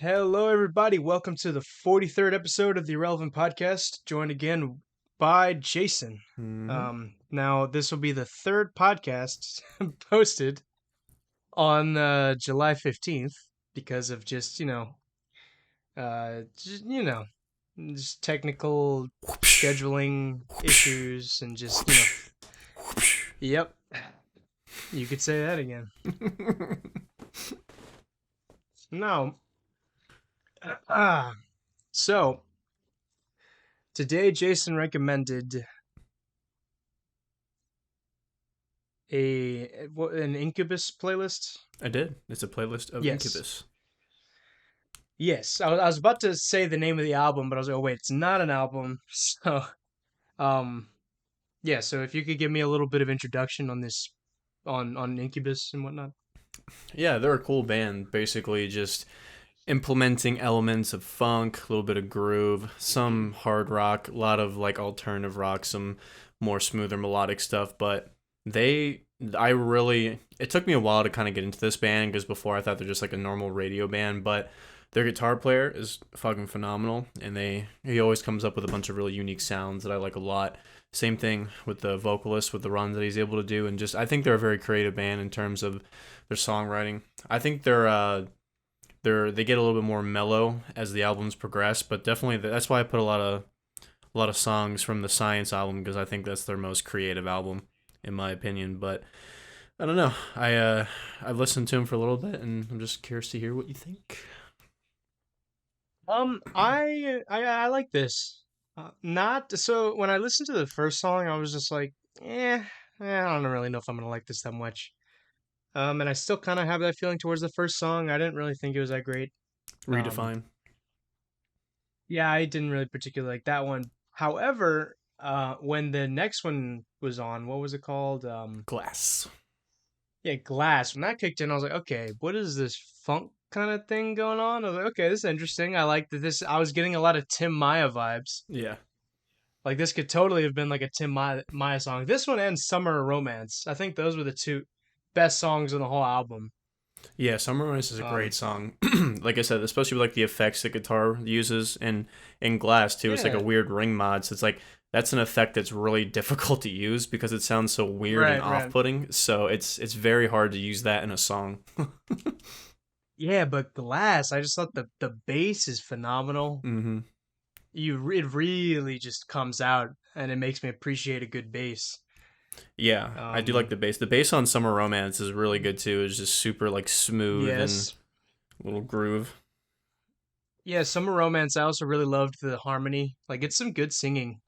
Hello, everybody. Welcome to the 43rd episode of the Irrelevant Podcast, joined again by Jason. Mm-hmm. Now, this will be the third podcast posted on July 15th because of just technical scheduling issues and yep, you could say that again. Now, so today Jason recommended an Incubus playlist. I did. It's a playlist of Yes. Incubus. Yes. I was about to say the name of the album, but I was like, oh wait, it's not an album. So, um, yeah. So if you could give me a little bit of introduction on this, on Incubus and whatnot. Yeah, they're a cool band. Basically, just implementing elements of funk, a little bit of groove, some hard rock, a lot of like alternative rock, some more smoother melodic stuff. But it took me a while to kind of get into this band because before I thought they're just like a normal radio band, but their guitar player is fucking phenomenal, and he always comes up with a bunch of really unique sounds that I like a lot. Same thing with the vocalist, with the runs that he's able to do, and just I think they're a very creative band in terms of their songwriting. I think they get a little bit more mellow as the albums progress, but definitely that's why I put a lot of songs from the Science album because I think that's their most creative album in my opinion. But I don't know. I've listened to him for a little bit, and I'm just curious to hear what you think. I like this. Not so when I listened to the first song, I was just like, I don't really know if I'm gonna like this that much. And I still kind of have that feeling towards the first song. I didn't really think it was that great. Um, Redefine. yeah, I didn't really particularly like that one. However, when the next one was on, what was it called? Glass. Yeah, Glass. When that kicked in, I was like, okay, what is this funk kind of thing going on? I was like, okay, this is interesting. I like that this. I was getting a lot of Tim Maya vibes. Yeah. Like this could totally have been like a Maya song. This one and Summer Romance. I think those were the two best songs on the whole album. Yeah, Summer Romance is a great Um, song. Like I said, especially with like the effects that guitar uses and in Glass too. It's like a yeah, weird ring mod. So it's like that's an effect that's really difficult to use because it sounds so weird and right. off-putting. So it's very hard to use that in a song. Yeah, but Glass, I just thought the bass is phenomenal. Mm-hmm. It really just comes out, and it makes me appreciate a good bass. Yeah, I do like Um, the bass. The bass on Summer Romance is really good too. It's just super like smooth and yes, little groove. yeah, Summer Romance. I also really loved the harmony. Like it's some good singing.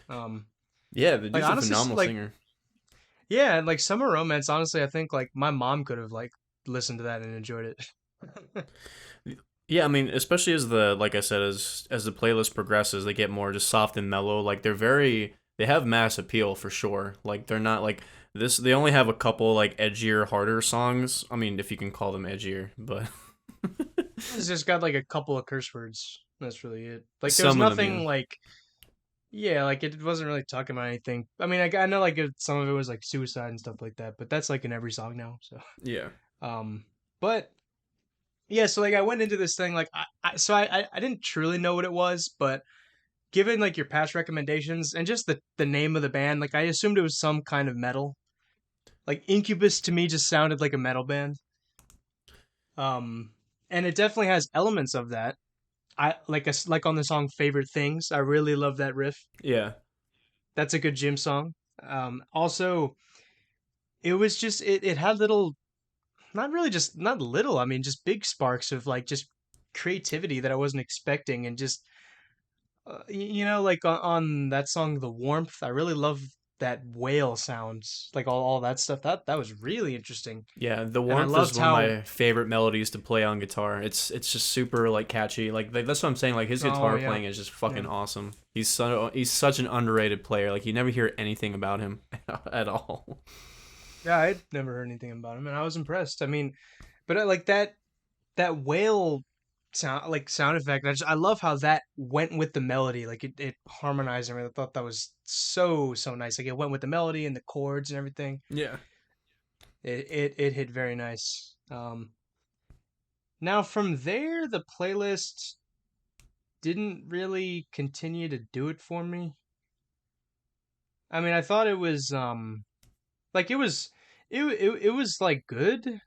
Um, Yeah, the like dude's a honestly, phenomenal like singer. yeah, like Summer Romance. Honestly, I think like my mom could have like listened to that and enjoyed it. Yeah, I mean, especially as the like I said, as the playlist progresses, they get more just soft and mellow. Like they have mass appeal for sure. Like they're not like this. They only have a couple like edgier, harder songs. I mean, if you can call them edgier, but It's just got like a couple of curse words. That's really it. Like there was some of them, yeah, nothing like yeah, like it wasn't really talking about anything. I mean, I know like some of it was like suicide and stuff like that, but that's like in every song now. So yeah, um, but yeah, so like I went into this thing like I didn't truly know what it was, but given like your past recommendations and just the name of the band, like I assumed it was some kind of metal. Like Incubus to me just sounded like a metal band. Um, and it definitely has elements of that. I like on the song "Favorite Things." I really love that riff. yeah, That's a good gym song. Also, it was just it had little, not really just not little. I mean, just big sparks of like just creativity that I wasn't expecting, and just like on that song "The Warmth," I really love that whale sounds, like all that stuff. That was really interesting, yeah. The and I Warmth is loved one of how. my favorite melodies to play on guitar. It's just super like catchy. Like that's what I'm saying. Like his Oh guitar yeah, playing is just yeah. fucking awesome. He's such an underrated player. Like you never hear anything about him at all. Yeah, I'd never heard anything about him, and I was impressed. I mean, but like that whale sound effect. I love how that went with the melody. Like it harmonized. And I thought that was so nice. Like it went with the melody and the chords and everything. Yeah. It hit very nice. Now from there, the playlist didn't really continue to do it for me. I mean, I thought it was like it was like good,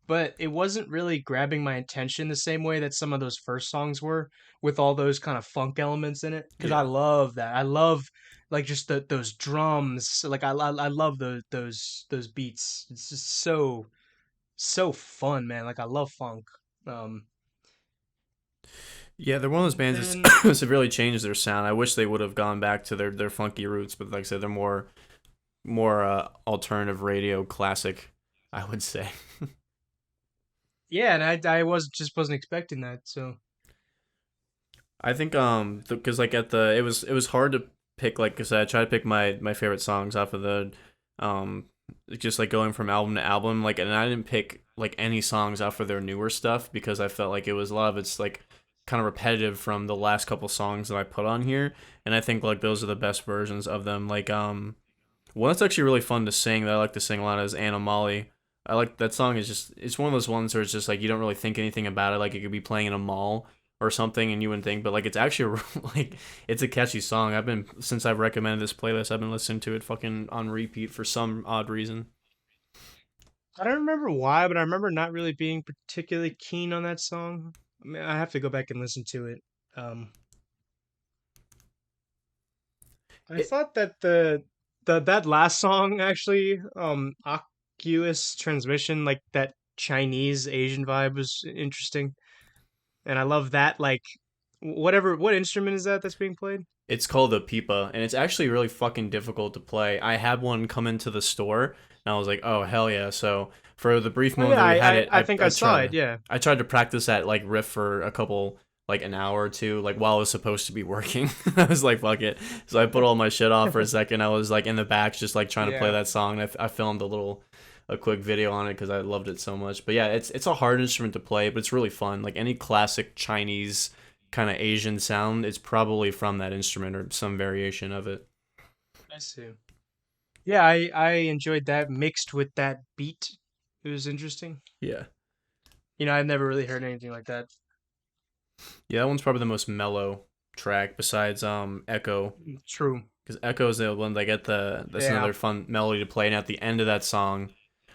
but it wasn't really grabbing my attention the same way that some of those first songs were, with all those kind of funk elements in it. Because I Yeah. love that. I love like just those drums. Like I love those beats. It's just so fun, man. Like I love funk. Um, Yeah, they're one of those bands then that severely changed their sound. I wish they would have gone back to their funky roots, but like I said, they're more alternative radio classic, I would say. yeah, and I was just wasn't expecting that. So I think because like at the it was hard to pick, like, because I tried to pick my favorite songs off of the um just like going from album to album, like, and I didn't pick like any songs off of their newer stuff because I felt like it was a lot of it's like kind of repetitive from the last couple songs that I put on here, and I think like those are the best versions of them. Like one that's actually really fun to sing that I like to sing a lot is Animali. I like that song. Is just it's one of those ones where it's just like you don't really think anything about it. Like it could be playing in a mall or something, and you wouldn't think, but like it's actually like it's a catchy song. I've been since I've recommended this playlist, I've been listening to it fucking on repeat for some odd reason. I don't remember why, but I remember not really being particularly keen on that song. I mean, I have to go back and listen to it. Um, I It, thought that the that last song actually, Aqueous Transmission, like that Chinese Asian vibe was interesting, and I love that. Like, what instrument is that that's being played? it's called the pipa, and it's actually really fucking difficult to play. I had one come into the store, and I was like, oh hell yeah! So for the brief Oh moment yeah, that we had it, I think I saw it. Yeah. I tried to practice that like riff for a couple like an hour or two, like while I was supposed to be working. I was like, fuck it. So I put all my shit off for a second. I was like in the back just like trying to play Yeah. that song. And I filmed a quick video on it because I loved it so much. But yeah, it's a hard instrument to play, but it's really fun. Like any classic Chinese kind of Asian sound, it's probably from that instrument or some variation of it. I see. Yeah, I enjoyed that mixed with that beat. It was interesting. Yeah. I've never really heard anything like that. Yeah, that one's probably the most mellow track besides Echo, True. because Echo is the one that get the that's Yeah. another fun melody to play. And at the end of that song,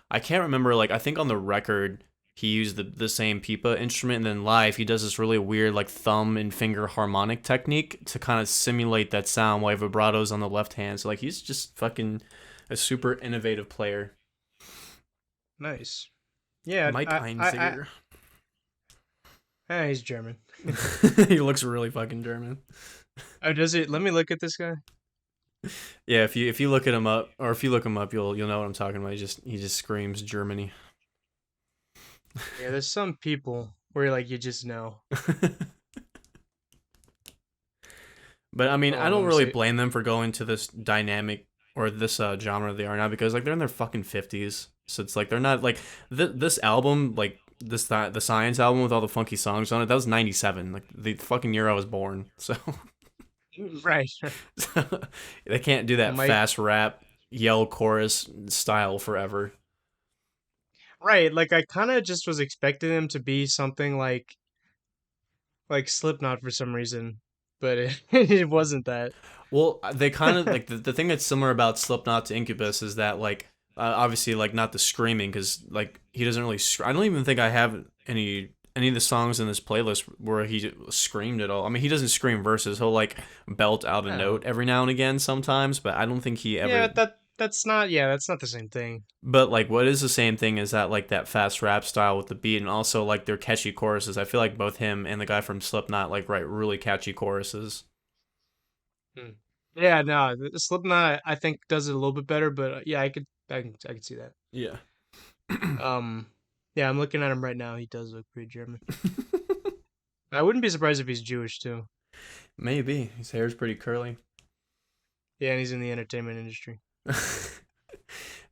I can't remember, like I think on the record he used the same pipa instrument, and then live he does this really weird like thumb and finger harmonic technique to kind of simulate that sound while vibrato's on the left hand. So like he's just fucking a super innovative player. Nice. Yeah, Mike Einziger. he's German. He looks really fucking German. Oh, does it? Let me look at this guy. Yeah, if you look at him up, or if you look him up, you'll know what I'm talking about. He just screams Germany. Yeah, there's some people where like you just know. But I mean, Hold I on, let don't me really see. blame them for going to this dynamic or this genre they are now, because like they're in their fucking 50s. So it's like they're not like this album, like the Science album with all the funky songs on it. That was 97, like the fucking year I was born. So Right. they can't do that Mike. fast rap yell chorus style forever. Right. Like I kind of just was expecting him to be something like Slipknot for some reason, but it wasn't that. Well, they kind of like the thing that's similar about Slipknot to Incubus is that like obviously like not the screaming, because like he doesn't really. I don't even think I have any of the songs in this playlist where he screamed at all. I mean, he doesn't scream verses. He'll like belt out a Oh. note every now and again sometimes, but I don't think he Yeah, ever. that's not. Yeah, that's not the same thing. But like, what is the same thing is that like that fast rap style with the beat, and also like their catchy choruses. I feel like both him and the guy from Slipknot like write really catchy choruses. Hmm. Yeah, no, the Slipknot I think does it a little bit better, but yeah, I could see that. Yeah. Um, yeah, I'm looking at him right now. He does look pretty German. I wouldn't be surprised if he's Jewish too. Maybe his hair's pretty curly. Yeah, and he's in the entertainment industry.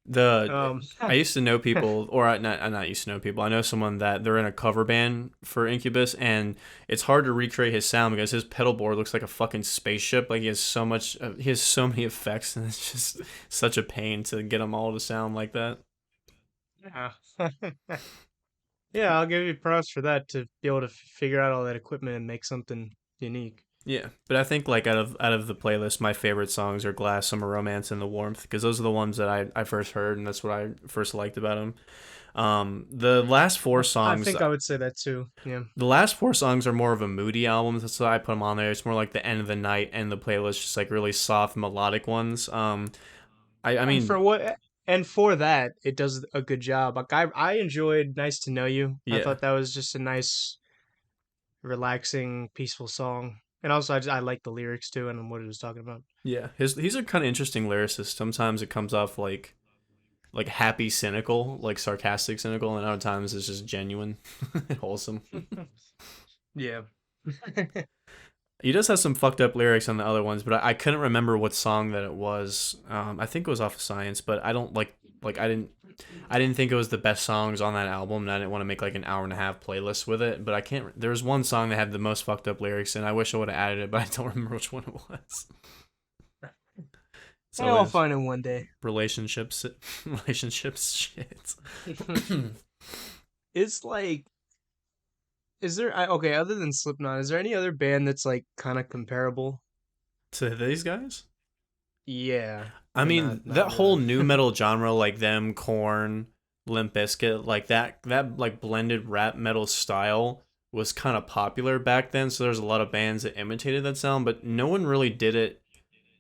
the Um, I used to know people, or I not used to know people. I know someone that they're in a cover band for Incubus, and it's hard to recreate his sound because his pedal board looks like a fucking spaceship. Like he has so many effects, and it's just such a pain to get them all to sound like that. yeah. Yeah, I'll give you props for that to be able to figure out all that equipment and make something unique. Yeah, but I think like out of the playlist, my favorite songs are "Glass," "Summer Romance," and "The Warmth" because those are the ones that I first heard, and that's what I first liked about them. The last four I songs, think I would say that too. Yeah. the last four songs are more of a moody album. That's why I put them on there. It's more like the end of the night and the playlist, just like really soft melodic ones. I And mean, for what and for that, it does a good job. Like I enjoyed Nice to Know You. I yeah, thought that was just a nice, relaxing, peaceful song. And also I like the lyrics too and what it was talking about. yeah. He's a kind of interesting lyricist. Sometimes it comes off like happy cynical, like sarcastic cynical, and other times it's just genuine and wholesome. Yeah. He does have some fucked up lyrics on the other ones, but I couldn't remember what song that it was. I think it was off of Science, but I don't like I didn't think it was the best songs on that album, and I didn't want to make like an hour and a half playlist with it. But I can't. There was one song that had the most fucked up lyrics, and I wish I would have added it, but I don't remember which one it was. It's I'll always find it one day. relationships, relationships shit. It's like, is there okay, other than Slipknot, is there any other band that's like kind of comparable? To these guys, Yeah, I or mean not that whole really. new metal genre, like them, Corn, Limp Bizkit, like that like blended rap metal style was kind of popular back then. So there's a lot of bands that imitated that sound, but no one really did it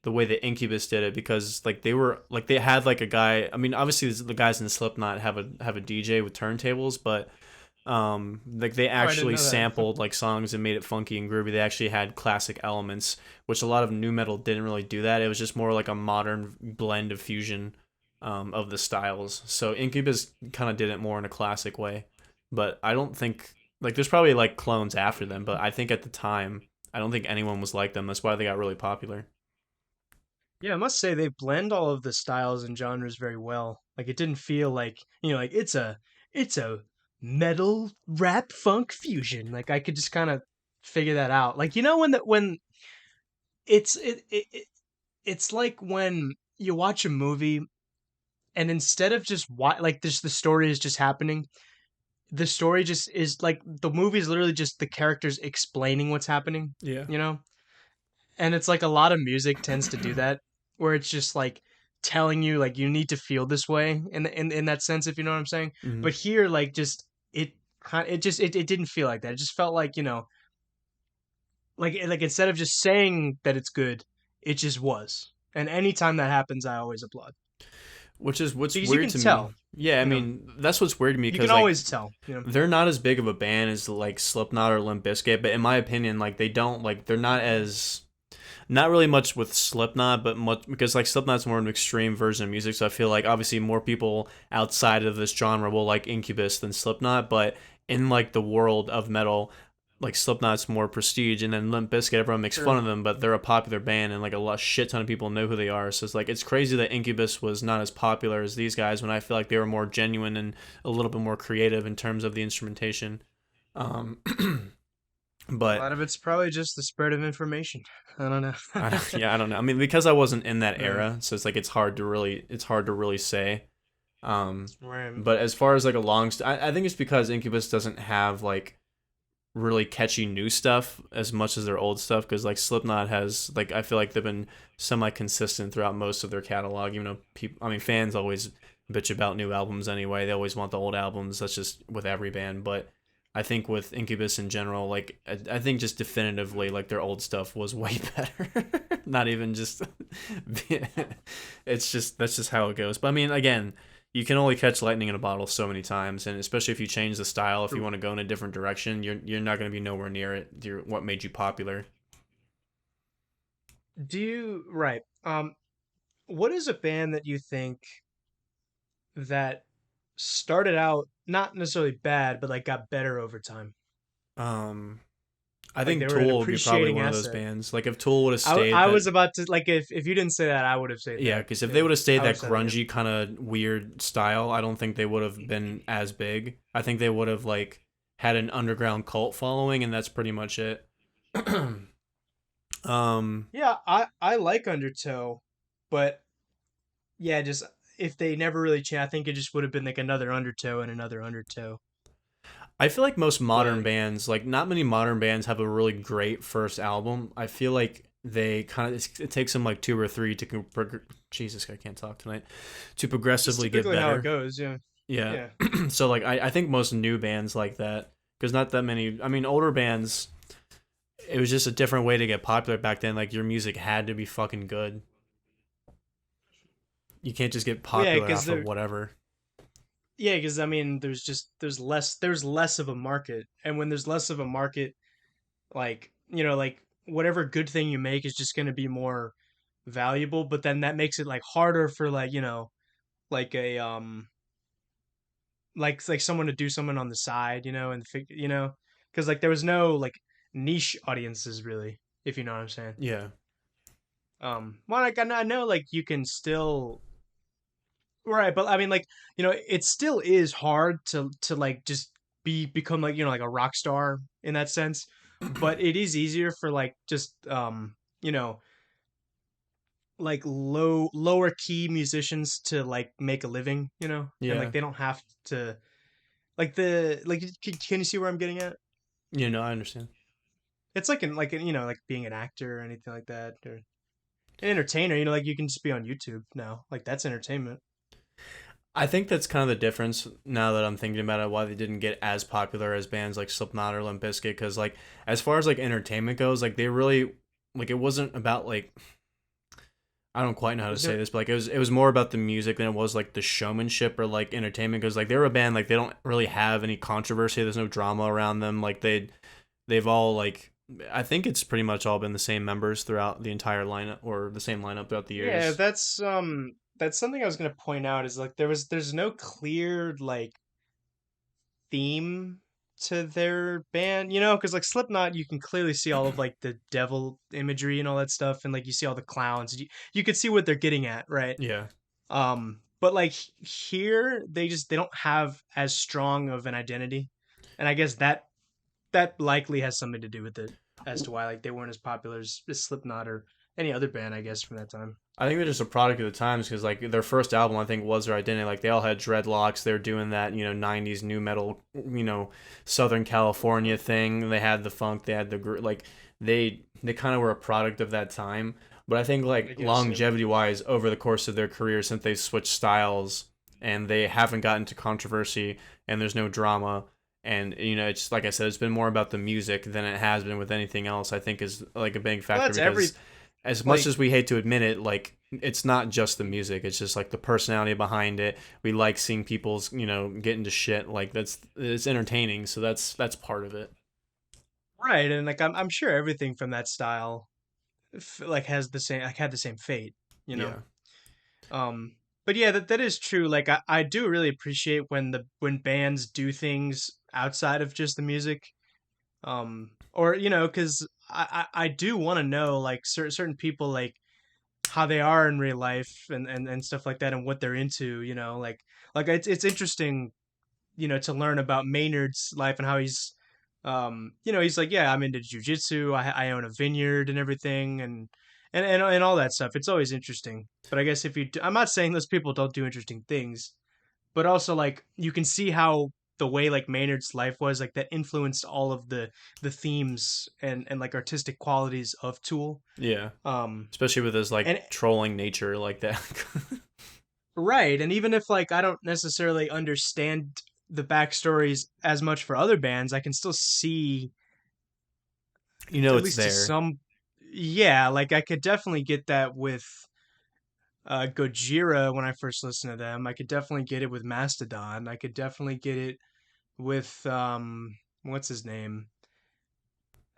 the way that Incubus did it because like they were like they had like a guy. I mean, obviously the guys in Slipknot have a DJ with turntables, but like they Oh, I didn't actually know that. sampled like songs and made it funky and groovy. They actually had classic elements, which a lot of new metal didn't really do that. It was just more like a modern blend of fusion of the styles. So Incubus kind of did it more in a classic way, but I don't think like there's probably like clones after them, but I think at the time I don't think anyone was like them. That's why they got really popular. Yeah, I must say they blend all of the styles and genres very well. Like it didn't feel like, like it's a metal rap funk fusion. Like I could just kind of figure that out. Like when it's like when you watch a movie and instead of just like this the story is just happening, the story just is like the movie is literally just the characters explaining what's happening, Yeah. you know? And it's like a lot of music tends to do that, where it's just like telling you like you need to feel this way in that sense, if you know what I'm saying. Hmm. But here, like just it didn't feel like that. It just felt like like instead of just saying that it's good, it just was. And anytime that happens, I always applaud Which is what's because you weird can to me. tell, Yeah, I you know, mean that's what's weird to me you can because like always tell. they're not as big of a band as like Slipknot or Limp Bizkit, but in my opinion, like they don't like they're not as not really much with Slipknot, but much because like Slipknot's more an extreme version of music. So I feel like obviously more people outside of this genre will like Incubus than Slipknot, but in like the world of metal, like Slipknot's more prestige, and then Limp Bizkit, everyone makes fun Sure. of them, but they're a popular band, and like a lot shit ton of people know who they are. So it's like it's crazy that Incubus was not as popular as these guys when I feel like they were more genuine and a little bit more creative in terms of the instrumentation. Um, A but lot of it's probably just the spread of information. I don't I know. don't, yeah, I don't know. I mean, because I wasn't in that Uh, era, so it's like it's hard to really say. Um, right. but as far as like I think it's because Incubus doesn't have like really catchy new stuff as much as their old stuff because like Slipknot has like I feel like they've been semi consistent throughout most of their catalog. Even though people, I mean, fans always bitch about new albums anyway. They always want the old albums. That's just with every band. But I think with Incubus in general, like I think just definitively like their old stuff was way better. Not even just it's just that's just how it goes. But I mean, again, you can only catch lightning in a bottle so many times, and especially if you change the style, if you True. want to go in a different direction, you're not going to be nowhere near it. What made you popular. Do you right? What is a band that you think that started out not necessarily bad, but like got better over time? Um, I Like they think were an Tool would be probably appreciating one of those asset. bands. Like if Tool would have I stayed I that, was about to like if you didn't say that, I would have said yeah, that. because if they Yeah, would have stayed I would that have said that. Yeah. grungy kind of weird style, I don't think they would have been as big. I think they would have like had an underground cult following, and that's pretty much it. um, Yeah, I like Undertow, but yeah, just if they never really changed, I think it just would have been like another Undertow and another Undertow. I feel like most modern But bands, like not many modern bands have a really great first album. I feel like they kind of it takes them like two or three to Jesus, I can't talk tonight, to it's progressively get typically how it better. goes. Yeah, Yeah. yeah, So like I think most new bands like that, because not that many. I mean, older bands, it was just a different way to get popular back then. Like your music had to be fucking good. You can't just get well, yeah, popular because off of they're whatever. yeah, because I mean, there's less of a market, and when there's less of a market, like like whatever good thing you make is just going to be more valuable. But then that makes it like harder for like like a like someone to do someone on the side, and because like there was no like niche audiences really, if you know what I'm saying. Yeah. Well, like I know like you can still right, but I mean like it still is hard to like just become like like a rock star in that sense, but it is easier for like just you know like lower key musicians to like make a living, and like Yeah. they don't have to like the like can you see where I'm getting at? You know, I understand. It's like like being an actor or anything like that, or an entertainer. Like you can just be on YouTube now. Like that's entertainment. I think that's kind of the difference now that I'm thinking about it. Why they didn't get as popular as bands like Slipknot or Limp Bizkit, because like as far as like entertainment goes, like they really like it wasn't about like I don't quite know how to say There, this, but like it was more about the music than it was like the showmanship or like entertainment. Because like they're a band like they don't really have any controversy. There's no drama around them. Like they've all like I think it's pretty much all been the same members throughout the entire lineup or the same lineup throughout the yeah, years. that's something I was gonna point out is like there's no clear like theme to their band, because like Slipknot, you can clearly see all of like the devil imagery and all that stuff, and like you see all the clowns. You could see what they're getting at, right? Yeah. But like here, they don't have as strong of an identity, and I guess that likely has something to do with it as to why like they weren't as popular as Slipknot or any other band, I guess, from that time. I think they're just a product of the times because like their first album I think was their identity. Like they all had dreadlocks. They're doing that '90s new metal Southern California thing. They had the funk. They had the like they kind of were a product of that time. But I think I like guess. Yeah. longevity wise, over the course of their career, since they switched styles and they haven't gotten to controversy and there's no drama. And it's like I said, it's been more about the music than it has been with anything else. I think is like a big Well, factor that's every because as much like as we hate to admit it, like it's not just the music. It's just like the personality behind it. We like seeing people's, get into shit. Like it's entertaining. So that's part of it. right, and like I'm sure everything from that style like has the same like had the same fate, you know. Yeah. Um, but yeah, that is true. Like I do really appreciate when bands do things outside of just the music. Or because I do want to know like certain people like how they are in real life and stuff like that and what they're into. Like it's interesting to learn about Maynard's life and how he's like, yeah, I'm into jujitsu. I own a vineyard and everything, and all that stuff. It's always interesting. But I guess if I'm not saying those people don't do interesting things, but also like you can see how the way like Maynard's life was like that influenced all of the themes and like artistic qualities of Tool. Yeah. Um, Especially with his like and trolling nature like that. right, and even if like I don't necessarily understand the backstories as much for other bands, I can still see at It's least to there. some. Yeah, like I could definitely get that with Gojira when I first listened to them. I could definitely get it with Mastodon. I could definitely get it with what's his name?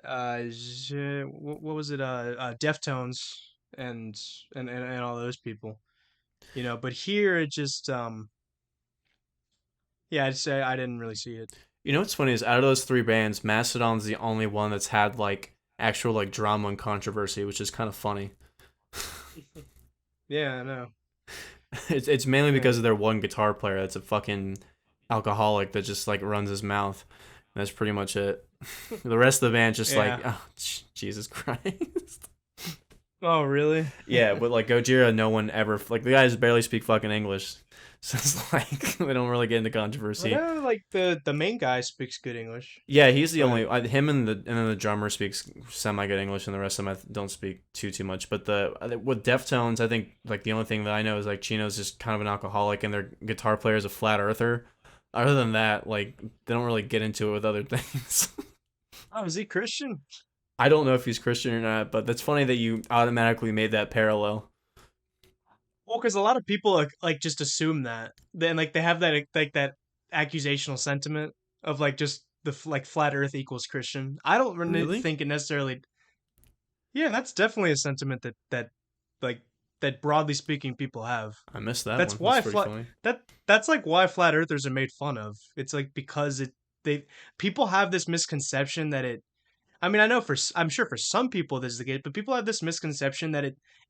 What was it? Deftones and and all those people. But here it just yeah, I'd say I didn't really see it. What's funny is out of those three bands, Mastodon's the only one that's had like actual like drama and controversy, which is kind of funny. Yeah, I know. It's mainly Yeah. because of their one guitar player that's a fucking alcoholic that just like runs his mouth. And that's pretty much it. The rest of the band just like, Yeah. oh, Jesus Christ. Oh, really? Yeah, but like Gojira, no one ever like the guys barely speak fucking English, So it's like they don't really get into controversy. Well, like the main guy speaks good English, Yeah, he's the but only him and then the drummer speaks semi good English, and the rest of them don't speak too much. But with Deftones, I think like the only thing that I know is like Chino's just kind of an alcoholic, and their guitar player is a flat earther. Other than that, like they don't really get into it with other things. oh, is he Christian? I don't know if he's Christian or not, but that's funny that you automatically made that parallel. Well, because a lot of people like just assume that, then like they have that like that accusational sentiment of like just like flat Earth equals Christian. I don't really Really? think it necessarily. Yeah, that's definitely a sentiment like that broadly speaking people have. I missed that That's one. That's why pretty funny. that's like why flat earthers are made fun of. It's like because they people have this misconception that it I mean, I know I'm sure for some people this is the case, but people have this misconception that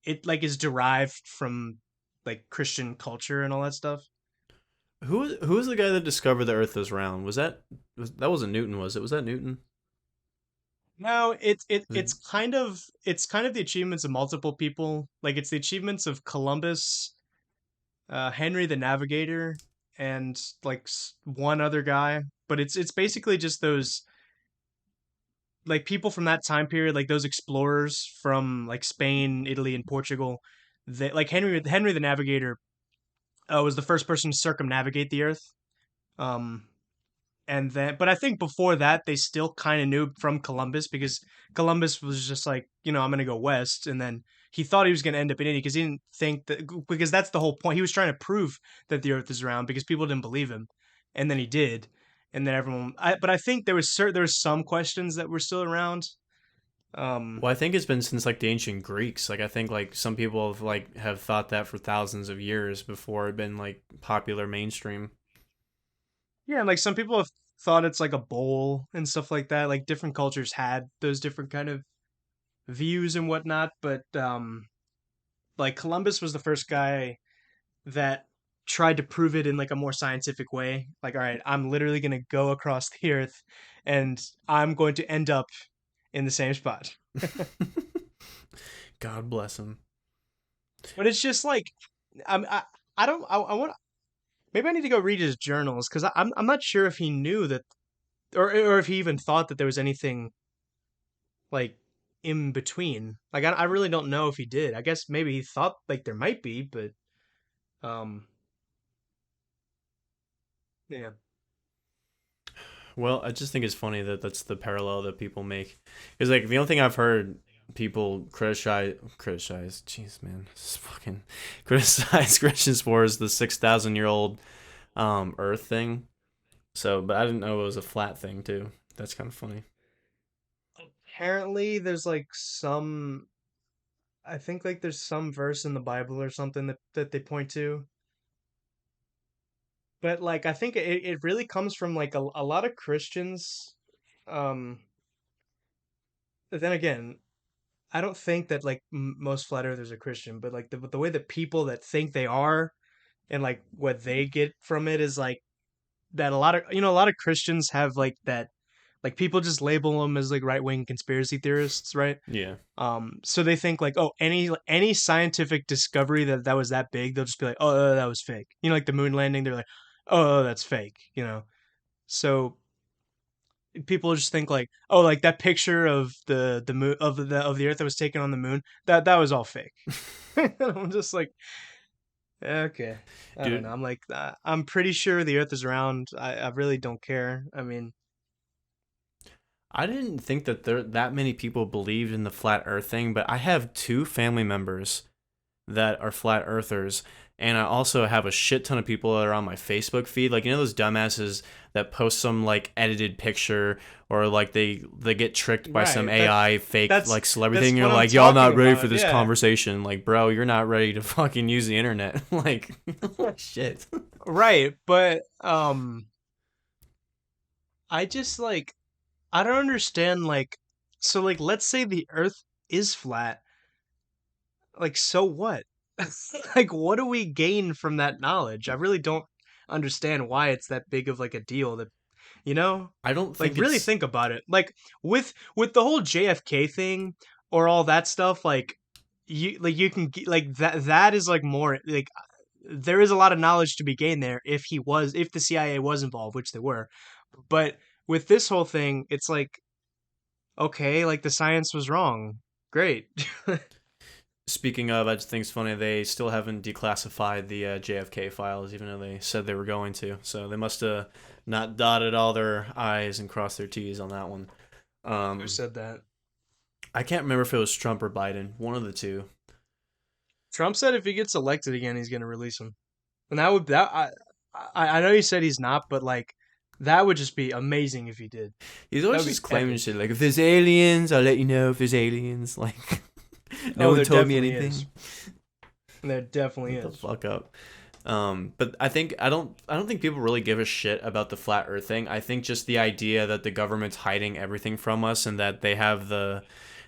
it like is derived from like Christian culture and all that stuff. Who was the guy that discovered the Earth is round? That wasn't Newton, was it? Was that Newton? No, it's kind of the achievements of multiple people. Like it's the achievements of Columbus, Henry the Navigator, and like one other guy. But it's basically just those like people from that time period, like those explorers from like Spain, Italy, and Portugal. That like Henry the Navigator was the first person to circumnavigate the Earth. Um, and then, but I think before that, they still kind of knew from Columbus because Columbus was just like, I'm gonna go west, and then he thought he was gonna end up in India because he didn't think that because that's the whole point. He was trying to prove that the Earth is round because people didn't believe him, and then he did, and then everyone. But I think there was some questions that were still around. Um, Well, I think it's been since like the ancient Greeks. Like I think like some people have thought that for thousands of years before it been like popular mainstream. yeah, and like some people have thought it's like a bowl and stuff like that. Like different cultures had those different kind of views and whatnot, but like Columbus was the first guy that tried to prove it in like a more scientific way. Like, all right, I'm literally gonna go across the earth, and I'm going to end up in the same spot. God bless him. But it's just like I don't I want maybe I need to go read his journals because I'm not sure if he knew that or if he even thought that there was anything like in between. Like I really don't know if he did. I guess maybe he thought like there might be, but um yeah. Well, I just think it's funny that that's the parallel that people make. Because like the only thing I've heard people jeez man, this is fucking criticize Christians for is the 6,000-year-old Earth thing. So, but I didn't know it was a flat thing too. That's kind of funny. Apparently there's like some I think like there's some verse in the Bible or something that they point to. But like I think it really comes from like a lot of Christians. Um but then again, I don't think that like most flat earthers are Christian, but like the way that people that think they are and like what they get from it is like that a lot of Christians have like that like people just label them as like right wing conspiracy theorists, right? Yeah. So they think like, oh, any scientific discovery that was that big, they'll just be like, oh, that was fake. Like the moon landing, they're like, oh, that's fake. So people just think like, oh, like that picture of the moon of the Earth that was taken on the moon, that was all fake. I'm just like, okay, I don't know. Dude, I'm like, I'm pretty sure the Earth is round. I really don't care. I mean, I didn't think that there that many people believed in the flat earth thing, but I have two family members that are flat earthers, and I also have a shit ton of people that are on my Facebook feed. Like, those dumbasses that post some like edited picture, or like they get tricked by some right? That AI fake that's like celebrity that's thing. what You're I'm like, y'all not talking ready for about. this Yeah, conversation. Like, bro, you're not ready to fucking use the internet. Like, shit. right. But I just like I don't understand like so like let's say the Earth is flat. Like so what? Like what do we gain from that knowledge? I really don't understand why it's that big of like a deal that you know? I don't Like think really it's. think about it. Like with the whole JFK thing or all that stuff like you can like that is like more like there is a lot of knowledge to be gained there if the CIA was involved, which they were. But with this whole thing, it's like, okay, like the science was wrong. Great. Speaking of, I just think it's funny they still haven't declassified the JFK files, even though they said they were going to. So they must have not dotted all their I's and crossed their T's on that one. Who said that? I can't remember if it was Trump or Biden, one of the two. Trump said if he gets elected again, he's gonna release him, and I know he said he's not, but like that would just be amazing if he did. He's That always would be just claiming epic. shit like, if there's aliens, I'll let you know if there's aliens. Like, no Oh, one there told me definitely anything. is. There definitely What the is. fuck up? But I don't think people really give a shit about the flat Earth thing. I think just the idea that the government's hiding everything from us and that they have the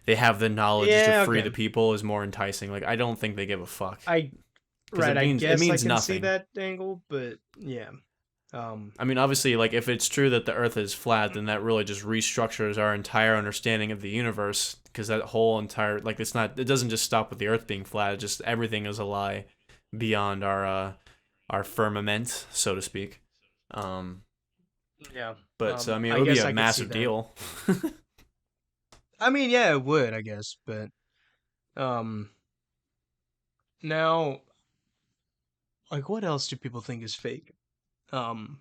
knowledge to Yeah. free Okay. the people is more enticing. Like, I don't think they give a fuck I because right. it I means it guess I means can see nothing. that angle, but yeah. Um. I mean, obviously, like if it's true that the Earth is flat, then that really just restructures our entire understanding of the universe. Because that whole entire it doesn't just stop with the Earth being flat. It just everything is a lie beyond our firmament, so to speak. Um, Yeah. but so I mean, it I would be guess a I could see massive that. deal. I mean, yeah, it would. I guess, but um. Now, like, what else do people think is fake? Um.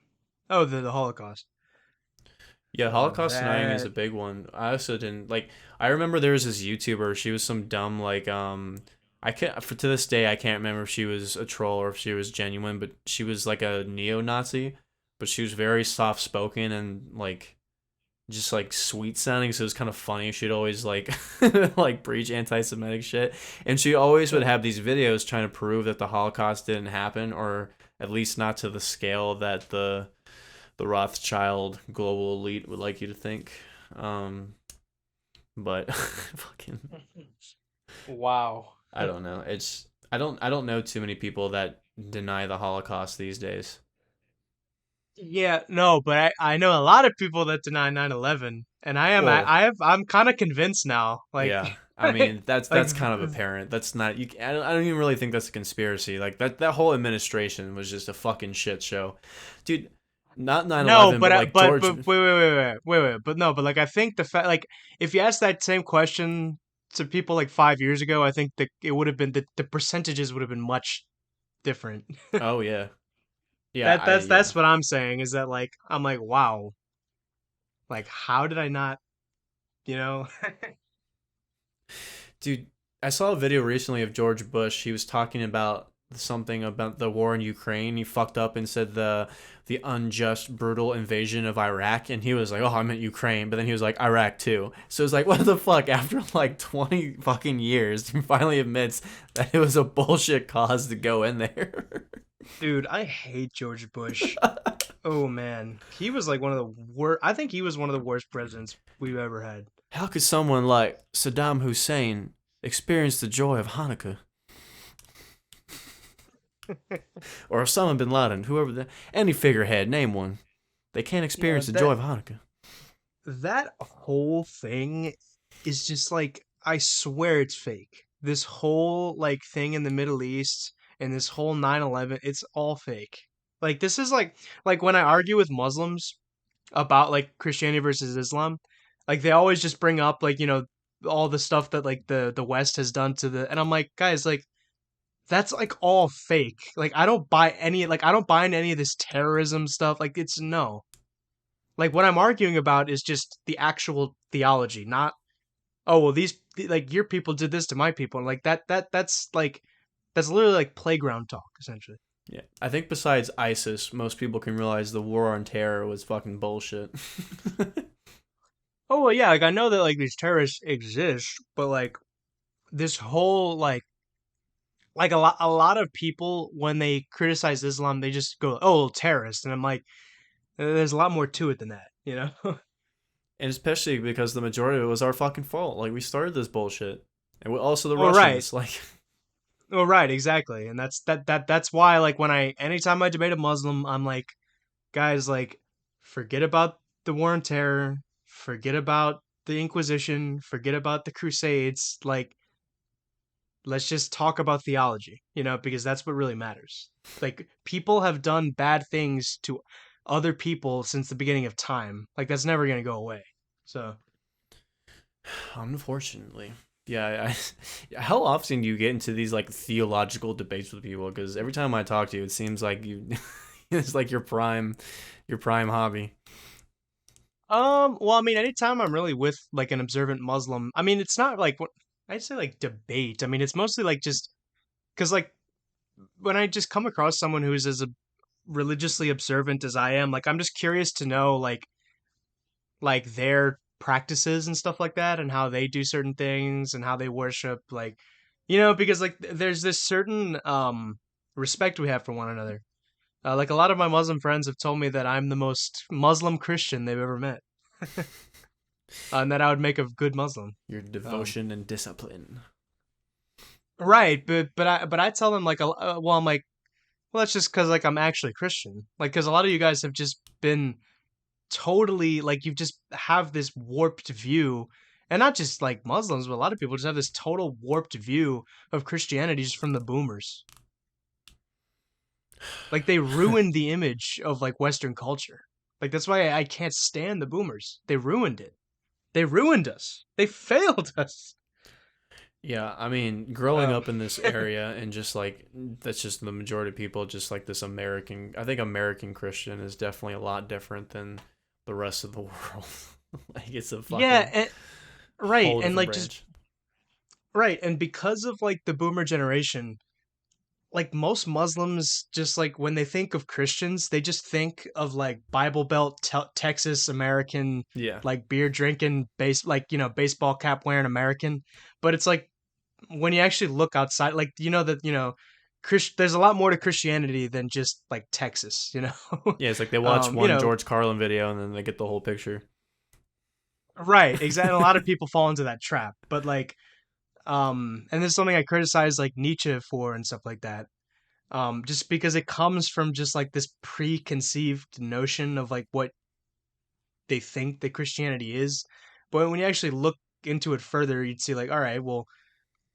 Oh, the Holocaust. Yeah, Holocaust denying is a That. big one. I also didn't like. I remember there was this YouTuber. She was some dumb I can't to this day I can't remember if she was a troll or if she was genuine, but she was like a neo-Nazi, but she was very soft spoken and like just like sweet sounding, so it was kind of funny. She'd always like like preach anti-Semitic shit, and she always would have these videos trying to prove that the Holocaust didn't happen, or at least not to the scale that the Rothschild global elite would like you to think. Um, but fucking, Wow. I don't know. I don't know too many people that deny the Holocaust these days. Yeah, no, but I know a lot of people that deny 9/11, and Well, I'm kind of convinced now. Like, yeah. I mean, that's like that's kind of apparent. That's not you. I don't even really think that's a conspiracy. Like that whole administration was just a fucking shit show, dude. Not nine no, eleven, but like George. but wait, but no, but like I think the fact, like, if you ask that same question to people like 5 years ago, I think that it would have been the percentages would have been much different. Oh yeah, yeah. Yeah, That's what I'm saying, is that like I'm like, wow, like how did I not, you know? dude. I saw a video recently of George Bush. He was talking about something about the war in Ukraine. He fucked up and said the unjust, brutal invasion of Iraq, and he was like, "Oh, I meant Ukraine," but then he was like, "Iraq too." So it's like, what the fuck? After like 20 fucking years, he finally admits that it was a bullshit cause to go in there. Dude, I hate George Bush. Oh man, he was like one of the worst. I think he was one of the worst presidents we've ever had. How could someone like Saddam Hussein experience the joy of Hanukkah? Or Osama bin Laden, any figurehead, name one. They can't Yeah, experience the joy of Hanukkah. that whole thing is just like, I swear it's fake. This whole like thing in the Middle East and this whole 9/11, it's all fake. Like this is like when I argue with Muslims about like Christianity versus Islam, like they always just bring up like, all the stuff that like the West has done to the, and I'm like, guys, like that's like all fake. Like I don't buy in any of this terrorism stuff. Like it's no. Like what I'm arguing about is just the actual theology, not, oh well, like your people did this to my people. And like that's literally like playground talk essentially. Yeah, I think besides ISIS, most people can realize the war on terror was fucking bullshit. Oh well, yeah, like I know that like these terrorists exist, but like this whole like a lot of people when they criticize Islam, they just go, "Oh, terrorist," and I'm like, there's a lot more to it than that, you know? And especially because the majority of it was our fucking fault. Like, we started this bullshit. And also the Well, right. Russians. Like, Well, right, exactly. And that's why like anytime I debate a Muslim, I'm like, guys, like forget about the war on terror, forget about the Inquisition, forget about the Crusades. Like let's just talk about theology, because that's what really matters. Like, people have done bad things to other people since the beginning of time. Like, that's never going to go away. So, Unfortunately. Yeah, how often do you get into these like theological debates with people? Because every time I talk to you, it seems like you, it's like your prime hobby. well, I mean, anytime I'm really with like an observant Muslim, I mean, it's not like what I'd say like debate. I mean, it's mostly like just because like when I just come across someone who's as religiously observant as I am, like I'm just curious to know like their practices and stuff like that and how they do certain things and how they worship, like, because like there's this certain respect we have for one another. Like a lot of my Muslim friends have told me that I'm the most Muslim Christian they've ever met, and that I would make a good Muslim. Your um devotion and discipline. right, but I tell them like well, I'm like, well, that's just because like I'm actually Christian, like because a lot of you guys have just been totally like you've just have this warped view, and not just like Muslims, but a lot of people just have this total warped view of Christianity just from the boomers. Like they ruined the image of like Western culture. Like that's why I can't stand the boomers. They ruined it. They ruined us. They failed us. Yeah, I mean, growing Um, up in this area and just like that's just the majority of people, just like this American, I think American Christian is definitely a lot different than the rest of the world. Like it's a yeah, fucking right, whole and different like just branch. right, and because of like the boomer generation, like most Muslims just like when they think of Christians, they just think of like Bible Belt, Texas American, Yeah. like beer drinking, like baseball cap wearing American. But it's like when you actually look outside, like that there's a lot more to Christianity than just like Texas, Yeah, it's like they watch you one know, George Carlin video and then they get the whole picture. right, exactly. And a lot of people fall into that trap, but like, and this is something I criticize like Nietzsche for and stuff like that. Just because it comes from just like this preconceived notion of like what they think that Christianity is. But when you actually look into it further, you'd see like, all right, well,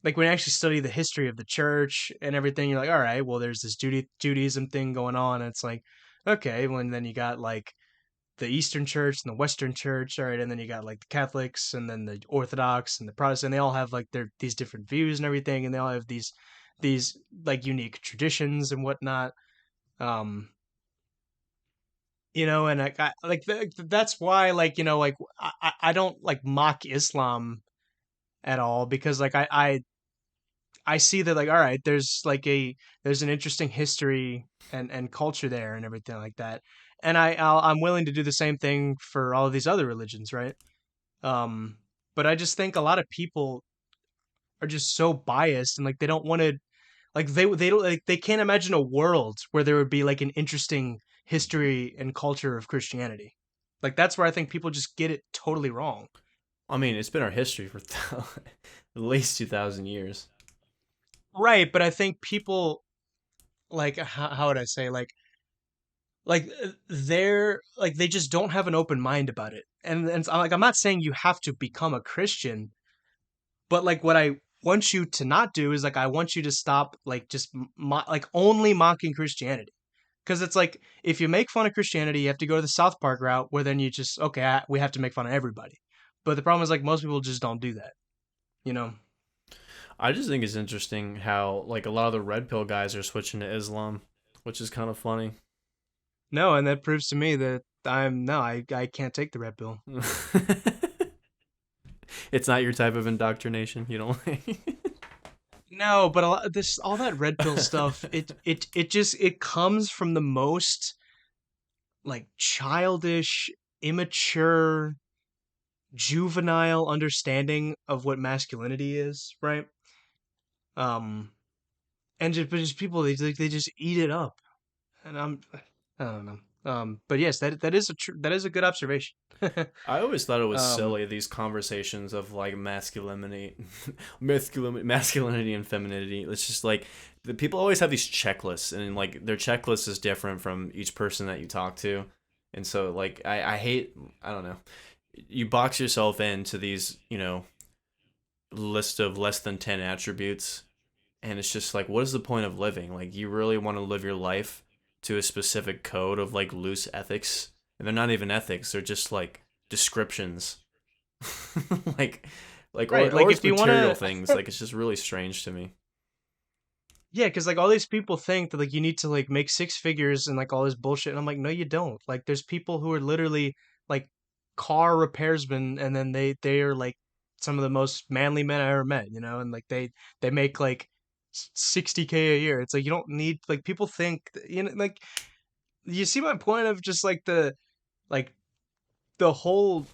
like when you actually study the history of the church and everything, you're like, all right, well, there's this Judaism thing going on. And it's like, okay, well, and then you got like the Eastern Church and the Western Church, all right, and then you got like the Catholics and then the Orthodox and the Protestant. They all have like their these different views and everything, and they all have these like unique traditions and whatnot. Um, and like that's why like like I don't like mock Islam at all, because like I see that like all right, there's an interesting history and culture there and everything like that, and I'm willing to do the same thing for all of these other religions, right? um but I just think a lot of people are just so biased, and like they don't want to, like they don't, like they can't imagine a world where there would be like an interesting history and culture of Christianity. Like that's where I think people just get it totally wrong. I mean, it's been our history for at least 2,000 years. Right, but I think people like how would I say they're like they just don't have an open mind about it. And like I'm not saying you have to become a Christian, but like what I want you to not do is like I want you to stop like just like only mocking Christianity. Because it's like if you make fun of Christianity, you have to go to the South Park route, where then you just okay, we have to make fun of everybody. But the problem is like most people just don't do that, you know. I just think it's interesting how like a lot of the red pill guys are switching to Islam, which is kind of funny. No, and that proves to me that I can't take the red pill. It's not your type of indoctrination. You don't like. No, but a lot this all that red pill stuff, it just it comes from the most like childish, immature, juvenile understanding of what masculinity is, right? Um, and just people they just eat it up, and I don't know. But yes, that is that is a good observation. I always thought it was um, silly these conversations of like masculinity, masculinity and femininity. It's just like the people always have these checklists, and like their checklist is different from each person that you talk to, and so like I hate, I don't know, you box yourself into these list of less than 10 attributes, And it's just like, what is the point of living? Like, you really want to live your life to a specific code of like loose ethics, and they're not even ethics; they're just like descriptions, like, Right. Like or if it's you want material to, things. Like, it's just really strange to me. yeah, because like all these people think that like you need to like make six figures and like all this bullshit, and I'm like, no, you don't. Like, there's people who are literally like car repairsmen, and then they are like some of the most manly men I ever met, you know, and like they make like 60K a year. It's like you don't need like people think you know like you see my point of just like the whole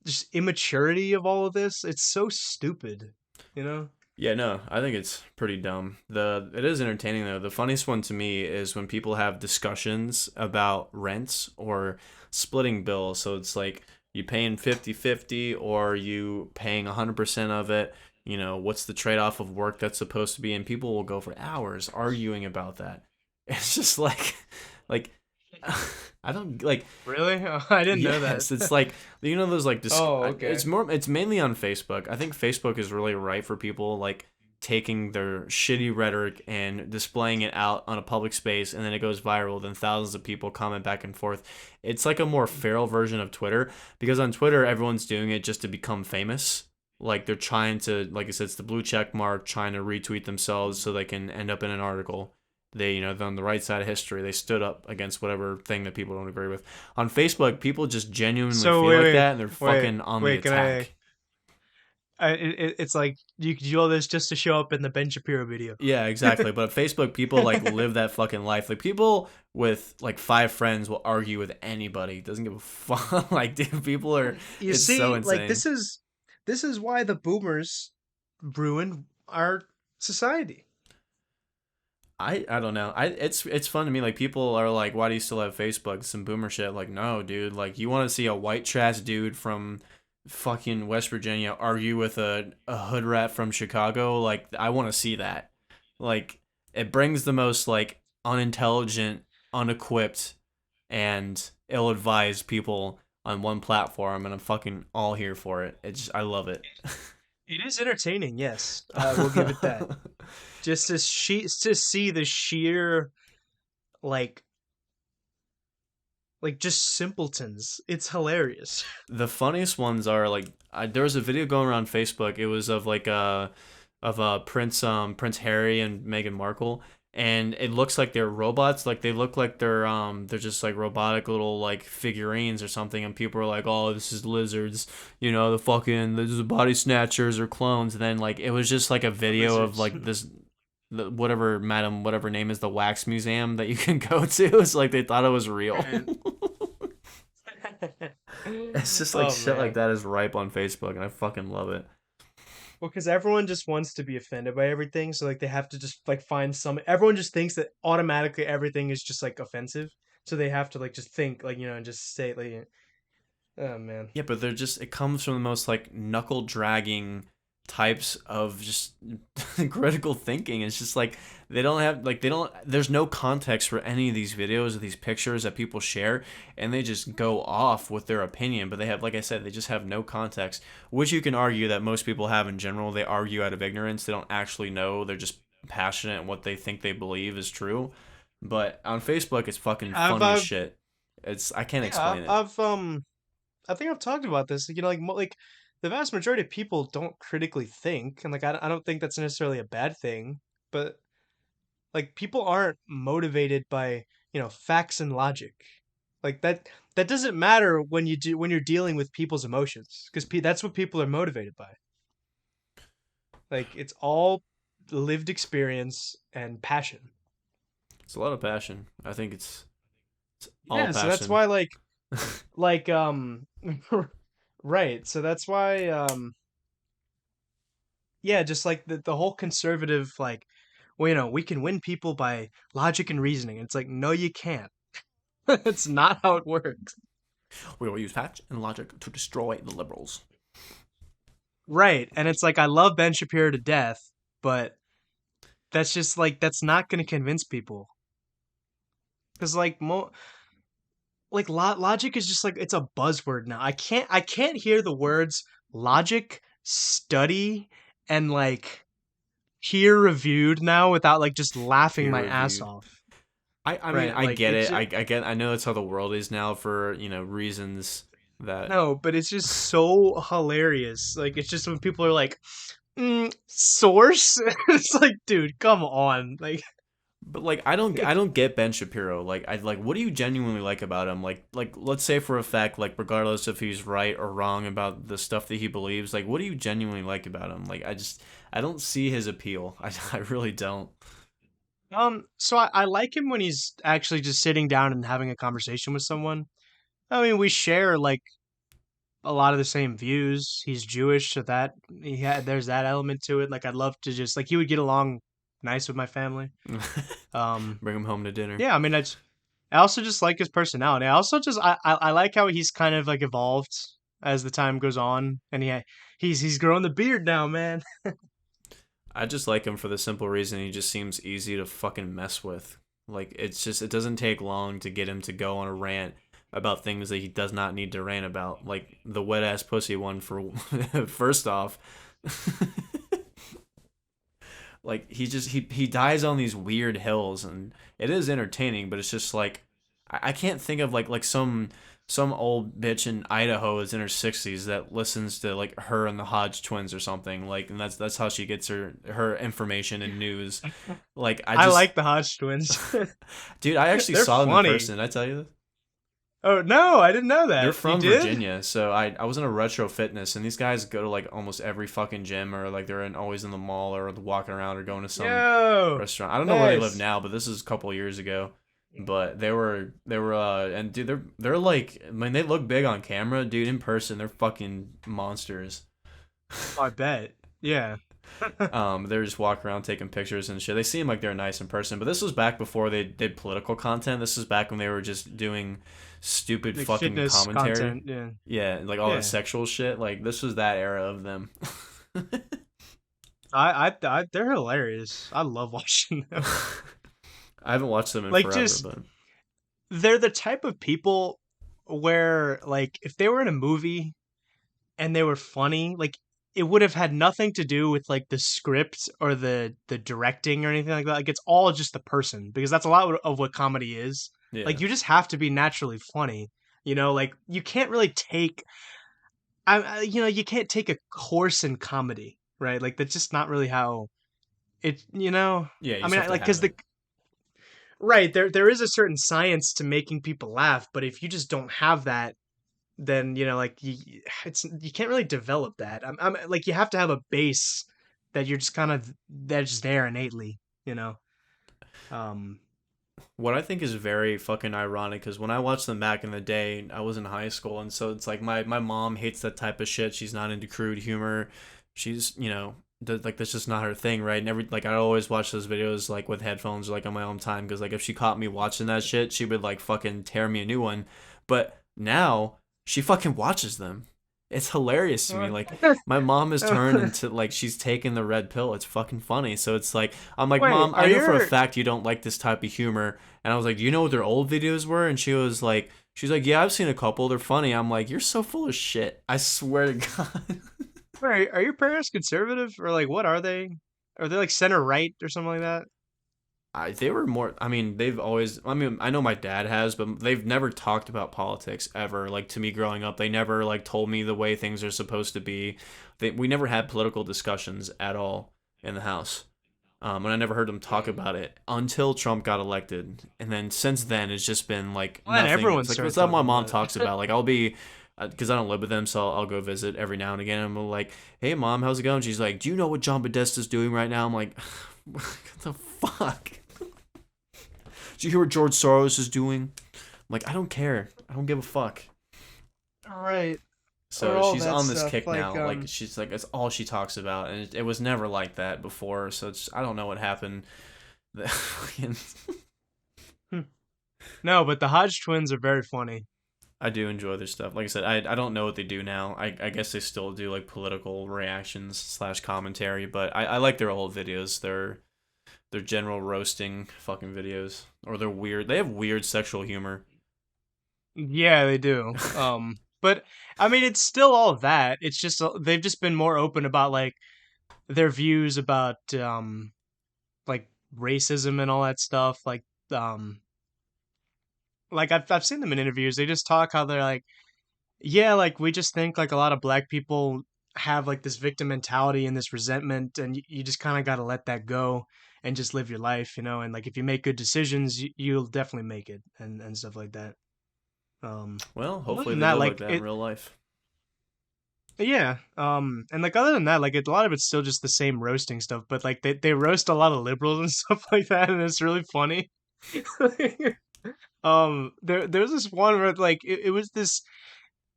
just immaturity of all of this. It's so stupid, you know. Yeah, no, I think it's pretty dumb. It is entertaining though. The funniest one to me is when people have discussions about rents or splitting bills. So it's like you paying 50-50 or you paying 100% of it. You know, what's the trade-off of work that's supposed to be? And people will go for hours arguing about that. It's just like I don't like. Really? Oh, I didn't know that. Yes, it's like, you know, those like Oh, okay. it's mainly on Facebook. I think Facebook is really right for people like taking their shitty rhetoric and displaying it out on a public space, and then it goes viral, then thousands of people comment back and forth. It's like a more feral version of Twitter, because on Twitter everyone's doing it just to become famous. Like, they're trying to, like I said, it's the blue check mark, trying to retweet themselves so they can end up in an article. They, you know, they're on the right side of history. They stood up against whatever thing that people don't agree with. On Facebook, people just genuinely So feel like that, and they're fucking on the wait. Can attack. it's like you could do all this just to show up in the Ben Shapiro video. Yeah, exactly. But Facebook, people like live that fucking life. Like, people with like five friends will argue with anybody. Doesn't give a fuck. Like, dude, people are. You It's so see, like insane. this is why the boomers ruined our society. I don't know. It's fun to me. Like, people are like, why do you still have Facebook? Some boomer shit. Like, no, dude. Like, you want to see a white trash dude from fucking West Virginia argue with a hood rat from Chicago? Like, I want to see that. Like, it brings the most like unintelligent, unequipped, and ill-advised people on one platform, and I'm fucking all here for it. It's I love it. It is entertaining, yes. We'll give it that. Just to see the sheer like just simpletons. It's hilarious. The funniest ones are like, there was a video going around Facebook. It was of like Prince Harry and Meghan Markle, and it looks like they're robots. Like, they look like they're just like robotic little like figurines or something. And people are like, oh, this is lizards. You know, this is body snatchers or clones. And then like it was just like a video of Lizards. like this. Whatever madam, whatever name is the wax museum that you can go to. It's like they thought it was real. Man. It's just like Oh shit like man. that is ripe on Facebook, and I fucking love it. Well, because everyone just wants to be offended by everything, so like they have to just like find some. Everyone just thinks that automatically everything is just like offensive, so they have to like just think like and just say like, oh man. Yeah, but they're just, it comes from the most like knuckle dragging types of just critical thinking. It's just like they don't there's no context for any of these videos or these pictures that people share, and they just go off with their opinion, but they have, like I said, they just have no context, which you can argue that most people have in general. They argue out of ignorance. They don't actually know. They're just passionate and what they think they believe is true. But on Facebook, it's fucking I've funny as shit. I can't yeah, explain it. I think I've talked about this. Like like the vast majority of people don't critically think, and like I don't think that's necessarily a bad thing. But like people aren't motivated by facts and logic. Like that doesn't matter when you're dealing with people's emotions, because that's what people are motivated by. Like it's all lived experience and passion. It's a lot of passion. I think it's all Yeah, so that's passion. why like right. So that's why yeah, just like the whole conservative like, well, we can win people by logic and reasoning. It's like, no, you can't. It's not how it works. We will use facts and logic to destroy the liberals. Right. And it's like I love Ben Shapiro to death, but that's just like that's not going to convince people. Cuz like logic is just like it's a buzzword now. I can't hear the words logic, study, and like peer reviewed now without like just laughing Peer my ass reviewed. off. I mean, Right? I Like get it's it. just, I know that's how the world is now for, reasons that. no, but it's just so hilarious. Like it's just when people are like, source. It's like, dude, come on. Like, But like I don't get Ben Shapiro. Like what do you genuinely like about him? Like let's say for a fact, like regardless if he's right or wrong about the stuff that he believes, like what do you genuinely like about him? Like I don't see his appeal. I really don't. so I like him when he's actually just sitting down and having a conversation with someone. I mean, we share like a lot of the same views. He's Jewish, so that there's that element to it. Like I'd love to just like he would get along nice with my family. Um, Bring him home to dinner. yeah, I mean, I also just like his personality. I also just I like how he's kind of like evolved as the time goes on, and he's growing the beard now, man. I just like him for the simple reason he just seems easy to fucking mess with. Like it doesn't take long to get him to go on a rant about things that he does not need to rant about. Like the wet ass pussy one for first off. Like he dies on these weird hills and it is entertaining, but it's just like I can't think of like some old bitch in Idaho is in her 60s that listens to like her and the Hodge twins or something like, and that's how she gets her information and news. Like I like the Hodge twins. dude, I actually They're saw them in funny. person. Did I tell you this? Oh no, I didn't know They're that. You from did? Virginia, so I was in a retro fitness, and these guys go to like almost every fucking gym, or like always in the mall, or walking around, or going to some Yo, restaurant. I don't know where they live nice. now, but this is a couple of years ago. But they were and dude, they're like, I mean, they look big on camera, dude. In person, they're fucking monsters. I bet. Yeah. They're just walking around taking pictures and shit. They seem like they're nice in person, but this was back before they did political content. This was back when they were just doing stupid Like fucking fitness commentary. content. Yeah. Yeah, like all that Yeah. sexual shit. Like this was that era of them. They're hilarious. I love watching them. I haven't watched them in Like forever, just but they're the type of people where like if they were in a movie and they were funny, like it would have had nothing to do with like the script or the directing or anything like that. Like it's all just the person because that's a lot of what comedy is. yeah. Like you just have to be naturally funny. Like you can't really take you can't take a course in comedy, right? Like that's just not really how it. Yeah, you I just mean, have to like have because it. right there is a certain science to making people laugh, but if you just don't have that, then like you can't really develop that. I'm like you have to have a base that you're just kind of that's there innately, you know. Um, What I think is very fucking ironic is when I watched them back in the day, I was in high school, and so it's like my mom hates that type of shit. She's not into crude humor. She's like that's just not her thing, right? And every like I always watch those videos like with headphones or like on my own time because like if she caught me watching that shit, she would like fucking tear me a new one. But now she fucking watches them. It's hilarious to me. Like my mom has turned into like she's taken the red pill. It's fucking funny. So it's like I'm like, wait, Mom, are I know for a your fact you don't like this type of humor. And I was like, do you know what their old videos were? And she's like, yeah, I've seen a couple. They're funny. I'm like, you're so full of shit. I swear to God. wait, are your parents conservative or like what are they? Are they like center right or something like that? They were more. I mean, they've always. I mean, I know my dad has, but they've never talked about politics ever. Like to me, growing up, they never like told me the way things are supposed to be. We never had political discussions at all in the house. And I never heard them talk about it until Trump got elected, and then since then it's just been like Well, then nothing. everyone It's like started what's that my talking mom about talks it. about. Like I'll be, because I don't live with them, so I'll go visit every now and again. And I'm like, hey mom, how's it going? She's like, do you know what John Podesta's doing right now? I'm like, what the fuck? Do you hear what George Soros is doing? I'm like, I don't care. I don't give a fuck. All right, or So all she's that on this stuff. kick Like now. Like she's like, it's all she talks about, and it was never like that before. So I don't know what happened. hmm. No, but the Hodge twins are very funny. I do enjoy their stuff. Like I said, I don't know what they do now. I guess they still do like political reactions slash commentary, but I like their old videos. Their general roasting fucking videos, or they're weird. They have weird sexual humor. Yeah, they do. But I mean, it's still all that. It's just they've just been more open about like their views about like racism and all that stuff. Um like I've seen them in interviews. They just talk how they're like, yeah, like we just think like a lot of black people have like this victim mentality and this resentment, and you just kind of got to let that go and just live your life, you know. And like if you make good decisions, you'll definitely make it, and stuff like that. Well, Other hopefully than they that, live like like that in it, real life. yeah. And like other than that, like a lot of it's still just the same roasting stuff, but like they roast a lot of liberals and stuff like that, and it's really funny. There's this one where like it was this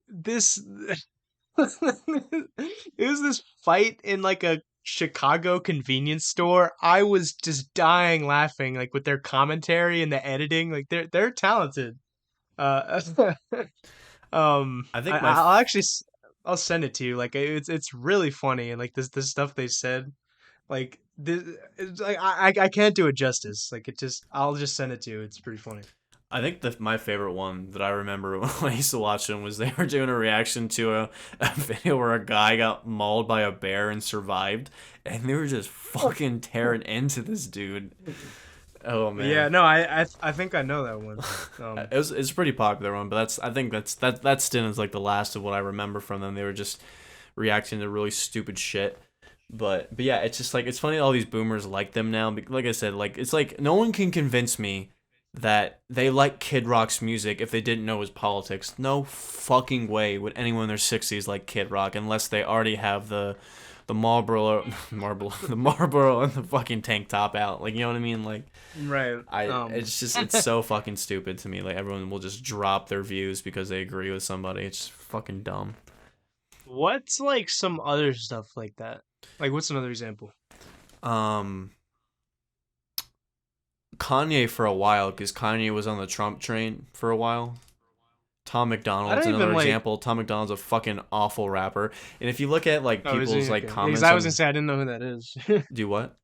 it was this fight in like a Chicago convenience store. I was just dying laughing like with their commentary and the editing. Like they're talented. Uh I I think my I'll actually I'll send it to you. Like it's really funny, and like this stuff they said, like this it's like I can't do it justice. Like it just I'll just send it to you. It's pretty funny. I think my favorite one that I remember when I used to watch them was they were doing a reaction to a video where a guy got mauled by a bear and survived, and they were just fucking tearing into this dude. Oh man, Yeah, no, I think I know that one. it's a pretty popular one, but I think that stint is like the last of what I remember from them. They were just reacting to really stupid shit. But yeah, it's just like it's funny all these boomers like them now. Like I said, like it's like no one can convince me that they like Kid Rock's music if they didn't know his politics. No fucking way would anyone in their 60s like Kid Rock unless they already have the Marlboro and the fucking tank top out. Like you know what I mean? Like Right. it's so fucking stupid to me. Like everyone will just drop their views because they agree with somebody. It's just fucking dumb. What's like some other stuff like that? Like what's another example? Um Kanye for a while because Kanye was on the Trump train for a while. Tom I McDonald's don't another even like. example. Tom McDonald's a fucking awful rapper. And if you look at like Oh, is he people's like okay? Because comments I was gonna on say I didn't know who that is. do what?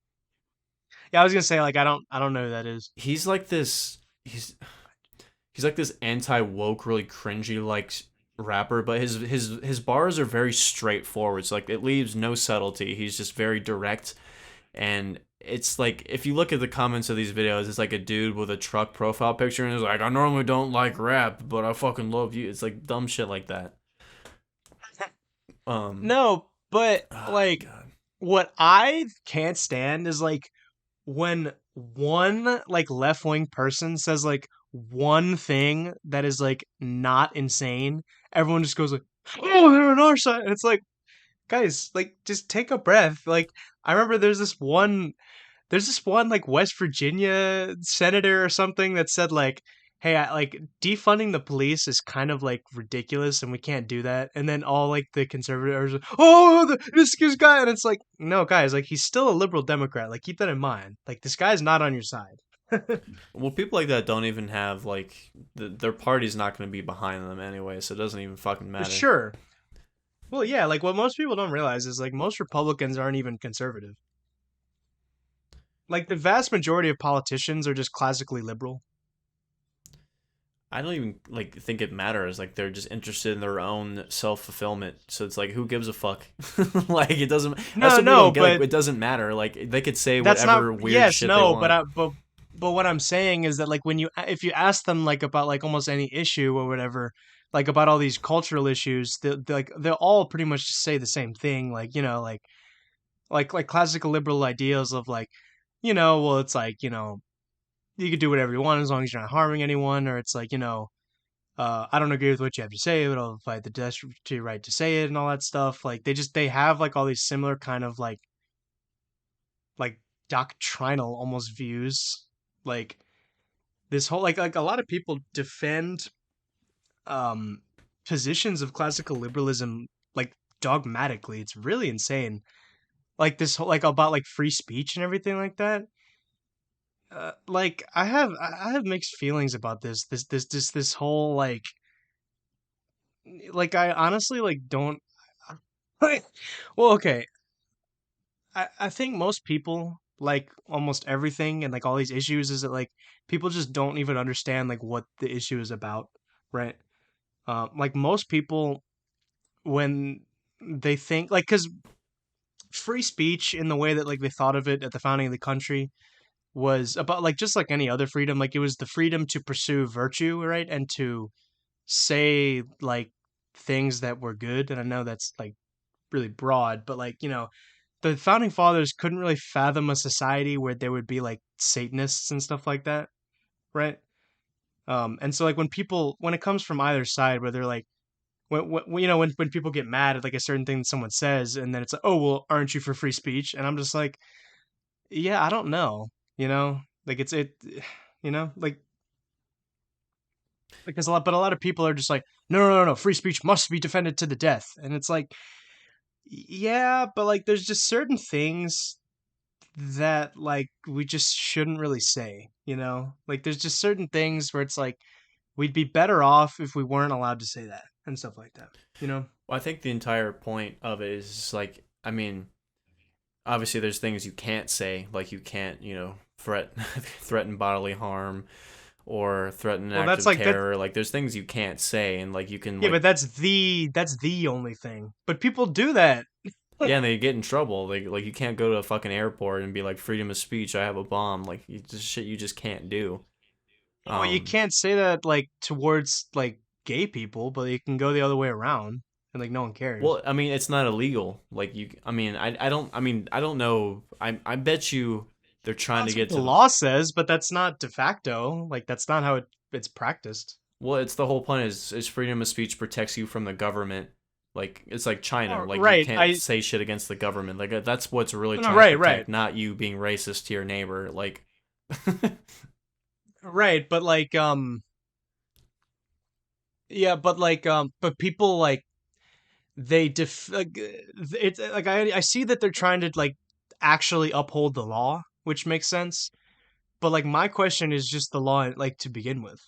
Yeah, I was gonna say like I don't know who that is. He's like this he's like this anti woke, really cringy like rapper, but his bars are very straightforward. So like it leaves no subtlety. He's just very direct, and it's like if you look at the comments of these videos, it's like a dude with a truck profile picture, and it's like I normally don't like rap, but I fucking love you. It's like dumb shit like that. Um, No, but oh like god, what I can't stand is like when one like left wing person says like one thing that is like not insane, everyone just goes like, "Oh, they're on our side." And it's like, guys, like just take a breath. Like I remember there's this one like West Virginia senator or something that said like, "Hey, like defunding the police is kind of like ridiculous, and we can't do that." And then all like the conservatives, are, "Oh, this guy," and it's like, no, guys, like he's still a liberal Democrat. Like keep that in mind. Like this guy's not on your side. well, people like that don't even have like their party's not going to be behind them anyway, so it doesn't even fucking matter. Sure. Well, yeah, like what most people don't realize is like most Republicans aren't even conservative. Like the vast majority of politicians are just classically liberal. I don't even like think it matters. Like they're just interested in their own self fulfillment. So it's like who gives a fuck? Like it doesn't. That's No, what people no, don't get. Like but it doesn't matter. Like they could say that's not. whatever weird Yes, shit they no, want. but what I'm saying is that like when you if you ask them like about like almost any issue or whatever, like about all these cultural issues, they'll all pretty much just say the same thing. Like like classical liberal ideals of like, well, it's like you could do whatever you want as long as you're not harming anyone, or it's like I don't agree with what you have to say, but I'll fight the death to your right to say it and all that stuff. Like they have like all these similar kind of like doctrinal almost views. Like this whole like a lot of people defend um positions of classical liberalism like dogmatically. It's really insane. Like this whole like about like free speech and everything like that. Like I have mixed feelings about this whole like I honestly like don't like well okay I think most people like almost everything and like all these issues is that like people just don't even understand like what the issue is about, right? Like most people when they think like because free speech in the way that like they thought of it at the founding of the country was about like just like any other freedom. Like it was the freedom to pursue virtue, right, and to say like things that were good. And I know that's like really broad, but like the founding fathers couldn't really fathom a society where there would be like Satanists and stuff like that, right? And so like when it comes from either side, where they're like when people get mad at like a certain thing that someone says, and then it's like, oh well, aren't you for free speech? And I'm just like, yeah, I don't know, like like because a lot of people are just like, no, no, no, no, free speech must be defended to the death, and it's like, yeah, but like there's just certain things that like we just shouldn't really say, like there's just certain things where it's like we'd be better off if we weren't allowed to say that and stuff like that. Well, I think the entire point of it is like, I mean, obviously there's things you can't say, like you can't, threaten bodily harm or threaten an Well, act that's of like that. terror. Like there's things you can't say, and like you can Yeah, like, but that's the only thing. But people do that. yeah, and they get in trouble. Like you can't go to a fucking airport and be like, freedom of speech, I have a bomb. Like just shit you just can't do. Well, you Um, can't say that like towards like gay people, but you can go the other way around, and like no one cares. well, I mean, it's not illegal. Like I mean, I don't know. I bet you they're Well, trying to that's what get the to the. law says, but that's not de facto. Like that's not how it's practiced. Well, it's the whole point is freedom of speech protects you from the government. Like it's like China. Oh, Like you right. can't say shit against the government. Like that's what's really No, trying to right, right, protect, not you being racist to your neighbor. Like, right. But like, yeah, but like, but people like it's like I see that they're trying to like actually uphold the law, which makes sense. But like my question is just the law like to begin with.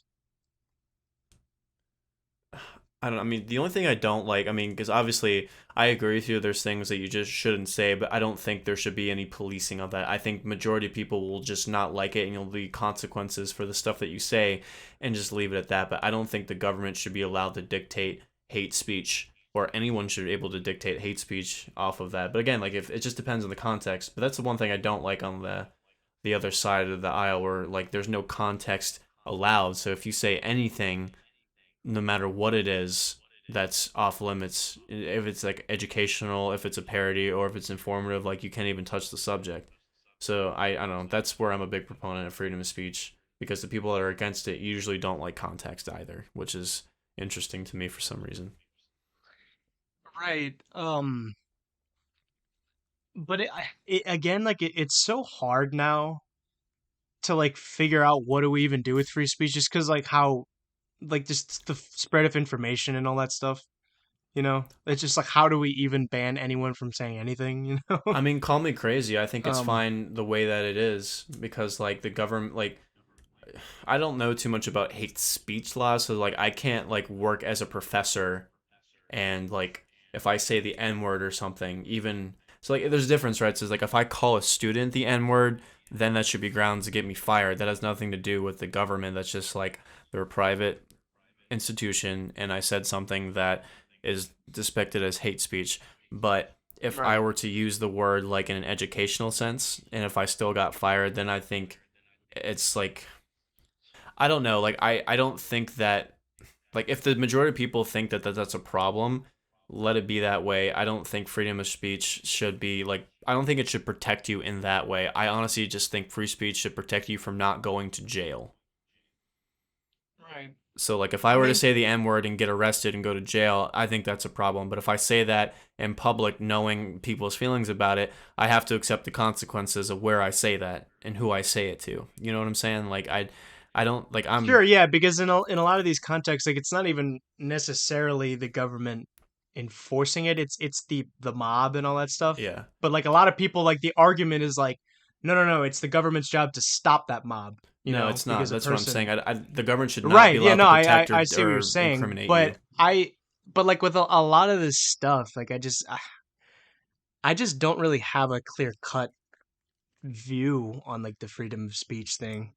I don't. I mean, the only thing I don't like. I mean, because obviously I agree with you. There's things that you just shouldn't say, but I don't think there should be any policing of that. I think majority of people will just not like it, and there'll be consequences for the stuff that you say, and just leave it at that. But I don't think the government should be allowed to dictate hate speech, or anyone should be able to dictate hate speech off of that. But again, like if it just depends on the context. But that's the one thing I don't like on the other side of the aisle, where like there's no context allowed. So if you say anything, no matter what it is, that's off limits. If it's like educational, if it's a parody, or if it's informative, like you can't even touch the subject. So I don't know. That's where I'm a big proponent of freedom of speech, because the people that are against it usually don't like context either, which is interesting to me for some reason. Right. But again, like it's so hard now to like figure out what do we even do with free speech, just because like how like just the spread of information and all that stuff. It's just like how do we even ban anyone from saying anything? I mean, call me crazy. I think it's Um. fine the way that it is, because like the government, like I don't know too much about hate speech laws, so like I can't like work as a professor, and like if I say the N word or something, even so, like there's a difference, right? So it's like if I call a student the N word, then that should be grounds to get me fired. That has nothing to do with the government. That's just like they're a private institution, and I said something that is depicted as hate speech. But if I Right. were to use the word like in an educational sense, and if I still got fired, then I think it's like, I don't know. Like I don't think that, like if the majority of people think that that's a problem, let it be that way. I don't think freedom of speech should be like, I don't think it should protect you in that way. I honestly just think free speech should protect you from not going to jail. Right. So like if I I were to mean, say the N word and get arrested and go to jail, I think that's a problem. But if I say that in public, knowing people's feelings about it, I have to accept the consequences of where I say that and who I say it to. You know what I'm saying? Like I don't like I'm sure, yeah, because in a lot of these contexts, like it's not even necessarily the government enforcing it. It's the mob and all that stuff. yeah. But like a lot of people, like the argument is like, no, no, no, it's the government's job to stop that mob. No, it's not. Because a That's what I'm saying. person. The government should not be Right. Yeah. allowed No. to I. I, protect I see what you're or saying, incriminate but you. but like with a lot of this stuff, like I just don't really have a clear cut view on like the freedom of speech thing.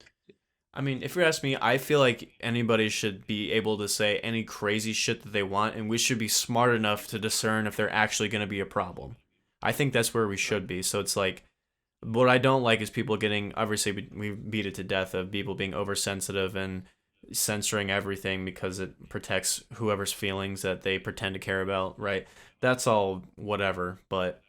I mean, if you ask me, I feel like anybody should be able to say any crazy shit that they want, and we should be smart enough to discern if they're actually going to be a problem. I think that's where we Right. should be. So it's like, what I don't like is people getting, obviously we beat it to death of people being oversensitive and censoring everything because it protects whoever's feelings that they pretend to care about, right? That's all whatever, but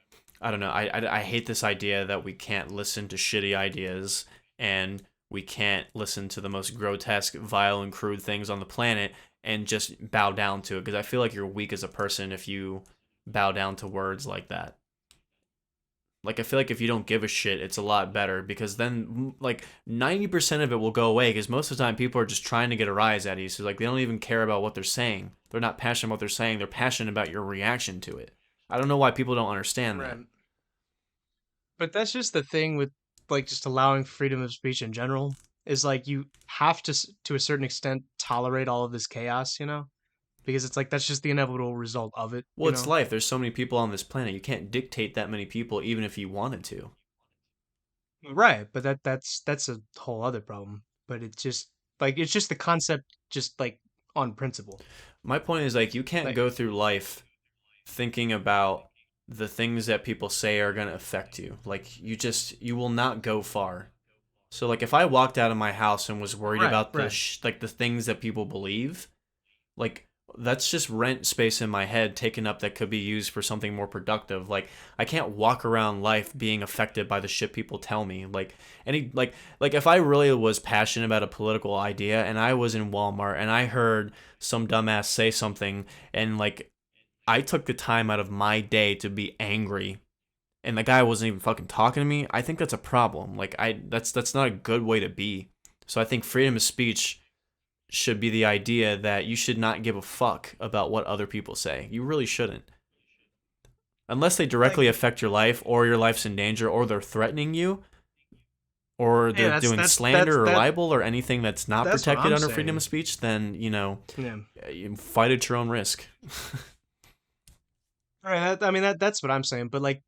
I don't know. I hate this idea that we can't listen to shitty ideas and we can't listen to the most grotesque, vile, and crude things on the planet and just bow down to it, because I feel like you're weak as a person if you bow down to words like that. Like, I feel like if you don't give a shit, it's a lot better, because then like 90% of it will go away, because most of the time people are just trying to get a rise out of you. So like they don't even care about what they're saying. They're not passionate about what they're saying. They're passionate about your reaction to it. I don't know why people don't understand that. Right. But that's just the thing with like just allowing freedom of speech in general is like you have to to a certain extent tolerate all of this chaos, you know? Because it's like that's just the inevitable result of it, Well, you it's know? life. There's so many people on this planet. You can't dictate that many people even if you wanted to. Right, but that's a whole other problem. But it's just like it's just the concept just like on principle. My point is like you can't Like go through life thinking about the things that people say are going to affect you. Like you will not go far. So like if I walked out of my house and was worried right, about right. like the things that people believe, like that's just rent space in my head taken up that could be used for something more productive. Like I can't walk around life being affected by the shit people tell me. Like any like if I really was passionate about a political idea and I was in Walmart and I heard some dumbass say something, and like I took the time out of my day to be angry and the guy wasn't even fucking talking to me, I think that's a problem. Like that's not a good way to be. So I think freedom of speech should be the idea that you should not give a fuck about what other people say. You really shouldn't. Unless they Like directly affect your life or your life's in danger or they're threatening you or yeah, they're doing slander or libel or anything that's not that's what protected I'm under freedom of saying. speech, then, Yeah. you fight at your own risk. Right, I mean that's what I'm saying, but like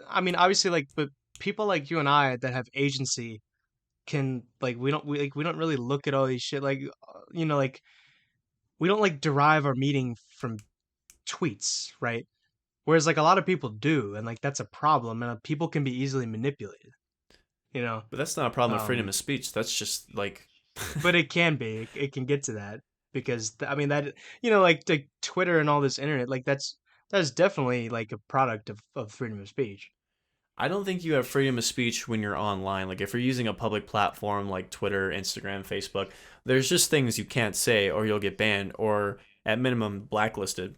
I mean obviously like but people like you and I that have agency can like we don't really look at all these shit like you know like we don't like derive our meaning from tweets, right? Whereas like a lot of people do, and like that's a problem, and people can be easily manipulated, you know. But that's not a problem with freedom Um, of speech. That's just like but it can be, it can get to that because I mean that you know like Twitter and all this internet, like that's definitely like a product of freedom of speech. I don't think you have freedom of speech when you're online. Like if you're using a public platform like Twitter, Instagram, Facebook, there's just things you can't say or you'll get banned or at minimum blacklisted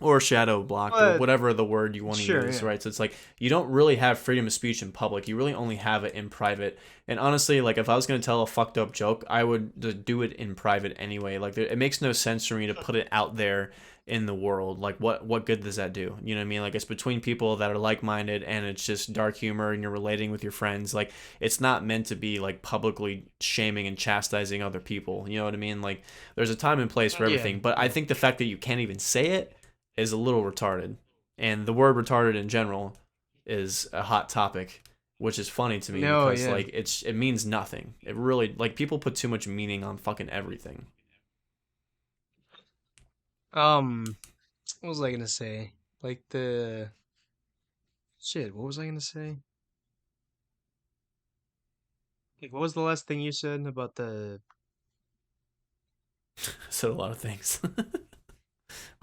or shadow blocked or But whatever the word you want to sure, use, yeah, right? So it's like you don't really have freedom of speech in public. You really only have it in private. And honestly, like if I was going to tell a fucked up joke, I would do it in private anyway. Like it makes no sense for me to put it out there in the world. Like what good does that do? You know what I mean? Like it's between people that are like-minded and it's just dark humor and you're relating with your friends. Like it's not meant to be like publicly shaming and chastising other people. You know what I mean? Like there's a time and place for yeah, everything, but I yeah. think the fact that you can't even say it is a little retarded. And the word retarded in general is a hot topic, which is funny to me No, because yeah. like it means nothing. It really, like, people put too much meaning on fucking everything. Um, what was I gonna say? Like the shit. What was I gonna say? Like, what was the last thing you said about the? Said a lot of things.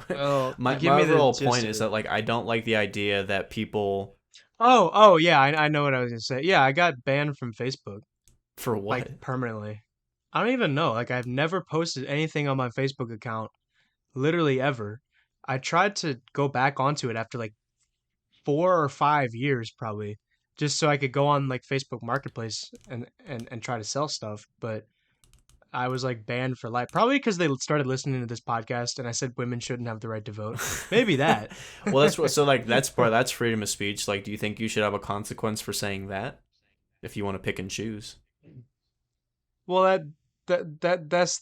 Well, my give my me the overall gist point of is it. that like I don't like the idea that people Oh, yeah, I know what I was gonna say. Yeah, I got banned from Facebook, for like what? permanently. I don't even know. Like, I've never posted anything on my Facebook account, literally ever. I tried to go back onto it after like 4 or 5 years, probably, just so I could go on like Facebook Marketplace and try to sell stuff. But I was like banned for life, probably because they started listening to this podcast and I said women shouldn't have the right to vote. Maybe that. Well, that's what. So like that's freedom of speech. Like, do you think you should have a consequence for saying that if you want to pick and choose? Well, that's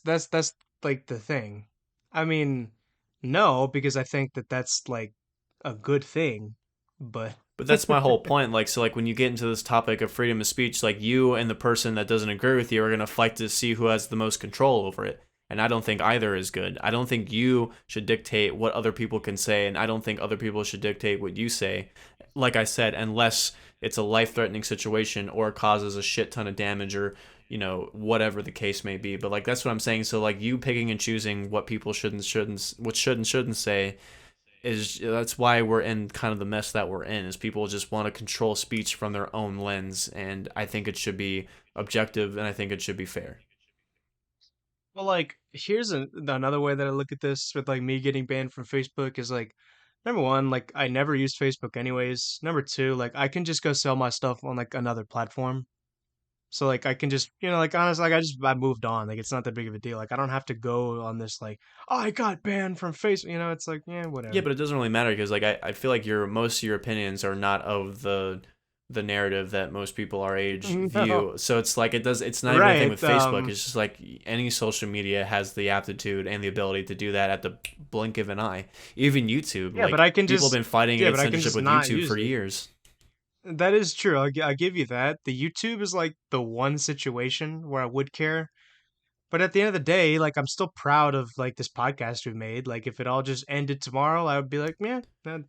like the thing. I mean, no, because I think that that's like a good thing, but But that's my whole point. Like, so, like, when you get into this topic of freedom of speech, like, you and the person that doesn't agree with you are going to fight to see who has the most control over it. And I don't think either is good. I don't think you should dictate what other people can say, and I don't think other people should dictate what you say. like I said, unless it's a life threatening situation or causes a shit ton of damage or whatever the case may be. But like that's what I'm saying. So like you picking and choosing what people shouldn't say is that's why we're in kind of the mess that we're in, is people just want to control speech from their own lens, and I think it should be objective and I think it should be fair. Well, like here's another way that I look at this with like me getting banned from Facebook is like number one, like I never used Facebook anyways. Number two, like I can just go sell my stuff on like another platform. So like I can just like honestly like I moved on. Like it's not that big of a deal. Like I don't have to go on this like oh, I got banned from Facebook. It's like yeah Yeah, whatever. but it doesn't really matter because like I feel like your most of your opinions are not of the narrative that most people our age No, view. So it's like it's not even a thing right. with Facebook. It's just like any social media has the aptitude and the ability to do that at the blink of an eye. Even YouTube, Yeah, but like I can people have just been fighting yeah, but against I can censorship just with not YouTube use for it. years. That is true. I'll give you that. The YouTube is like the one situation where I would care. But at the end of the day, like I'm still proud of like this podcast we made. Like if it all just ended tomorrow, I would be like, yeah,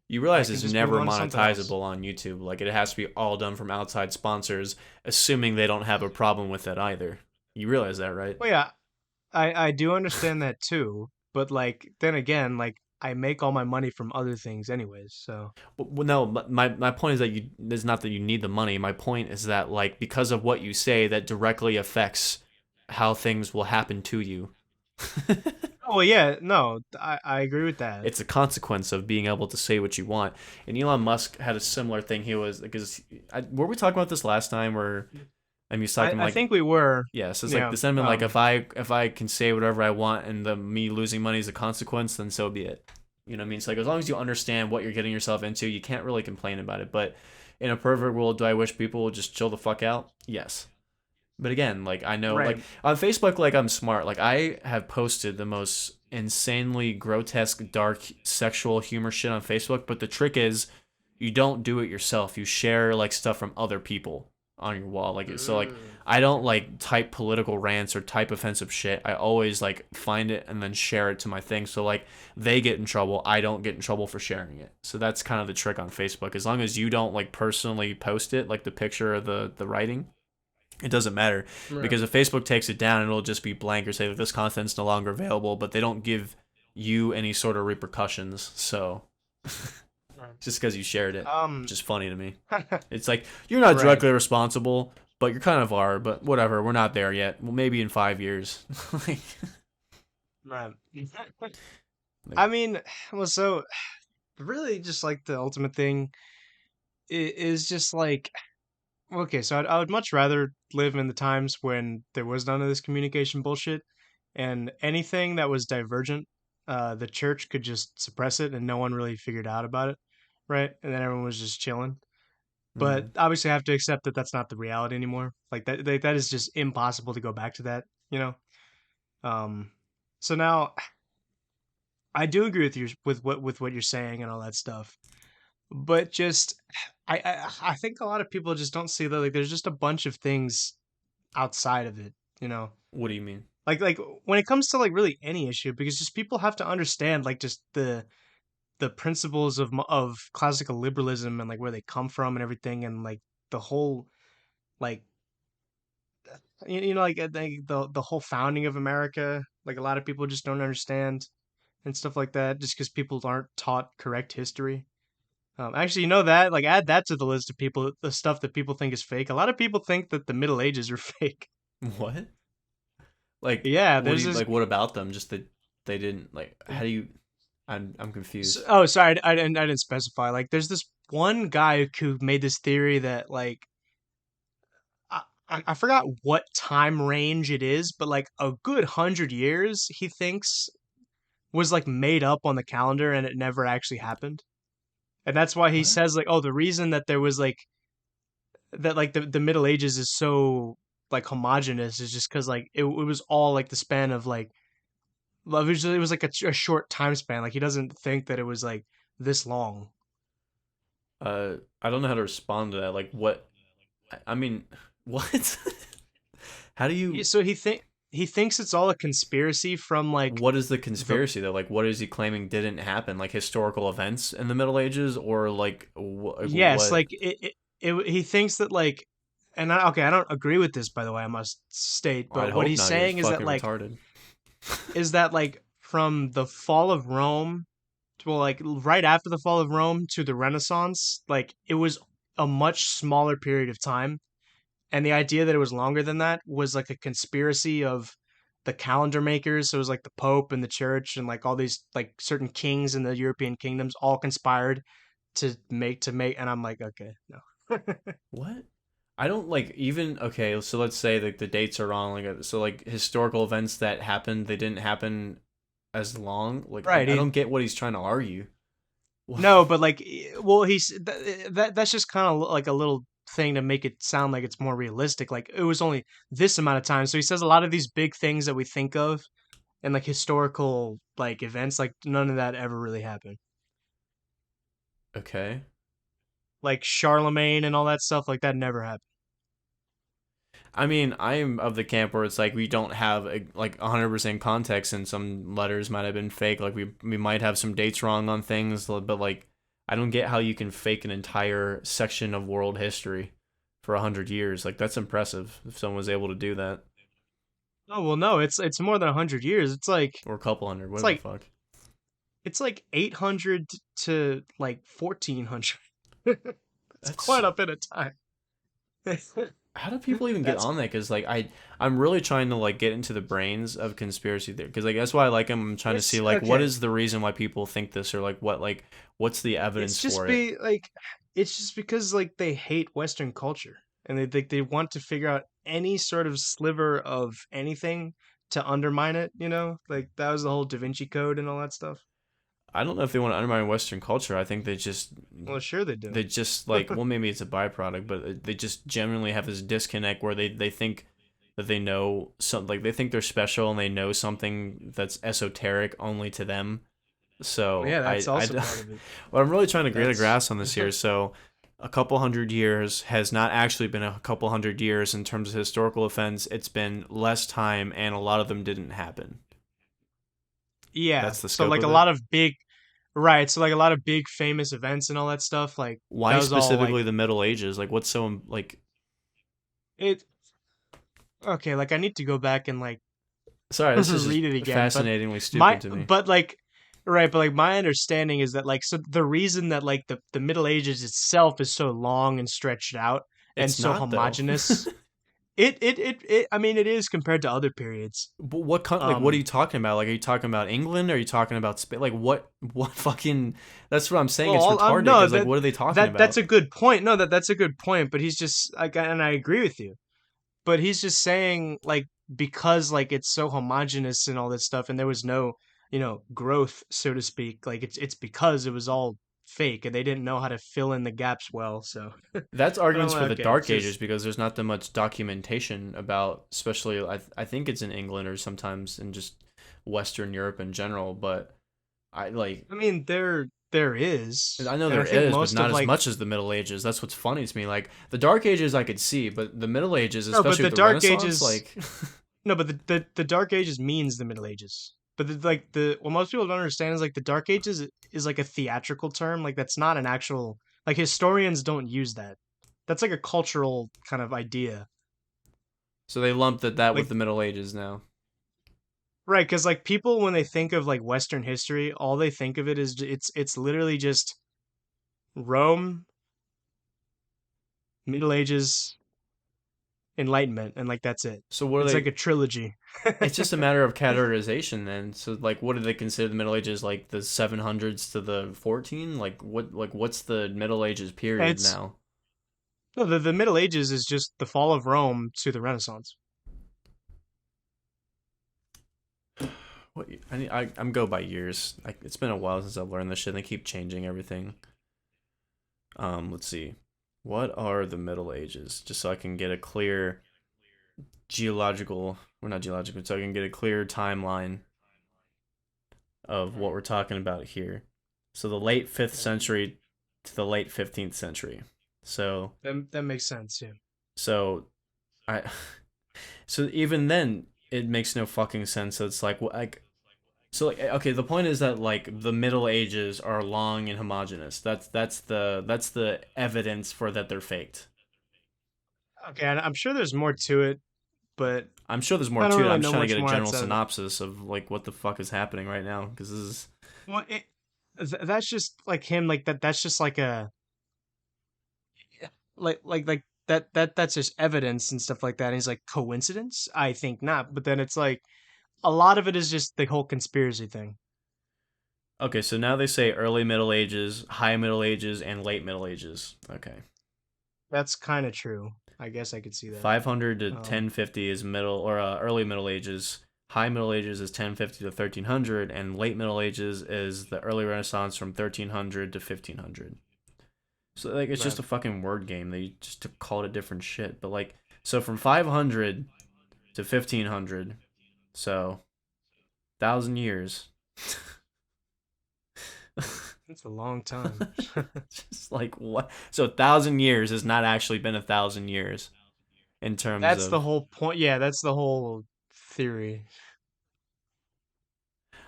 You I realize can it's just move never on to something else. monetizable on YouTube. Like it has to be all done from outside sponsors, assuming they don't have a problem with that either. You realize that, right? Well, yeah, I do understand that too. But like then again, like I make all my money from other things anyways. So Well, no, my point is that you is not that you need the money. My point is that like because of what you say, that directly affects how things will happen to you. oh well, yeah, no, I agree with that. It's a consequence of being able to say what you want. And Elon Musk had a similar thing. He was because were we talking about this last time? Where he was talking I like think we were. yeah, so it's like Yeah. the sentiment like if I can say whatever I want and the me losing money is a consequence, then so be it. You know what I mean? It's like as long as you understand what you're getting yourself into, you can't really complain about it. But in a perfect world, do I wish people would just chill the fuck out? Yes. But again, like I know like Right. on Facebook like I'm smart. Like I have posted the most insanely grotesque, dark sexual humor shit on Facebook, but the trick is you don't do it yourself. You share like stuff from other people on your wall. Like so like Mm. I don't like type political rants or type offensive shit. I always like find it and then share it to my thing. So like they get in trouble, I don't get in trouble for sharing it. So that's kind of the trick on Facebook. As long as you don't like personally post it, like the picture of the writing, it doesn't matter Right. because if Facebook takes it down, it'll just be blank or say that this content's no longer available, but they don't give you any sort of repercussions. So Right. just because you shared it, Um. which is funny to me. It's like you're not Right. directly responsible, but you kind of are. But whatever, we're not there yet. Well, maybe in 5 years. like, Right. like, I mean, well, so really, just like the ultimate thing is just like okay. So I would much rather live in the times when there was none of this communication bullshit, and anything that was divergent, the church could just suppress it, and no one really figured out about it, right? And then everyone was just chilling. But mm, obviously, I have to accept that that's not the reality anymore. Like that is just impossible to go back to that, you know. Um, so now I do agree with you with what you're saying and all that stuff. But just I think a lot of people just don't see that like there's just a bunch of things outside of it, you know. what do you mean? Like when it comes to like really any issue because just people have to understand like just the principles of classical liberalism and like where they come from and everything and like the whole like like the whole founding of America, like a lot of people just don't understand and stuff like that just because people aren't taught correct history. Actually, you know that? Like, add that to the list of people, the stuff that people think is fake. A lot of people think that the Middle Ages are fake. What? Like, Yeah, what do there's you this. like? What about them? Just that they didn't like. How do you? I'm confused. Oh, sorry, I didn't specify. Like, there's this one guy who made this theory that like I forgot what time range it is, but like a good 100 years he thinks was like made up on the calendar and it never actually happened. And that's why he What? says like, oh, the reason that there was like that like the Middle Ages is so like homogenous is just because like it was all like the span of like it was like a short time span. Like he doesn't think that it was like this long. I don't know how to respond to that. Like, what? I mean, what? How do Yeah, you? so he think. he thinks it's all a conspiracy from like What is the the conspiracy though? Like, what is he claiming didn't happen? Like historical events in the Middle Ages, or like, like yes, what? like he thinks that like, and okay, I don't agree with this by the way, I must state, I'd but what hope he's not. You're saying fucking retarded. is that like from the fall of Rome to well, like right after the fall of Rome to the Renaissance, like it was a much smaller period of time. And the idea that it was longer than that was like a conspiracy of the calendar makers. So it was like the Pope and the Church and like all these like certain kings in the European kingdoms all conspired to make. And I'm like, okay, no. What? I don't like even okay. So let's say that the dates are wrong. Like so, like historical events that happened, they didn't happen as long. Like Right. I don't get what he's trying to argue. No, but like, well, that's just kind of like a little thing to make it sound like it's more realistic. Like it was only this amount of time. So he says a lot of these big things that we think of and like historical like events, like none of that ever really happened. Okay. Like Charlemagne and all that stuff, like that never happened. I mean, I'm of the camp where it's like we don't have like 100% context, and some letters might have been fake. Like we might have some dates wrong on things, but like I don't get how you can fake an entire section of world history for 100 years. Like that's impressive if someone was able to do that, Oh well, no, it's more than 100 years. or a couple hundred, It's whatever the like fuck. it's like 800 to like 1400. It's That's quite a bit of time. how do people even get That's on that? Because like I'm really trying to like get into the brains of conspiracy theory. Because like that's why I like them. I'm trying to it's see like what okay. is the reason why people think this, or like what's the It's evidence just for it. be like it's just because like they hate Western culture and they want to figure out any sort of sliver of anything to undermine it. Like that was the whole Da Vinci Code and all that stuff. I don't know if they want to undermine Western culture. I think Well, sure they do. they just like well maybe it's a byproduct, but they just generally have this disconnect where they think that they know some like they think they're special and they know something that's esoteric only to them. Well, So yeah, that's I also part of it. what I'm really trying to get a That's grasp on this here. So a couple hundred years has not actually been a couple hundred years in terms of historical events. It's been less time, and a lot of them didn't happen. yeah. That's the So scope like a of it. lot of big right. So like a lot of big famous events and all that stuff. Like that Why was all like specifically the Middle Ages? Like, what's so like? it. Okay, like I need to go back and like Sorry, this is just read it again. But fascinatingly my stupid to me. but like right, but like my understanding is that like so the reason that like the Middle Ages itself is so long and stretched out and It's so not though. homogenous. It I mean it is compared to other periods. But like what are Um you talking about? Like, are you talking about England? Are you talking about Spain? Like, what fucking? That's what I'm saying. well It's retarded no because like, what are they talking that's about? a good point. No, that's a good point, but he's just like and I agree with you. But he's just saying like because like it's so homogenous and all this stuff and there was no growth so to speak like it's because it was all fake and they didn't know how to fill in the gaps well so That's but I'm arguments for like the okay it's Dark Ages just because there's not that much documentation about, especially I think it's in England or sometimes in just Western Europe in general. But I like I mean there is I know and I there think is, but most not of as like much as the Middle Ages. That's what's funny to me. Like the Dark Ages, I could see, but the Middle Ages, no but especially the with the dark Renaissance, ages like no but the dark ages means the middle ages but like the what most people don't understand is like the dark ages is like a theatrical term like that's not an actual like historians don't use that that's like a cultural kind of idea. so they lumped that with Like the Middle Ages now. right, because like people when they think of like Western history, all they think of it is it's literally just Rome, Middle Ages, Enlightenment, and like that's it. So what are It's like they? a trilogy. It's just a matter of categorization then. So like, what do they consider the Middle Ages? Like the 700s to the 14? What's the Middle Ages period It's now? no the Middle Ages is just the fall of Rome to the Renaissance. What I'm go by years. It's been a while since I've learned this shit. And they keep changing everything. Let's see. What are the Middle Ages? Just so I can get a clear geological, we're not geological, so I can get a clear timeline of what we're talking about here. So the late 5th Yeah, century to the late 15th century. So that makes sense. Yeah. so I so even then it makes no fucking sense. So it's like so like okay, the point is that like the Middle Ages are long and homogeneous. That's the evidence for that they're faked. Okay, and I'm sure there's more to it, but I'm sure there's more I don't to it. really I'm just know trying to much get a more general outside of that. synopsis of like what the fuck is happening right now because this is Well, that's just like him, like that. That's just like a like that's just evidence and stuff like that. And he's like coincidence? I think not. But then it's like a lot of it is just the whole conspiracy thing. okay. So now they say early Middle Ages, high Middle Ages, and late Middle Ages. Okay, That's kind of true. I guess I could see that. 500 to Um, 1050 is middle or early Middle Ages. High Middle Ages is 1050 to 1300, and late Middle Ages is the early Renaissance from 1300 to 1500. So like it's just right. a fucking word game. They just to call it a different shit. But like so from 500 to 1500, so 1,000 years. That's a long time. Just like what? So 1,000 years has not actually been 1,000 years in terms That's the of. whole point. Yeah, that's the whole theory.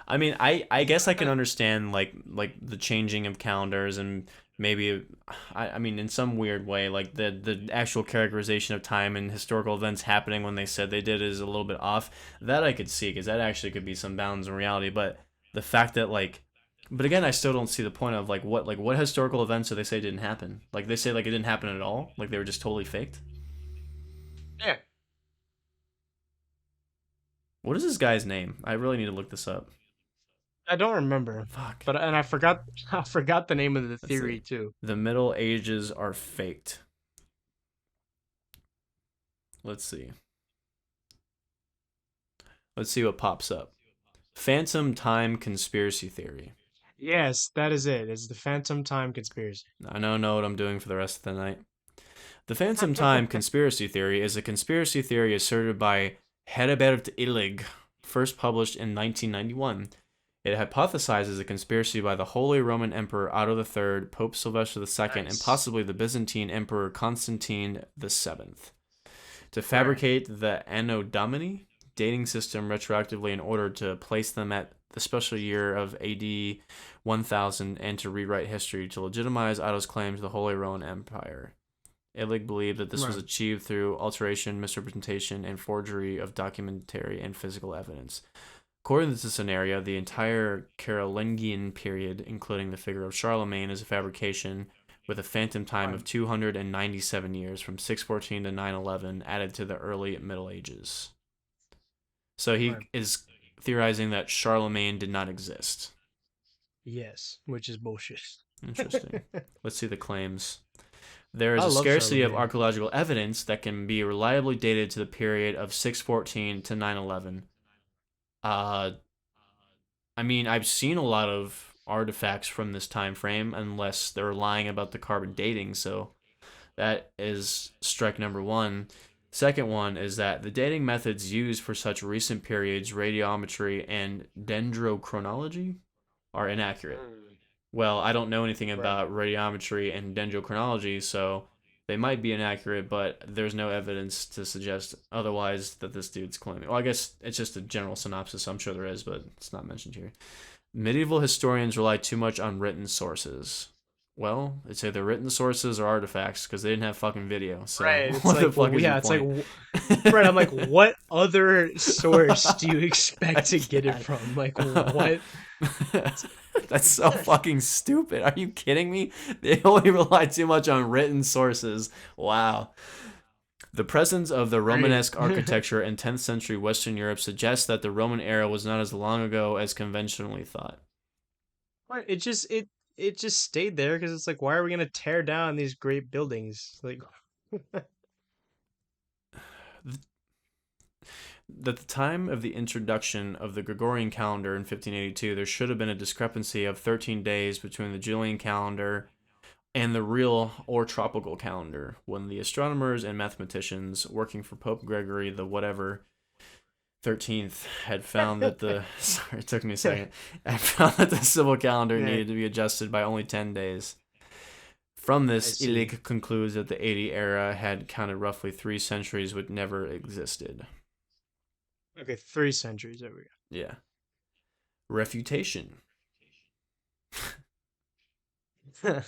I mean, I guess I can Uh, understand like the changing of calendars and maybe I mean in some weird way like the actual characterization of time and historical events happening when they said they did is a little bit off. That I could see because that actually could be some bounds in reality. But the fact that like, but again, I still don't see the point of like what historical events do they say didn't happen? Like they say like it didn't happen at all. Like they were just totally faked. yeah, What is this guy's name? I really need to look this up. I don't remember, Fuck. but and I forgot I forgot the name of the That's theory it. too. The Middle Ages are faked. Let's see. Let's see what pops up. Phantom time conspiracy theory. Yes, that is it. It's the Phantom Time conspiracy. I don't know what I'm doing for the rest of the night. The phantom time conspiracy theory is a conspiracy theory asserted by Heribert Illig, first published in 1991. It hypothesizes a conspiracy by the Holy Roman Emperor Otto III, Pope Sylvester II, and Nice. possibly the Byzantine Emperor Constantine VII to Right. fabricate the Anno Domini dating system retroactively in order to place them at the special year of AD 1000 and to rewrite history to legitimize Otto's claim to the Holy Roman Empire. Illig believed that this was Right. achieved through alteration, misrepresentation, and forgery of documentary and physical evidence. According to this scenario, the entire Carolingian period, including the figure of Charlemagne, is a fabrication with a phantom time Right. of 297 years from 614 to 911 added to the early Middle Ages. So he Right. is theorizing that Charlemagne did not exist. Yes, which is bullshit. Interesting. Let's see the claims. There is I a love scarcity of Charlemagne. archaeological evidence that can be reliably dated to the period of 614 to 911. Uh, I mean, I've seen a lot of artifacts from this time frame, unless they're lying about the carbon dating. So that is strike number one. Second one is that the dating methods used for such recent periods, radiometry and dendrochronology, are inaccurate. Mm. Well, I don't know anything Right. about radiometry and dendrochronology, so they might be inaccurate, but there's no evidence to suggest otherwise that this dude's claiming. Well, I guess it's just a general synopsis. I'm sure there is, but it's not mentioned here. Medieval historians rely too much on written sources. Well, it's either written sources or artifacts because they didn't have fucking video. So Right. It's what the like, fuck well, is your yeah, it's like, point? right. I'm like, what other source do you expect to get it Yeah. from? Like, what? That's so fucking stupid. Are you kidding me? They only rely too much on written sources. Wow. The presence of the Great. Romanesque architecture in 10th century Western Europe suggests that the Roman era was not as long ago as conventionally thought. Right. It just stayed there because it's like, why are we gonna tear down these great buildings? Like, At the time of the introduction of the Gregorian calendar in 1582, there should have been a discrepancy of 13 days between the Julian calendar and the real or tropical calendar, when the astronomers and mathematicians working for Pope Gregory the whatever 13th had found that the sorry, it took me a second. Had found that the civil calendar yeah, needed to be adjusted by only 10 days. From I this, see. Illig concludes that the 80 era had counted roughly 3 centuries which never existed. Okay, 3 centuries. There we Yeah. Refutation. go.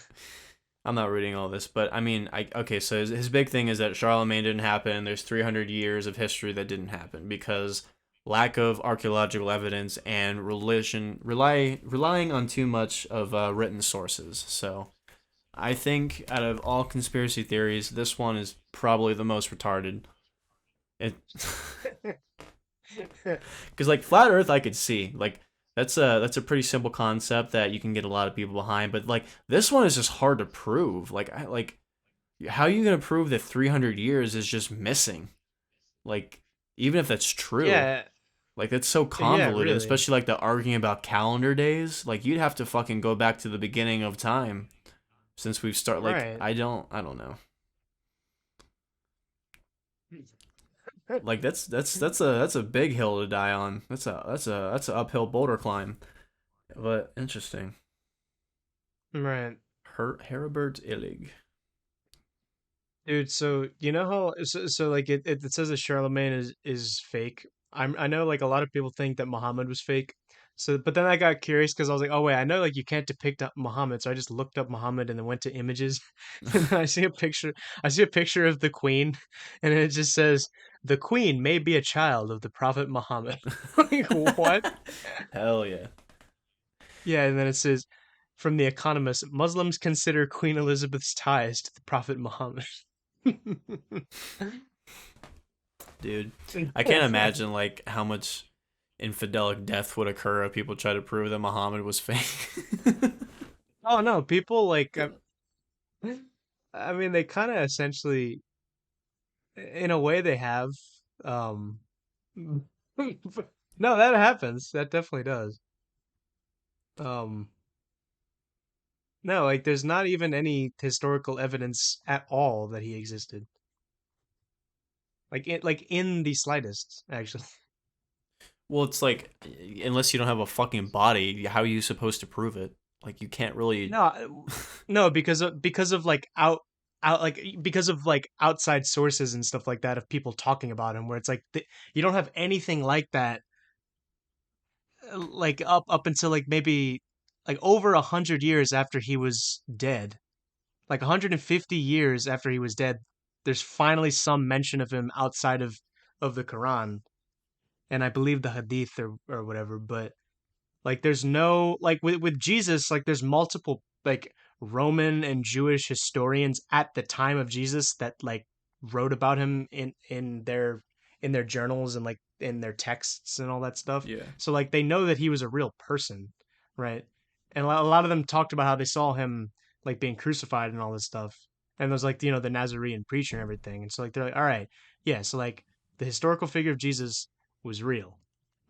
I'm not reading all this, but I mean, I okay. So his big thing is that Charlemagne didn't happen. There's 300 years of history that didn't happen because lack of archaeological evidence and relying on too much of written sources. So I think out of all conspiracy theories, this one is probably the most retarded. It because like flat Earth, I could see like that's a pretty simple concept that you can get a lot of people behind, but like this one is just hard to prove. Like how are you gonna prove that 300 years is just missing? Like even if that's true, Yeah, like that's so yeah, convoluted, really. especially like the arguing about calendar days. Like you'd have to fucking go back to the beginning of time since we've started. Like Right. I don't know. Like that's a big hill to die on. That's a uphill boulder climb. But interesting. Right. Heribert Illig. Dude, so you know how so like it says that Charlemagne is fake. I know like a lot of people think that Muhammad was fake. So but then I got curious because I was like, oh wait, I know like you can't depict Muhammad, so I just looked up Muhammad and then went to images and then I see a picture of the queen and it just says the queen may be a child of the Prophet Muhammad. Like what? Hell yeah. Yeah, and then it says from The Economist, Muslims consider Queen Elizabeth's ties to the Prophet Muhammad. Dude. I can't imagine like how much infidelic death would occur if people try to prove that Muhammad was fake. Oh no, people like I mean they kind of essentially in a way they have um no, that happens. That definitely does. Um no, like there's not even any historical evidence at all that he existed. Like in the slightest, actually. Well, it's like unless you don't have a fucking body, how are you supposed to prove it? Like you can't really. No, no, because of like because of like outside sources and stuff like that of people talking about him, where it's like you don't have anything like that, like up until like maybe like over 100 years after he was dead, like 150 years after he was dead. There's finally some mention of him outside of the Quran and I believe the Hadith or whatever, but like there's no like with Jesus, like there's multiple like Roman and Jewish historians at the time of Jesus that like wrote about him in their journals and like in their texts and all that stuff. Yeah. So like they know that he was a real person, right? And a lot of them talked about how they saw him like being crucified and all this stuff. And there's like the Nazarene preacher and everything. And so like they're like, all right, yeah, so like the historical figure of Jesus was real,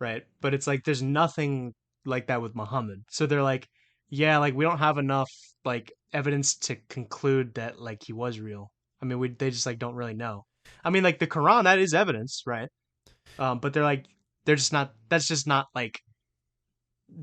right? But it's like there's nothing like that with Muhammad. So they're like, yeah, like we don't have enough like evidence to conclude that like he was real. I mean, we they just like don't really know. I mean, like the Quran, that is evidence, right? But they're like they're just not. That's just not like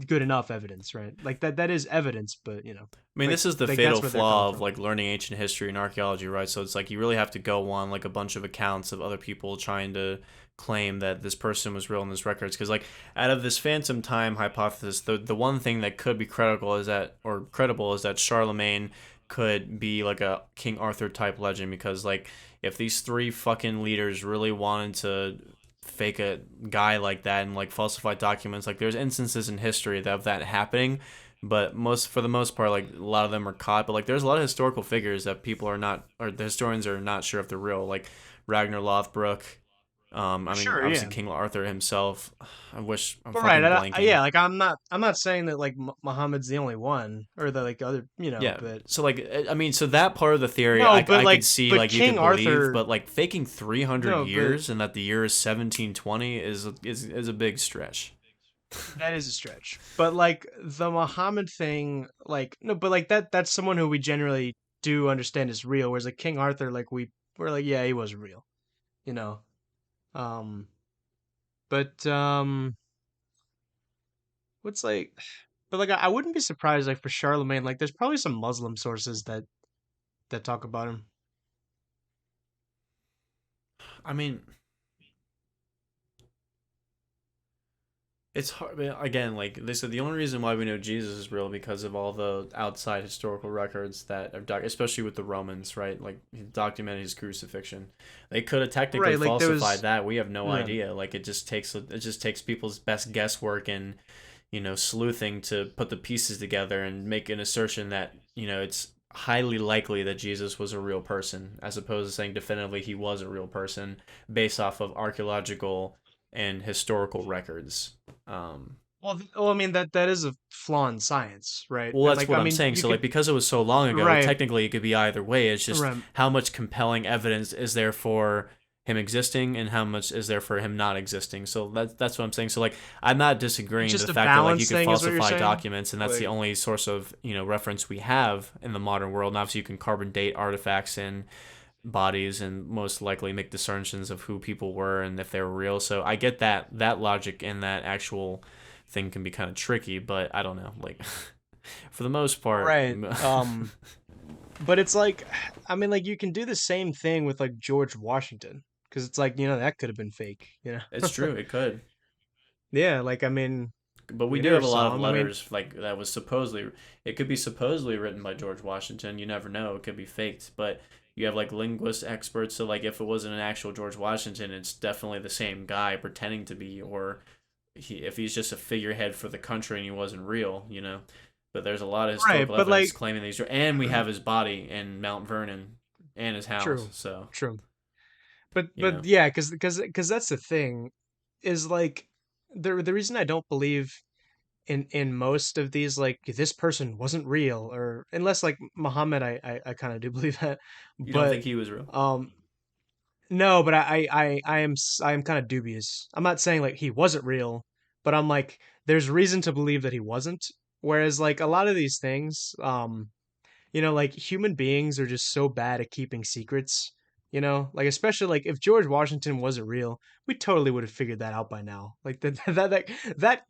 good enough evidence, right? Like that is evidence, but I mean, this is the like fatal that's where they're coming flaw of from. like learning ancient history and archaeology, right? So it's like you really have to go on like a bunch of accounts of other people trying to claim that this person was real in these records. Because like out of this phantom time hypothesis, the one thing that could be credible is that Charlemagne could be like a King Arthur type legend. Because like if these three fucking leaders really wanted to fake a guy like that and like falsify documents, like there's instances in history of that happening, but for the most part, like a lot of them are caught. But like there's a lot of historical figures that people are not, or the historians are not sure if they're real, like Ragnar Lothbrok. I mean, Sure, obviously yeah. King Arthur himself. I'm But right, fucking blanking. yeah, like I'm not saying that like Muhammad's the only one or the like other, Yeah. but So like I mean, so that part of the theory no, I could see but like you King could believe, Arthur, but like faking 300 no, but years and that the year is 1720 is a big stretch. that is a stretch. But like the Muhammad thing, like no, but like that's someone who we generally do understand is real. Whereas like King Arthur, like we're like, yeah, he was real, you know. Um, but what's like, but like I wouldn't be surprised like for Charlemagne, like there's probably some Muslim sources that talk about him. I mean, it's hard again. Like they said, the only reason why we know Jesus is real because of all the outside historical records that are especially with the Romans, right? Like he documented his crucifixion. They could have technically Right, like there falsified was that. We have no yeah. idea. Like it just takes people's best guesswork and sleuthing to put the pieces together and make an assertion that it's highly likely that Jesus was a real person, as opposed to saying definitively he was a real person based off of archaeological and historical records. Well, I mean that is a flaw in science, right? Well, And that's like, what I I'm mean, saying. you So, like, could because it was so long ago, right, technically it could be either way. It's just right. how much compelling evidence is there for him existing and how much is there for him not existing. So that's what I'm saying. So, like, I'm not It's disagreeing to just the a fact that like you balance could thing, is what you're falsify saying. documents and that's the Like, only source of reference we have in the modern world. And obviously, you can carbon date artifacts and bodies and most likely make discernitions of who people were and if they were real. So I get that logic and that actual thing can be kind of tricky, but I don't know. Like for the most part, right. But it's like, I mean, like you can do the same thing with like George Washington, because it's like that could have been fake, it's true. It could. Yeah, like I mean, But we we do never have a lot saw of him. I mean, letters like that was supposedly it could be supposedly written by George Washington. You never know. It could be faked, but you have like linguist experts, so like if it wasn't an actual George Washington, it's definitely the same guy pretending to be, or if he's just a figurehead for the country and he wasn't real. But there's a lot of right, historical but like, evidence claiming these are, and we have his body in Mount Vernon and his house. true, So true. But you know, yeah, because that's the thing, is like the reason I don't believe in most of these, like this person wasn't real, or unless like Muhammad, I kind of do believe that, you don't but think he was real? um no, but I am kind of dubious. I'm not saying like he wasn't real, but I'm like there's reason to believe that he wasn't. Whereas like a lot of these things, like human beings are just so bad at keeping secrets. Like especially like if George Washington wasn't real, we totally would have figured that out by now. Like that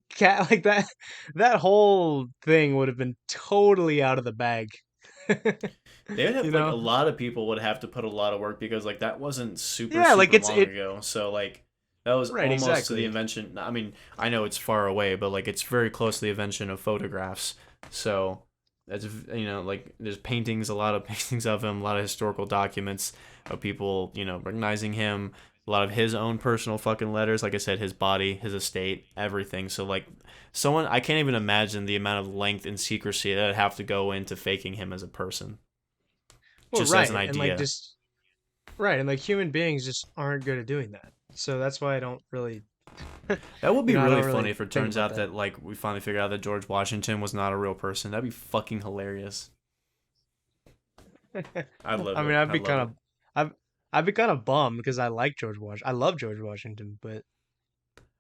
cat like that whole thing would have been totally out of the bag. They would you have like a know? lot of people would have to put a lot of work because like that wasn't super Yeah, like super it's long it ago. So like that was right, almost to the exactly. invention. I mean, I know it's far away, but like it's very close to the invention of photographs. So that's like there's paintings, a lot of paintings of him, a lot of historical documents of people recognizing him. A lot of his own personal fucking letters, like I said, his body, his estate, everything. So like someone I can't even imagine the amount of length and secrecy that would have to go into faking him as a person Well, just as an right. And like idea. just right, and like human beings just aren't good at doing that. So that's why I don't really That would be I really don't funny really if it think turns about out that. that like we finally figure out that George Washington was not a real person. That'd be fucking hilarious. I'd love I mean, it. I'd love it. I'd I'd be kind of bummed because I like George Washington. I love George Washington, but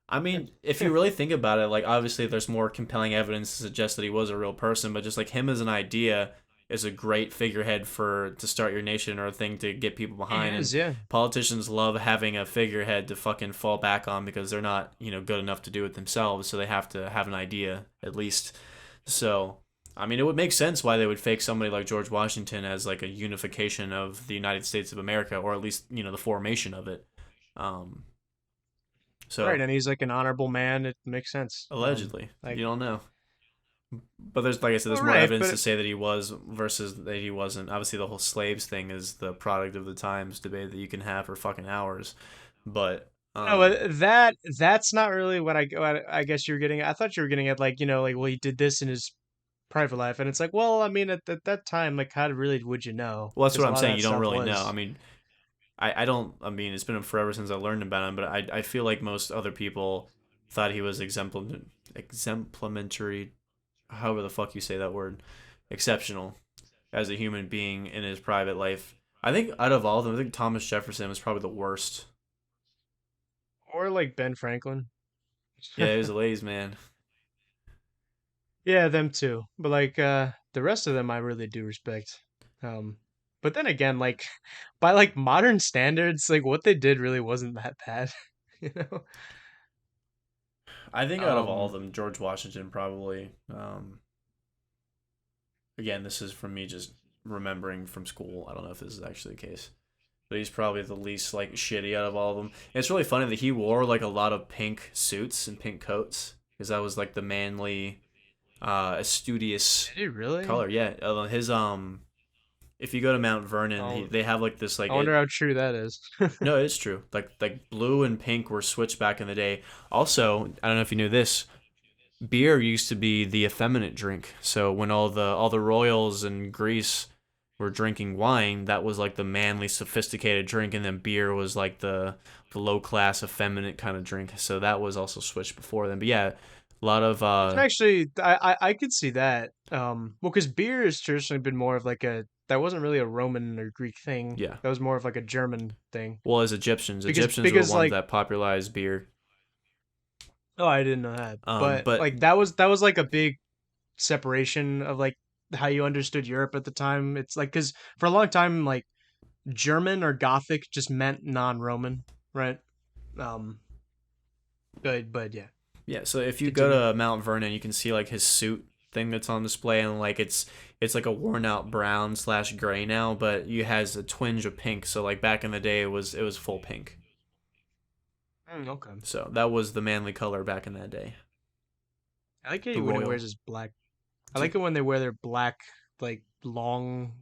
I mean, if you really think about it, like obviously there's more compelling evidence to suggest that he was a real person, but just like him as an idea is a great figurehead for to start your nation or a thing to get people he behind. And is, yeah. politicians love having a figurehead to fucking fall back on because they're not, good enough to do it themselves, so they have to have an idea at least. So, I mean, it would make sense why they would fake somebody like George Washington as like a unification of the United States of America, or at least the formation of it. Um, Right, so and he's like an honorable man. It makes sense. allegedly, Like, you don't know. But there's, like I said, well, there's more right, evidence to but say that he was versus that he wasn't. Obviously, the whole slaves thing is the product of the times debate that you can have for fucking hours. But no, but that's not really what I guess you're getting at. I thought you were getting at like, like, well, he did this in his private life, and it's like, well, I mean, at that time, like, how really would you know? well, that's Because what a I'm lot of saying. that You don't stuff really know. I was mean, I don't. I mean, it's been forever since I learned about him, but I feel like most other people thought he was exemplimentary, however the fuck you say that word, exceptional as a human being in his private life. I think out of all of them, I think Thomas Jefferson was probably the worst. or like Ben Franklin. Yeah, he was a ladies' man. Yeah, them too. But like the rest of them I really do respect. Um but then again, like by like modern standards, like what they did really wasn't that bad, you know? I think out of all of Um them, George Washington probably. Again, this is from me just remembering from school. I don't know if this is actually the case. but he's probably the least like shitty out of all of them. And it's really funny that he wore like a lot of pink suits and pink coats because that was like the manly, studious Did he really? color. Yeah, his if you go to Mount Vernon, Oh, they have like this like I wonder how true that is. no, it's true. Like blue and pink were switched back in the day. Also, I don't know if you knew this, beer used to be the effeminate drink. So when all the royals in Greece were drinking wine, that was like the manly, sophisticated drink, and then beer was like the low class, effeminate kind of drink. So that was also switched before then. But yeah, a lot of It's actually, I could see that. Well, because beer has traditionally been more of like that wasn't really a Roman or Greek thing. yeah. That was more of like a German thing. Well, as Egyptians, Because Egyptians were the because ones like, that popularized beer. oh, I didn't know that. But But like that was like a big separation of like how you understood Europe at the time. It's like because for a long time, like German or Gothic just meant non-Roman, right? Um, but yeah, yeah, so if you go continue. to Mount Vernon, you can see like his suit thing that's on display, and like it's like a worn out brown slash gray now, but you has a twinge of pink. So like back in the day, it was full pink. Okay. So that was the manly color back in that day. I like The it when he wears royal. his black. I So like it when they wear their black, like long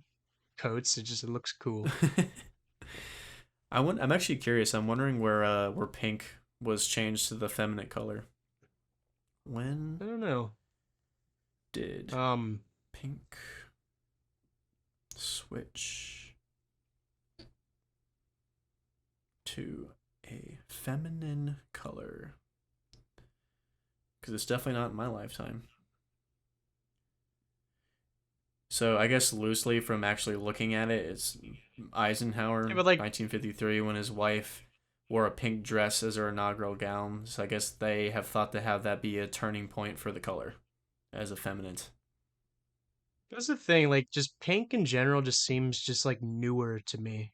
coats. It looks cool. I'm actually curious. I'm wondering where pink was changed to the feminine color. When I don't know. did Um, pink switch to a feminine color? Because it's definitely not in my lifetime. So I guess loosely from actually looking at it, it's Eisenhower, yeah, but like, 1953, when his wife wore a pink dress as her inaugural gown. So I guess they have thought to have that be a turning point for the color as effeminate. that's the thing. Like, just pink in general just seems just like newer to me.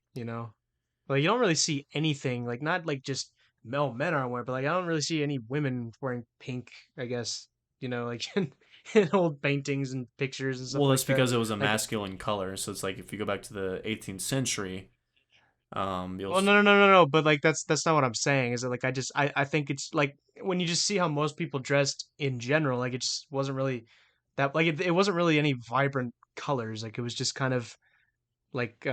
Like you don't really see anything like not like just men aren't wearing, but like I don't really see any women wearing pink. I guess like in old paintings and pictures and stuff Well, that's like that. because it was a Like, masculine color. So it's like if you go back to the 18th century, you'll well, no. But like that's not what I'm saying. Is that like I think it's like when you just see how most people dressed in general, like it just wasn't really that like it wasn't really any vibrant colors. Like it was just kind of like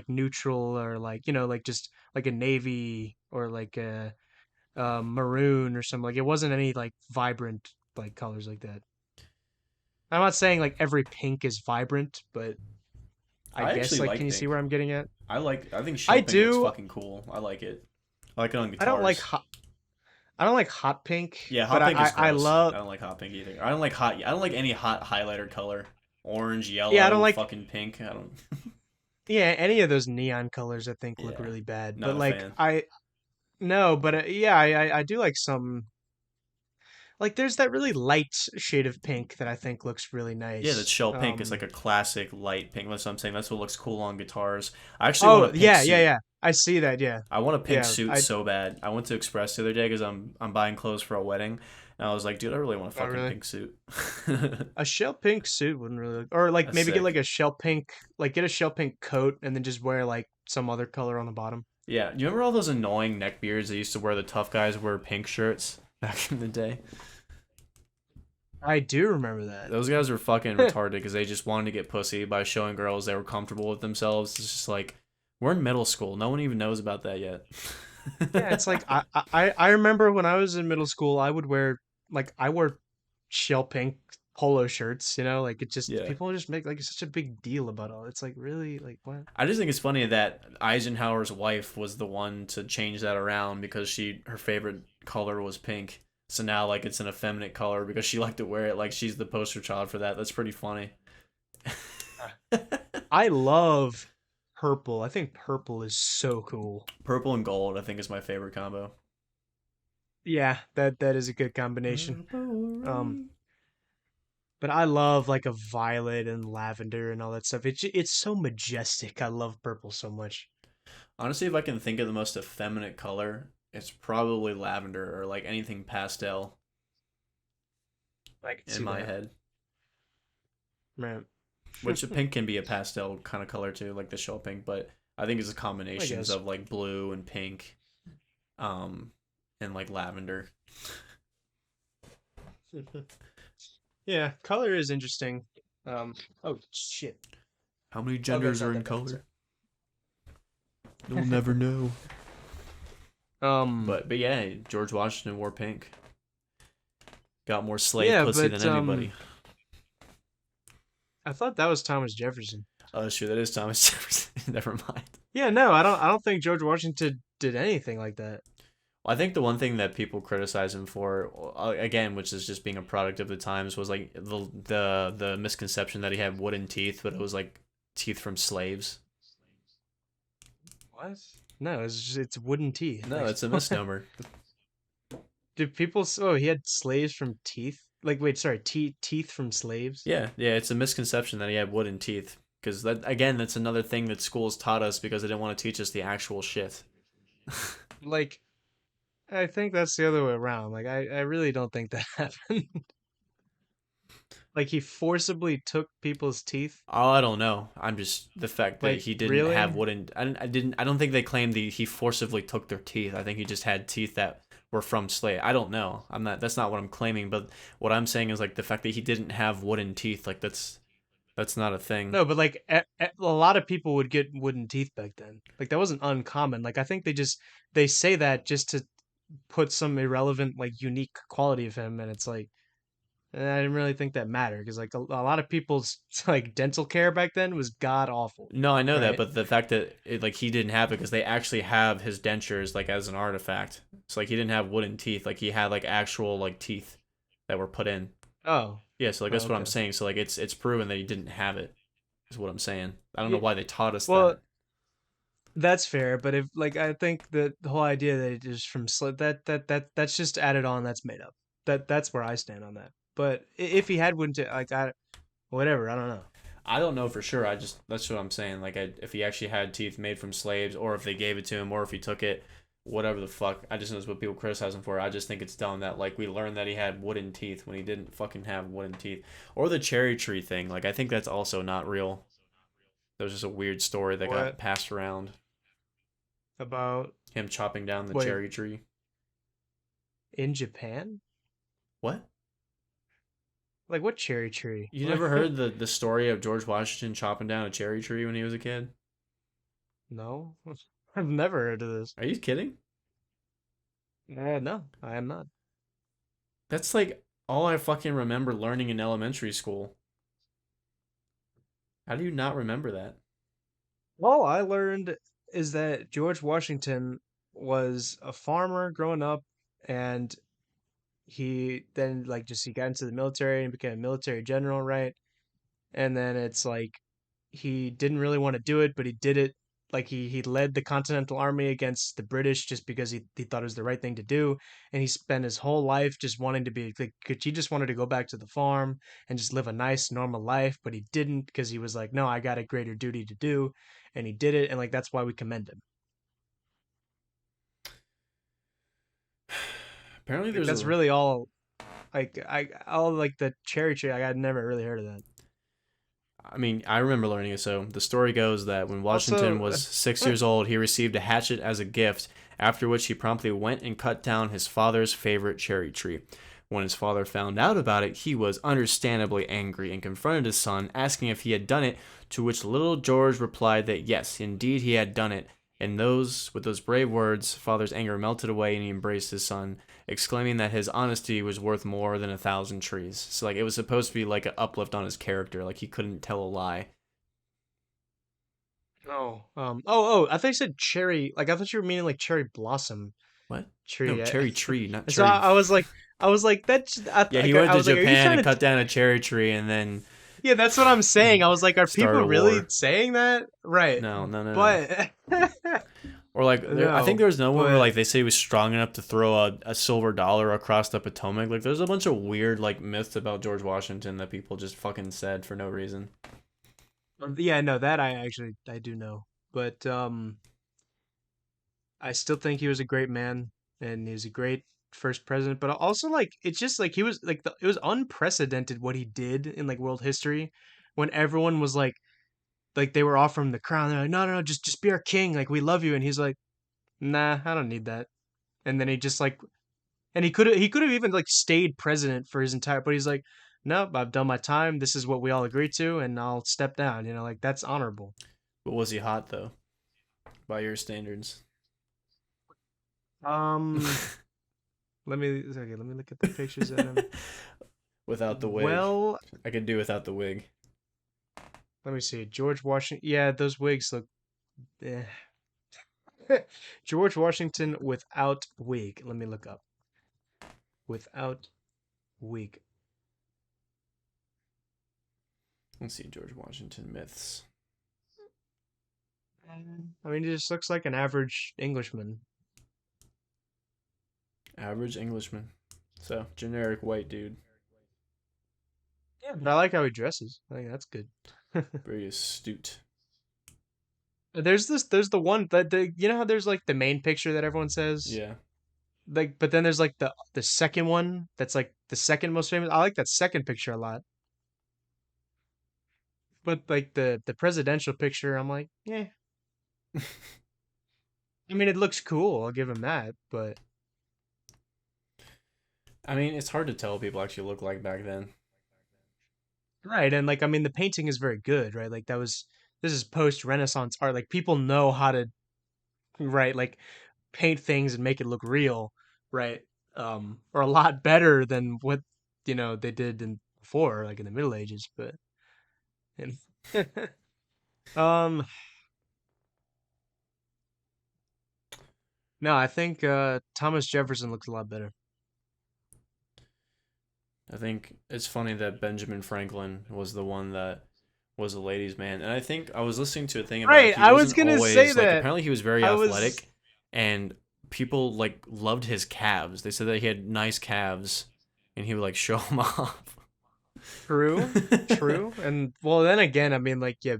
neutral or like like just like a navy or like a maroon or something. Like it wasn't any like vibrant like colors like that. I'm not saying like every pink is vibrant, but I I guess actually like like can you see pink. where I'm getting at? I think I shell pink looks do. fucking cool. I like it. I like it on I don't like guitars. hot. I don't like hot pink, Yeah, but hot pink is I gross. love. I don't like hot pink either. I don't like any hot highlighter color. Orange, Yeah, I don't yellow, like. fucking pink. I don't. Yeah, any of those neon colors I think look Yeah, really bad. But not a like fan. I no, but yeah, I do like some. Like there's that really light shade of pink that I think looks really Yeah, that nice. shell pink is like a classic light pink. That's what I'm saying. That's what looks cool on guitars. I actually want a Oh pink suit. yeah. I see that. Yeah, I want a pink yeah. suit I so bad. I went to Express the other day because I'm buying clothes for a wedding, and I was like, dude, I really want a oh fucking really. pink suit. A shell pink suit wouldn't really, or like That's maybe get like sick. a shell pink, like get a shell pink coat and then just wear like some other color on the bottom. Yeah, you remember all those annoying neckbeards that used to wear the tough guys wear pink shirts back in the day? I do remember Those guys were fucking that. retarded because they just wanted to get pussy by showing girls they were comfortable with themselves. It's just like we're in middle school. No one even knows about that yet. Yeah, it's like I remember when I was in middle school, I would wear like I wore shell pink polo shirts, like it just Yeah. people just make like such a big deal about all. It's like really like what? I just think it's funny that Eisenhower's wife was the one to change that around because her favorite color was pink. So now like it's an effeminate color because she liked to wear it like she's the poster child for that. That's pretty funny. I love purple. I think purple is so cool. Purple and gold I think is my favorite combo. Yeah, that is a good combination. Purple Um, rain. but I love like a violet and lavender and all that stuff. It's so majestic. I love purple so much. Honestly, if I can think of the most effeminate color, it's probably lavender or like anything pastel I can in see my that. head. Right. Which a pink can be a pastel kind of color too, like the shell pink. But I think it's a I combinations guess. of like blue and pink, um, and like lavender. Yeah, color is interesting. Um. Oh shit. How many Okay, genders it's are not in that bad. color? Sorry. You'll never know. um. But yeah, George Washington wore pink. Got more slave Yeah, pussy than but anybody. I thought that was Thomas Jefferson. Oh, sure, that is Thomas Jefferson. Never mind. Yeah, no, I don't think George Washington did anything like that. Well, I think the one thing that people criticize him for, again, which is just being a product of the times, was like the misconception that he had wooden teeth, but it was like teeth from slaves. What? No, it's wooden teeth. No, Like, it's a misnomer. did people? Oh, he had slaves from teeth. Like, wait, sorry, teeth from slaves. Yeah, yeah, it's a misconception that he had wooden teeth. Because that again, that's another thing that schools taught us because they didn't want to teach us the actual shit. Like, I think that's the other way around. Like, I really don't think that happened. Like, he forcibly took people's teeth. Oh, I don't know. I'm just the fact that Like, he didn't have really? wooden. I don't think they claimed he forcibly took their teeth. I think he just had teeth that were from slave. I don't know. I'm not. That's not what I'm claiming. But what I'm saying is like the fact that he didn't have wooden teeth. Like that's not a thing. No, but like a lot of people would get wooden teeth back then. Like that wasn't uncommon. Like I think they say that just to put some irrelevant like unique quality of him, and it's like I didn't really think that mattered because like a lot of people's like dental care back then was god awful, No, I know that, right? but the fact that like he didn't have it because they actually have his dentures like as an artifact. It's like he didn't have wooden teeth. Like he had like actual like teeth that were put in. Oh, Yeah, so like oh that's what I'm okay. saying. So like it's proven that he didn't have it. Is what I'm saying. I don't know Yeah, why they taught us well, that. that's fair, but if like I think that the whole idea that it is from slit that's just added on. That's made up. That's where I stand on that. But if he had wooden teeth, like I whatever, I don't know. I don't know for sure. I just that's what I'm saying. Like if he actually had teeth made from slaves, or if they gave it to him, or if he took it, whatever the fuck. I just know that's what people criticize him for. I just think it's dumb that like we learned that he had wooden teeth when he didn't fucking have wooden teeth, or the cherry tree thing. Like I think that's also not real. That was just a weird story that got What passed around. about Him chopping down the wait cherry tree. in Japan? What? Like what cherry tree? You never heard the story of George Washington chopping down a cherry tree when he was a kid? No, I've never heard of this. Are you kidding? No, I am not. That's like all I fucking remember learning in elementary school. How do you not remember that? All I learned is that George Washington was a farmer growing up, and he then like just he got into the military and became a military general, right? And then it's like he didn't really want to do it, but he did it. Like he led the Continental Army against the British just because he thought it was the right thing to do, and he spent his whole life just wanting to be like he just wanted to go back to the farm and just live a nice normal life, but he didn't because he was like, no, I got a greater duty to do, and he did it, and like that's why we commend him. Apparently Like there's that's a really all. Like I all like the cherry tree. Like, I'd never really heard of that. I mean, I remember learning it. So the story goes that when Washington Also, was 6 years old, he received a hatchet as a gift, after which he promptly went and cut down his father's favorite cherry tree. When his father found out about it, he was understandably angry and confronted his son, asking if he had done it, to which little George replied that yes, indeed he had done it. And with those brave words, father's anger melted away and he embraced his son, exclaiming that his honesty was worth more than 1,000 trees. So like it was supposed to be like an uplift on his character, like he couldn't tell a lie. no. Oh. I thought you said cherry. Like I thought you were meaning like cherry blossom What? No, tree. cherry tree, not So cherry. I was like that's. Yeah, he went I to was like, are you Japan trying and to? cut down a cherry tree and then Yeah, that's what I'm saying. I was like, are started people a really war. saying that? Right. No, no, no, no. But Or like, I think no. there was no one where But like they say he was strong enough to throw a silver dollar across the Potomac. Like, there's a bunch of weird like myths about George Washington that people just fucking said for no reason. yeah, no, that I do know. But I still think he was a great man and he was a great first president, but also like it's just like he was like it was unprecedented what he did in like world history when everyone was like like they were offering the crown. They're like, no, no, no, just be our king. Like we love you. And he's like, nah, I don't need that. And then he just like, and he could have even like stayed president for his entire. But he's like, nope, I've done my time. This is what we all agreed to, and I'll step down. Like that's honorable. But was he hot though, by your standards? Um, let me look at the pictures of him. Without the wig, Well, I could do without the wig. let me see. George Washington. Yeah, those wigs look. Eh. George Washington without wig. Let me look up. Without wig. Let's see, George Washington myths. I mean, he just looks like an average Englishman. Average Englishman. So, generic white dude. Yeah, but I like how he dresses. I think that's good. Very astute. There's the one that how there's like the main picture that everyone says Yeah. like, but then there's like the second one that's like the second most famous. I like that second picture a lot, but like the presidential picture, I'm like, yeah. I mean, it looks cool. I'll give him that, but I mean, it's hard to tell what people actually look like back then. right, and like I mean, the painting is very good, right? Like this is post Renaissance art. Like people know how to right like paint things and make it look real, right? Or a lot better than what they did in before, like in the Middle Ages. But and um, no, I think Thomas Jefferson looks a lot better. I think it's funny that Benjamin Franklin was the one that was a ladies' man. And I think I was listening to a thing about Right, he I was wasn't gonna say always like that. apparently he was very I was athletic and people like loved his calves. They said that he had nice calves and he would like show them off. true, true, and well, then again, I mean, like, yeah,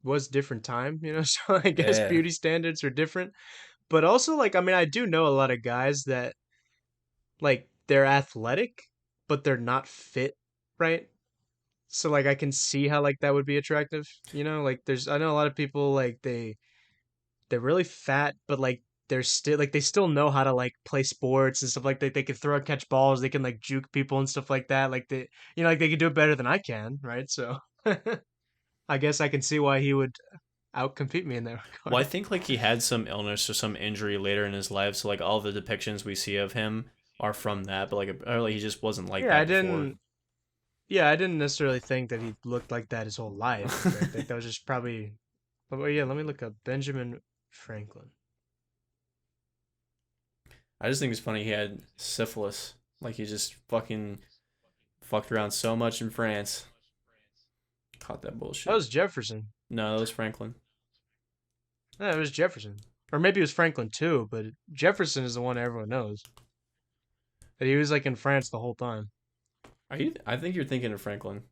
was different time, so I guess Yeah. beauty standards are different. But also, like, I mean, I do know a lot of guys that like they're athletic, but they're not fit, right? So like I can see how like that would be attractive, like I know a lot of people like they're really fat, but like they're still like they still know how to like play sports and stuff like that. They can throw and catch balls, they can like juke people and stuff like that. Like like they can do it better than I can, right? So I guess I can see why he would outcompete me in that Well, I regard. think like he had some illness or some injury later in his life, so like all the depictions we see of him are from that, but like apparently he just wasn't like Yeah, I that before. didn't yeah, I didn't necessarily think that he looked like that his whole life, right? Like that was just probably but yeah, let me look up Benjamin Franklin. I just think it's funny he had syphilis. Like he just fucking fucked around so much in France. Caught that That bullshit. was Jefferson. No, that was Franklin. No, it was Jefferson. Or maybe it was Franklin too, but Jefferson is the one everyone knows. That he was like in France the whole time. Are you? I think you're thinking of Franklin.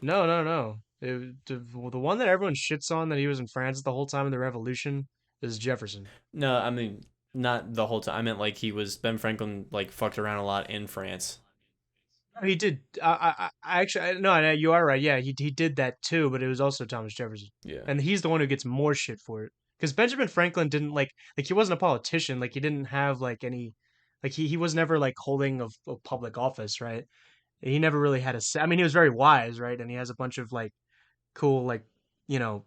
No, no, no. The one that everyone shits on that he was in France the whole time in the Revolution is Jefferson. No, I mean not the whole time. I meant like he was Ben Franklin like fucked around a lot in France. He did. I actually no, you are right. Yeah, he did that too, but it was also Thomas Jefferson, Yeah. and he's the one who gets more shit for it because Benjamin Franklin didn't like he wasn't a politician. Like he didn't have like any like he was never like holding of public office, right? He never really had a say. I mean, he was very wise, right? And he has a bunch of like cool like you know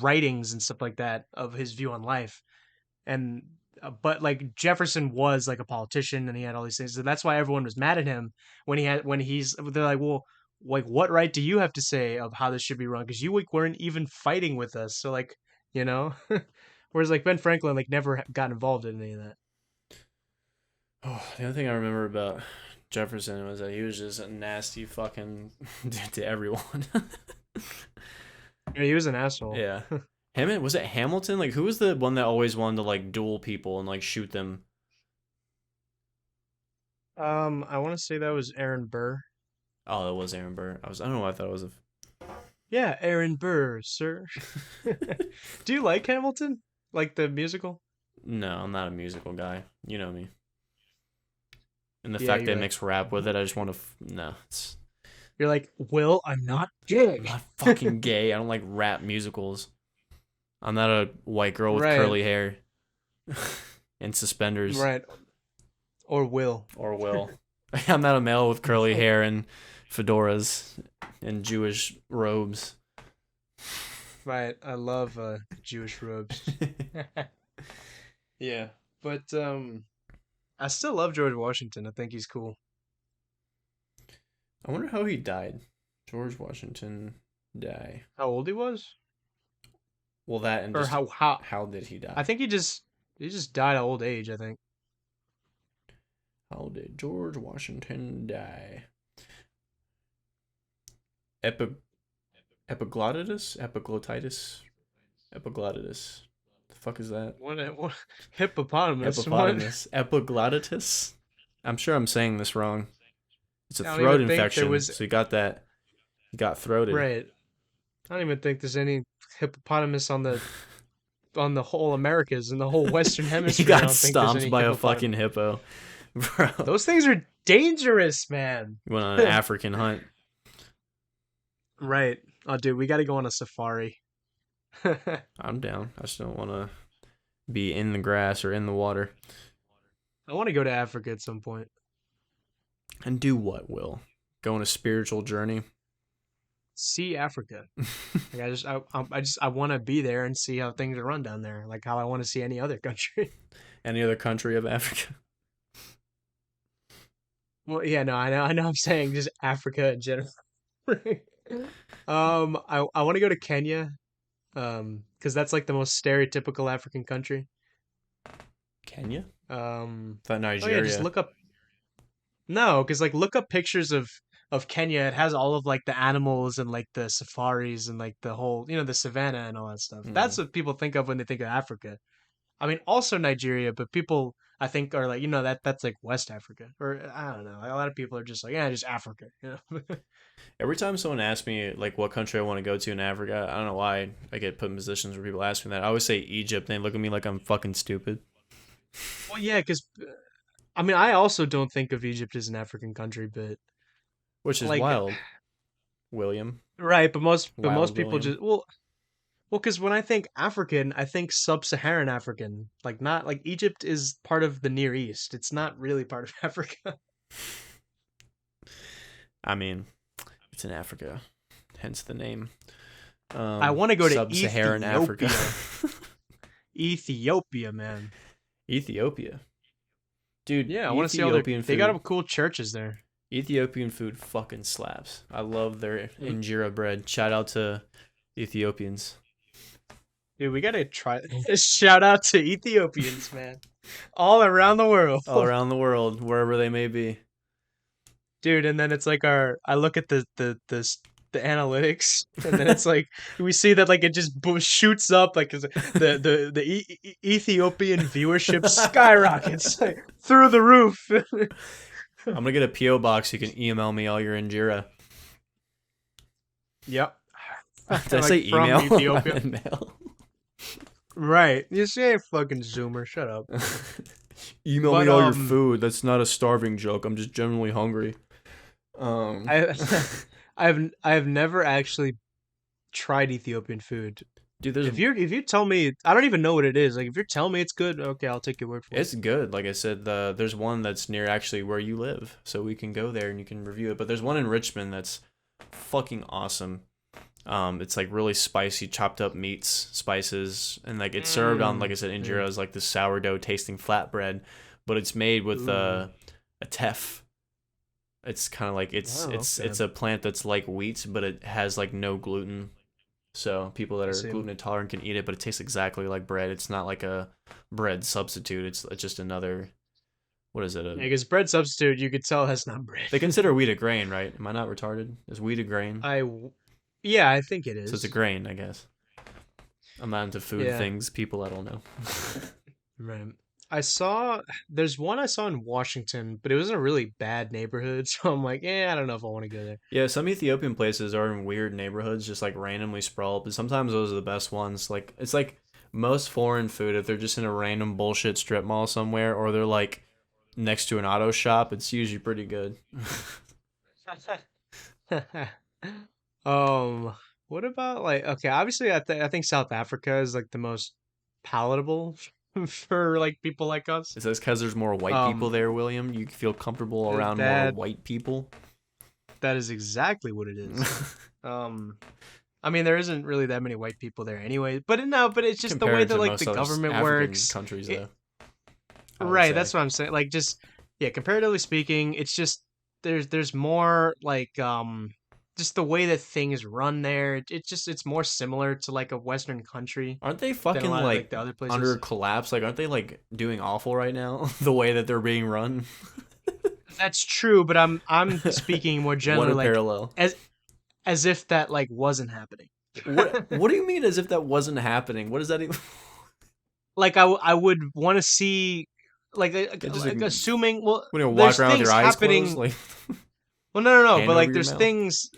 writings and stuff like that of his view on life and but like Jefferson was like a politician and he had all these things. So that's why everyone was mad at him when he's they're like, well, like what right do you have to say of how this should be run? Because you like weren't even fighting with us. So like you know, whereas like Ben Franklin like never got involved in any of that. Oh, the other thing I remember about Jefferson was that he was just a nasty fucking dude to everyone. Yeah, he was an asshole. Yeah. Him was it Hamilton? Like who was the one that always wanted to like duel people and like shoot them? I want to say that was Aaron Burr. Oh, that was Aaron Burr. I don't know why I thought it was a. Yeah, Aaron Burr, sir. Do you like Hamilton? Like the musical? No, I'm not a musical guy. You know me. And the Yeah, fact you they like. mix rap with it, I just want to. No, it's You're like, Will, I'm not gay. I'm not fucking gay. I don't like rap musicals. I'm not a white girl with Right, curly hair and suspenders. right. Or Will. Or will. I'm not a male with curly hair and fedoras and Jewish robes. Right. I love Jewish robes. Yeah. But I still love George Washington. I think he's cool. I wonder how he died. George Washington die. How old he was? Well, that and Or just how how did he I die? think he just died at old age, I think. How did George Washington die? Epi- epiglottitis? Epiglottitis? Epiglottitis. The fuck is that? What hippopotamus? What? Hippopotamus. Epiglottitis? I'm sure I'm saying this wrong. It's a I don't throat even think there infection. was So you got that. You got throated. right. I don't even think there's any hippopotamus on the whole Americas and the whole Western He Hemisphere. I got don't think there's stomped any by a hippopotamus. fucking hippo. Bro. Those things are dangerous, man. You went on an African hunt. Right. Oh, dude, we got to go on a safari. I I'm down. I just don't want to be in the grass or in the water. want to go to Africa at some point. And do what, Will? Go on a spiritual journey? See Africa. Like I want to be there and see how things are run down there. Like how I want to see any other country. Any other country of Africa? Well, yeah, no, I know. I'm saying just Africa in general. I want to go to Kenya. Because that's like the most stereotypical African country. Kenya? Um, Thought oh yeah, just Nigeria. look up. No, because like look up pictures of Kenya. It has all of like the animals and like the safaris and like the whole the savannah and all that stuff. Mm. That's what people think of when they think of Africa. I mean, also Nigeria, but people I think are like that's like West Africa or I don't know. Like, a lot of people are just like just Africa. Every time someone asks me like what country I want to go to in Africa, I don't know why I get put in positions where people ask me that. I always say Egypt, and they look at me like I'm fucking stupid. Well, yeah, because I mean, I also don't think of Egypt as an African country, but Which is like wild, William. right, but most Wild people William. just well, because when I think African, I think sub-Saharan African, like not like Egypt is part of the Near East. It's not really part of Africa. I mean, it's in Africa, hence the name. I want to go to Sub-Saharan Africa. Ethiopia. Ethiopia, man. Ethiopia. Dude, Yeah, I want to see all Ethiopian they got food. some cool churches there. Ethiopian food fucking slaps. I love their injera bread. Shout out to Ethiopians. Dude, we gotta try. Shout out to Ethiopians, man, all around the world. All around the world, wherever they may be. Dude, and then it's like I look at the analytics, and then it's like we see that like it just shoots up like 'cause the Ethiopian viewership skyrockets like, through the roof. I'm gonna get a PO box. You can email me all your injera. Yep. Did I Like say from email? Ethiopia. I meant mail. Right. You say fucking Zoomer. Shut up. Email But me all your food. That's not a starving joke. I'm just generally hungry. I I've never actually tried Ethiopian food. Dude, there's If you tell me, I don't even know what it is. Like if you're telling me it's good, okay, I'll take your word for it. it's good. Like I said, there's one that's near actually where you live, so we can go there and you can review it. But there's one in Richmond that's fucking awesome. It's like really spicy, chopped up meats, spices, and like it's served on, like I said, injera as like this sourdough tasting flatbread, but it's made with a teff. It's kind of like Oh, it's okay. it's a plant that's like wheat, but it has like no gluten. So people that I are see. gluten intolerant can eat it, but it tastes exactly like bread. It's not like a bread substitute. It's just another, what is it? Yeah, because bread substitute, you could tell that's not bread. They consider wheat a grain, right? Am I not retarded? Is wheat a grain? Yeah, I think it So it's a is. grain, I guess. I'm not into food Yeah, things. People I don't know. right. There's one I saw in Washington, but it was in a really bad neighborhood, so I'm like, I don't know if I want to go there. Yeah, some Ethiopian places are in weird neighborhoods, just like randomly sprawled. But sometimes those are the best ones. Like it's like most foreign food, if they're just in a random bullshit strip mall somewhere, or they're like next to an auto shop, it's usually pretty good. Um, what about like okay, obviously I think South Africa is like the most palatable for like people like us. Is this because there's more white people Um, there, William? You feel comfortable around more that white people? that is exactly what it is. Um, I mean there isn't really that many white people there anyway, but no, but it's just the way Compared that to like most the other government African works. countries, It, though, I would right, say. that's what I'm saying. Like just yeah, comparatively speaking, it's just there's more like just the way that things run there. It just it's more similar to like a Western country Aren't they than a fucking lot of like like the other under places. collapse? Like, aren't they like doing awful right now? The way that they're being run. That's true, but I'm speaking more What generally a like parallel. as as if that like wasn't happening. What do you mean as if that wasn't happening? What does that even? Like I would want to see It just like, like assuming well when you walk there's around with your things eyes closed, happening. like Well, no, hand but over like your there's mouth. things.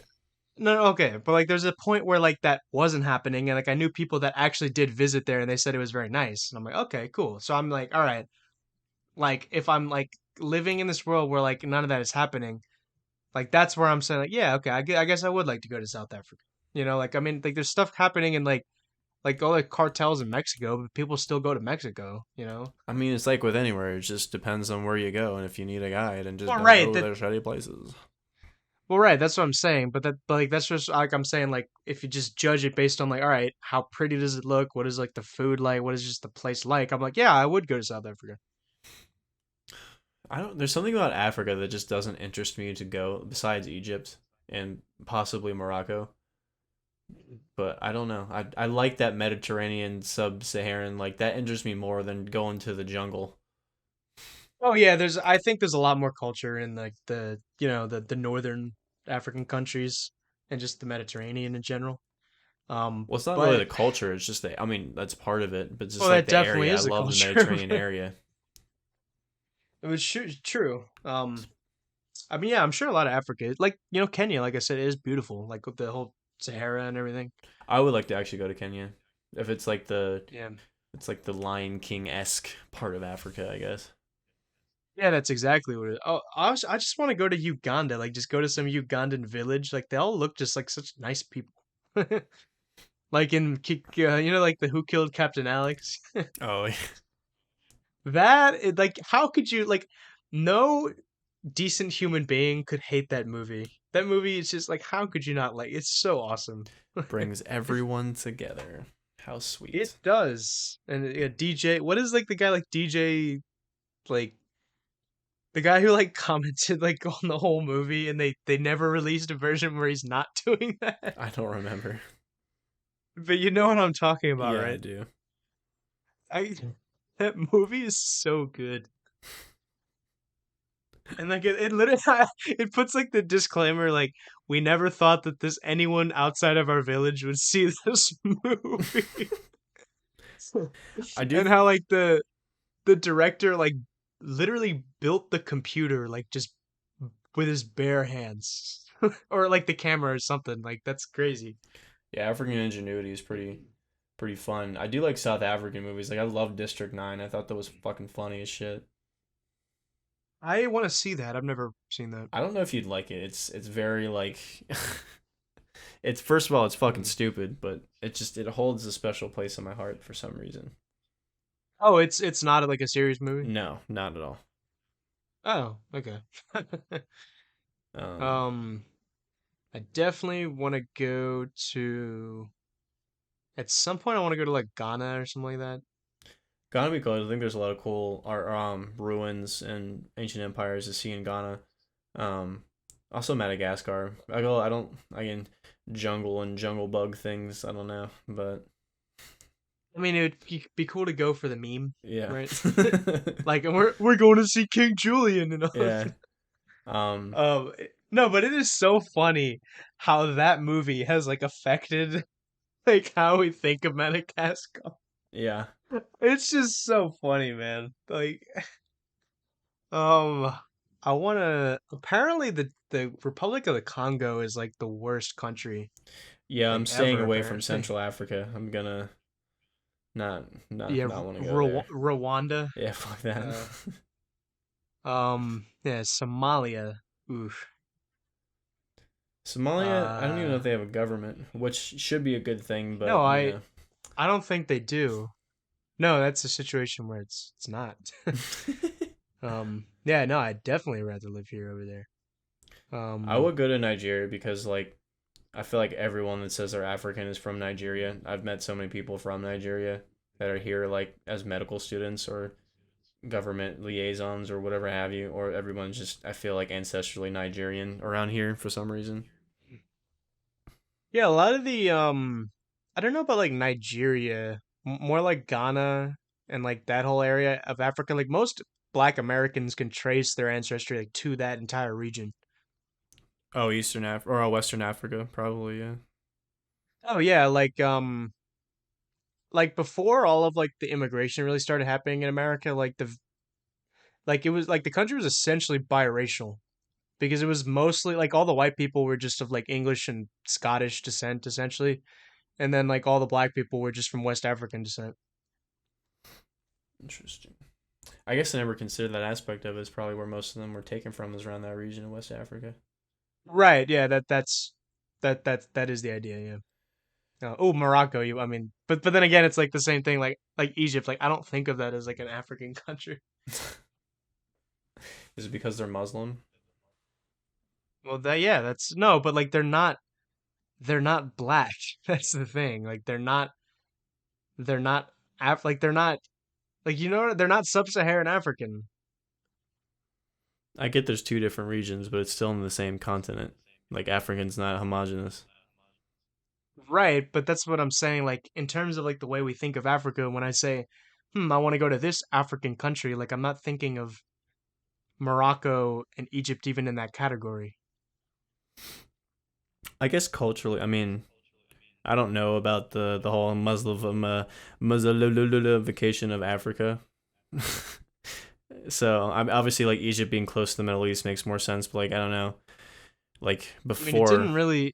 No, okay, but like there's a point where like that wasn't happening, and like I knew people that actually did visit there, and they said it was very nice, and I'm like, okay, cool. So I'm like, all right, like if I'm like living in this world where like none of that is happening, like that's where I'm saying like, yeah, okay, I guess I would like to go to South Africa. Like I mean, like there's stuff happening in like all the cartels in Mexico, but people still go to Mexico. I mean, it's like with anywhere. It just depends on where you go, and if you need a guide, and just Well, don't right, go to that those shitty places. well, right, that's what I'm saying, but like that's just like I'm saying like if you just judge it based on like, all right, how pretty does it look? What is like the food like? What is just the place like? I'm like, yeah, I would go to South Africa. I don't. There's something about Africa that just doesn't interest me to go. Besides Egypt and possibly Morocco, but I don't know. I like that Mediterranean sub-Saharan, like that interests me more than going to the jungle. Oh yeah, I think there's a lot more culture in like the northern African countries and just the Mediterranean in general. Well, it's not really the But culture. It's just that, I mean, that's part of it, but just well, like that the definitely area. I is a love the culture. Mediterranean area. It was true. I mean, yeah, I'm sure a lot of Africa, like Kenya, like I said, is beautiful, like with the whole Sahara and everything. I would like to actually go to Kenya, if Yeah. it's like the Lion King esque part of Africa, I guess. Yeah, that's exactly what it is. Oh, I just want to go to Uganda, like just go to some Ugandan village. Like they all look just like such nice people. Like in like the Who Killed Captain Alex. Oh, Like how could you like no decent human being could hate that movie. That movie is just like how could you not like it's so awesome. brings everyone together. How It sweet. does. And DJ, what is like the guy like DJ like the guy who like commented like on the whole movie and they never released a version where he's not doing that. I don't remember. But you know what I'm talking about, Yeah, I right? do. I That movie is so good. And like it literally it puts like the disclaimer like we never thought that this anyone outside of our village would see this movie. I do. And how like the director like literally built the computer like just with his bare hands or like the camera or something like that's crazy. Yeah, African ingenuity is pretty fun. I do like South African movies. Like I love District 9. I thought that was fucking funny as shit. I want to see that. I've never seen that. I don't know if you'd like it. It's very like it's first of all it's fucking Hmm. stupid, but it holds a special place in my heart for some reason. Oh, it's not like a serious movie. No, not at all. Oh, okay. Um um, I definitely want to go to. At some point, I want to go to like Ghana or something like that. Ghana be cool. I think there's a lot of cool ruins and ancient empires to see in Ghana. Um Also Madagascar. I don't again jungle and jungle bug things, I don't know, but I mean, it would be cool to go for the meme, yeah. right? Like, and we're going to see King Julian and all. Yeah. Um No, but it is so funny how that movie has like affected like how we think of Madagascar. yeah. It's just so funny, man. Like, um, I want to. Apparently, the Republic of the Congo is like the worst country Yeah, I'm like staying ever. away from Apparently, Central Africa. I'm gonna yeah, not want to go there. Rwanda. Yeah, fuck that. Uh, yeah, Somalia. Oof. Somalia, I don't even know Uh, if they have a government, which should be a good thing, no, but you know. I don't think they do. No, that's a situation where it's not. Yeah, no, I'd definitely rather live here over there. I Um, would go to Nigeria because like I feel like everyone that says they're African is from Nigeria. I've met so many people from Nigeria that are here like as medical students or government liaisons or whatever have you, or everyone's just I feel like ancestrally Nigerian around here for some reason. yeah, a lot of the I don't know about like Nigeria, more like Ghana and like that whole area of Africa. Like most Black Americans can trace their ancestry like to that entire region. Oh, Eastern Af or Western Africa, probably, yeah. Oh yeah, like before all of like the immigration really started happening in America, like it was like the country was essentially biracial because it was mostly like all the white people were just of like English and Scottish descent essentially, and then like all the black people were just from West African descent. Interesting. I guess I never considered that aspect of it. It's probably where most of them were taken from is around that region of West Africa. Right, yeah, that is the idea, yeah. Oh, Morocco, I mean, but then again, it's like the same thing, like Egypt. Like I don't think of that as like an African country. Is it because they're Muslim? Well, that yeah, that's no, but like they're not black. That's the thing. Like they're not like they're not like they're not sub-Saharan African. I get there's two different regions, but it's still in the same continent. Like African's not homogenous. Right, but that's what I'm saying. Like in terms of like the way we think of Africa, when I say, I want to go to this African country, like I'm not thinking of Morocco and Egypt even in that category. I guess culturally, I mean, I don't know about the whole Muslimification of Africa. So I'm obviously like Egypt being close to the Middle East makes more sense, but like I don't know, like I mean, it before, didn't really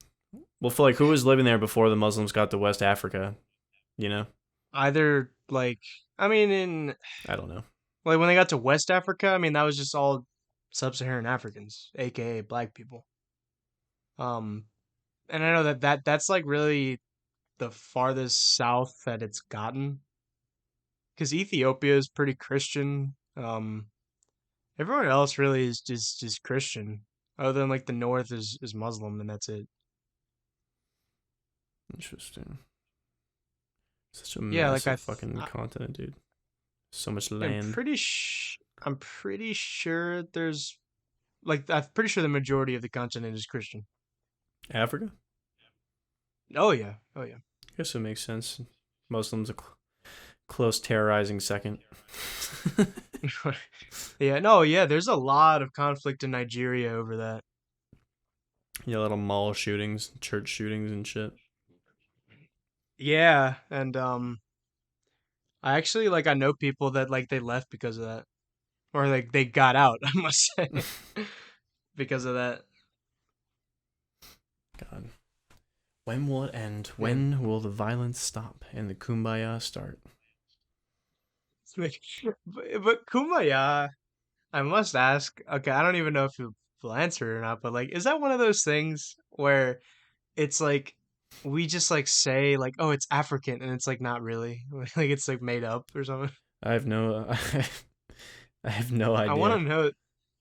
well, for like who was living there before the Muslims got to West Africa, you know? either like I mean in I don't know. like when they got to West Africa, I mean that was just all sub-Saharan Africans, aka black people. Um and I know that's like really the farthest south that it's gotten cuz Ethiopia is pretty Christian. Everyone else really is just Christian. Other than like the north is Muslim and that's it. Interesting. Such a Yeah, like massive fucking continent, dude. So much I'm land. I'm pretty sure there's like I'm pretty sure the majority of the continent is Christian. Africa? Oh yeah. Oh yeah. I guess it makes sense. Muslims a close terrorizing second. Yeah, no, yeah, there's a lot of conflict in Nigeria over that. Yeah, little mall shootings, church shootings, and shit. Yeah, and I actually like I know people that like they left because of that. Or like they got out, I must say. Because of that. God. When will it end? Yeah. When will the violence stop and the kumbaya start? It's like, but Kumbaya, I must ask. Okay, I don't even know if you'll answer it or not, but like, is that one of those things where it's like we just like say like, oh, it's African, and it's like not really, like it's like made up or something. I have no, I have no I want idea. to know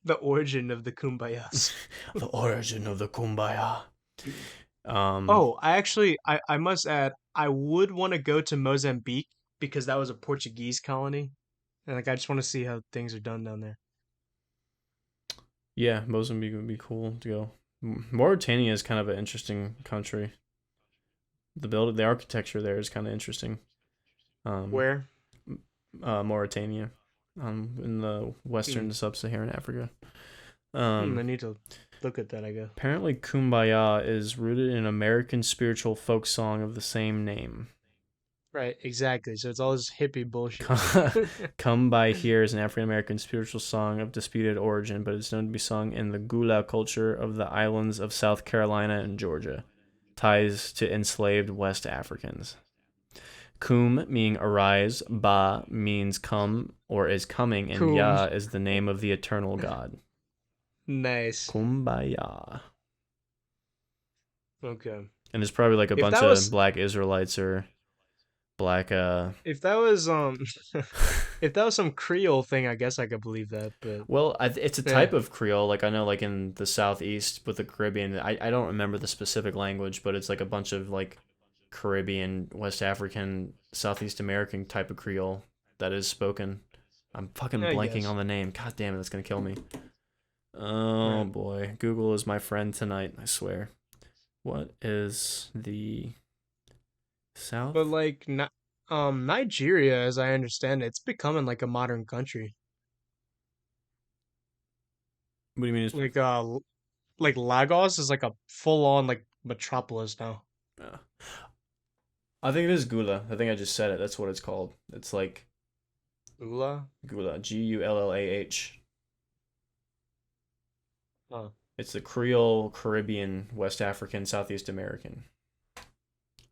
the origin of the Kumbayas. The origin of the kumbaya. Um, Oh, I must add, I would want to go to Mozambique because that was a Portuguese colony, and like I just want to see how things are done down there. yeah, Mozambique would be cool to go. Mauritania is kind of an interesting country. The architecture there is kind of interesting. Um, Where? Mauritania, in the Hmm. western sub-Saharan Africa. I Um, need to look at that, I guess. apparently, Kumbaya is rooted in an American spiritual folk song of the same name. Right, exactly. So it's all this hippie bullshit. Come By Here is an African American spiritual song of disputed origin, but it's known to be sung in the Gula culture of the islands of South Carolina and Georgia. Ties to enslaved West Africans. Kum meaning arise, Ba means come or is coming, and Cool. Ya is the name of the eternal God. Nice. Kumbaya. Okay. And there's probably like a If bunch that of was black Israelites or black if that was if that was some Creole thing, I guess I could believe that. But well, it's a yeah, type of Creole. Like I know, like in the southeast with the Caribbean, I don't remember the specific language, but it's like a bunch of like Caribbean, West African, Southeast American type of Creole that is spoken. I'm fucking I blanking guess. on the name. God damn it, that's gonna kill me. Oh Right. boy, Google is my friend tonight. I swear. What is the But South? like, Nigeria, as I understand it, it's becoming like a modern country. What do you mean? Like, like Lagos is like a full-on like metropolis now. Uh, I think it is Gula. I think I just said it. That's what it's called. It's like Ula? Gula. Gullah. Huh. It's the Creole, Caribbean, West African, Southeast American.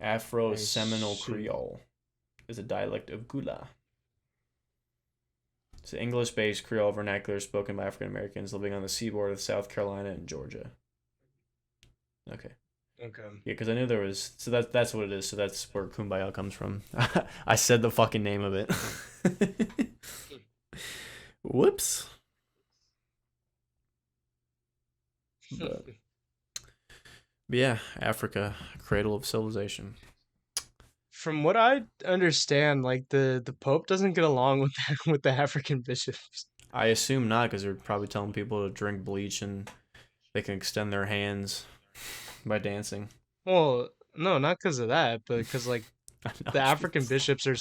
I Afro-Seminole see. Creole is a dialect of Gula. It's an English-based Creole vernacular spoken by African Americans living on the seaboard of South Carolina and Georgia. Okay. Okay. Yeah, because I knew there was. So that's what it is. So that's where Kumbaya comes from. I said the fucking name of it. Whoops. But, but yeah, Africa, cradle of civilization. From what I understand, like the Pope doesn't get along with with the African bishops. I assume not, because they're probably telling people to drink bleach and they can extend their hands by dancing. Well, no, not because of that, but because like I know, the I'm just being, African bishops are.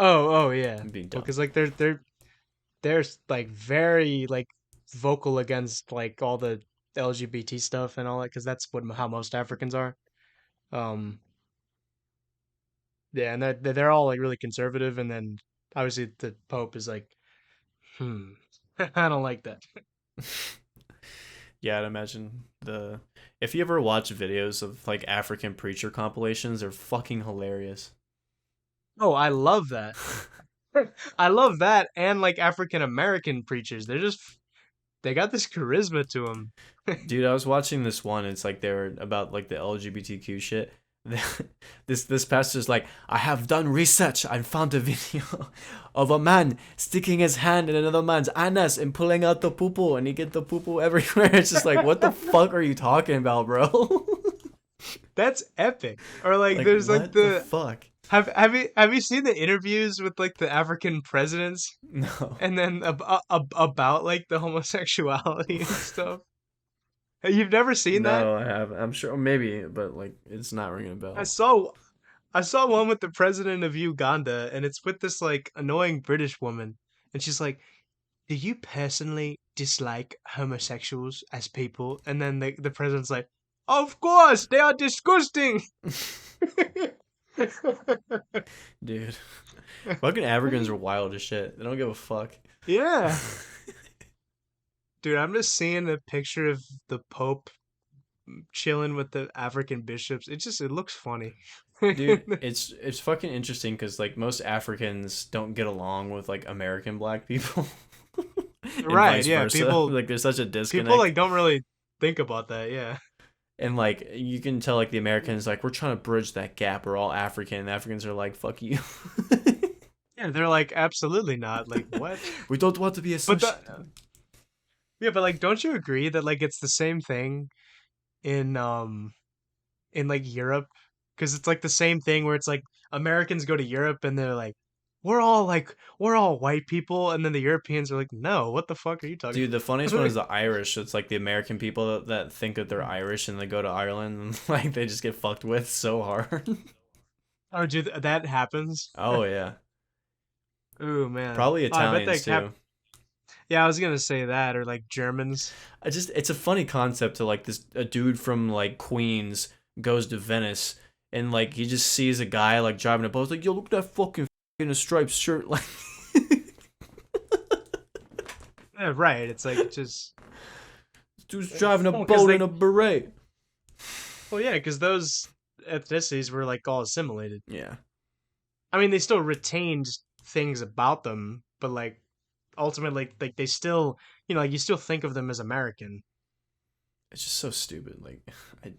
Oh, yeah. I'm being Well, dumb. because like they're like very like vocal against like all the LGBT stuff and all that, because that's what how most Africans are. Um, yeah, and they're all like really conservative, and then obviously the Pope is like, hmm, I don't like that. Yeah, I'd imagine the. If you ever watch videos of like African preacher compilations, they're fucking hilarious. Oh, I love that. I love that, and like African American preachers, they got this charisma to them. Dude, I was watching this one. It's like they were about like the LGBTQ shit. This pastor's like, I have done research and found a video of a man sticking his hand in another man's anus and pulling out the poo poo, and he get the poo poo everywhere. It's just like, what the fuck are you talking about, bro? That's epic. Or like, Like, there's like what the the fuck? have you seen the interviews with like the African presidents, No, and then about like the homosexuality and stuff? You've never seen that? no, I have. I'm sure maybe, but like, it's not ringing a I bell. saw I saw one with the president of Uganda, and it's with this like annoying British woman, and she's like, "Do you personally dislike homosexuals as people?" And then the president's like, "Of course, they are disgusting." Dude, fucking Africans are wild as shit. They don't give a fuck. Yeah, dude, I'm just seeing a picture of the Pope chilling with the African bishops. It looks funny. Dude, it's fucking interesting because like most Africans don't get along with like American black people, and Right, vice yeah, versa. people Like there's such a people disconnect, like don't really think about that, yeah. and like you can tell like the Americans like we're trying to bridge that gap. We're all African. The Africans are like fuck you. Yeah, they're like absolutely not. Like what? We don't want to be But associated. yeah, but like don't you agree that like it's the same thing in like Europe? Cuz it's like the same thing where it's like Americans go to Europe and they're like we're all white people, and then the Europeans are like, "No, what the fuck are you talking Dude, the funniest one about?" is the Irish. It's like the American people that think that they're Irish and they go to Ireland and like they just get fucked with so hard. Oh, dude, that happens. Oh yeah, Oh man. probably Oh, I bet Italians too. Yeah, I was gonna say that, or like Germans. I just it's a funny concept to like this a dude from like Queens goes to Venice and like he just sees a guy like driving a boat. He's like, yo, look at that fucking in a striped shirt. Like, Yeah, right. It's like just dude's driving a well, because boat in they a beret. well, yeah, because those ethnicities were like all assimilated. Yeah, I mean, they still retained things about them, but like ultimately, like they still, like you still think of them as American. it's just so stupid. Like, I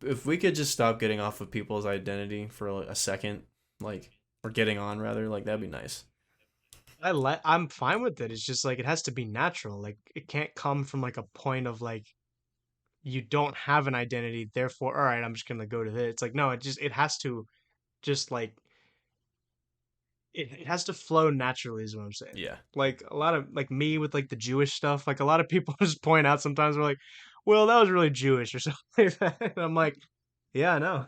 If we could just stop getting off of people's identity for like, a second, like, or getting on rather, like that'd be nice. I'm fine with it. It's just like it has to be natural. Like it can't come from like a point of like you don't have an identity, therefore, all right, I'm just gonna go to this. It's like no, it has to just like it has to flow naturally is what I'm saying. Yeah. Like a lot of like me with like the Jewish stuff, like a lot of people just point out sometimes we're like, well, that was really Jewish or something like that. And I'm like, yeah, I know.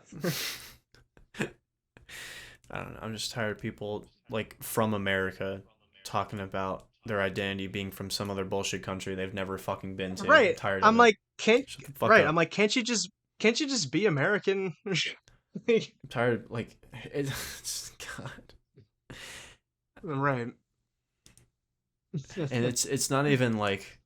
I don't know. I'm just tired of people like from America talking about their identity being from some other bullshit country they've never fucking been to. I'm Right. tired of I'm it. like, can't Shut the fuck right. I'm up. like, can't you just be American? I'm tired. Like, it's God. Right. And it's not even like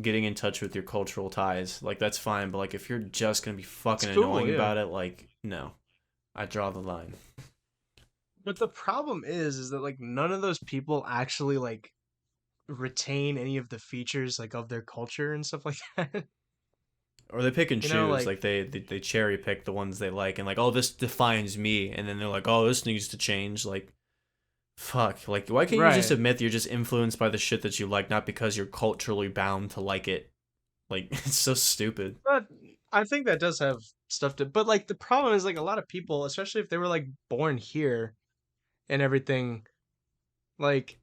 getting in touch with your cultural ties. Like that's fine, but like if you're just gonna be It's fucking cool, annoying yeah. about it, like no, I draw the line. But the problem is that like none of those people actually like retain any of the features like of their culture and stuff like that. Or they pick and You know, choose. like Like they cherry pick the ones they like, and like, oh, this defines me, and then they're like, oh, this needs to change. Like, fuck. Like, why can't you just right. admit you're just influenced by the shit that you like, not because you're culturally bound to like it? Like, it's so stupid. But I think that does have stuff to but like the problem is like a lot of people, especially if they were like born here and everything, like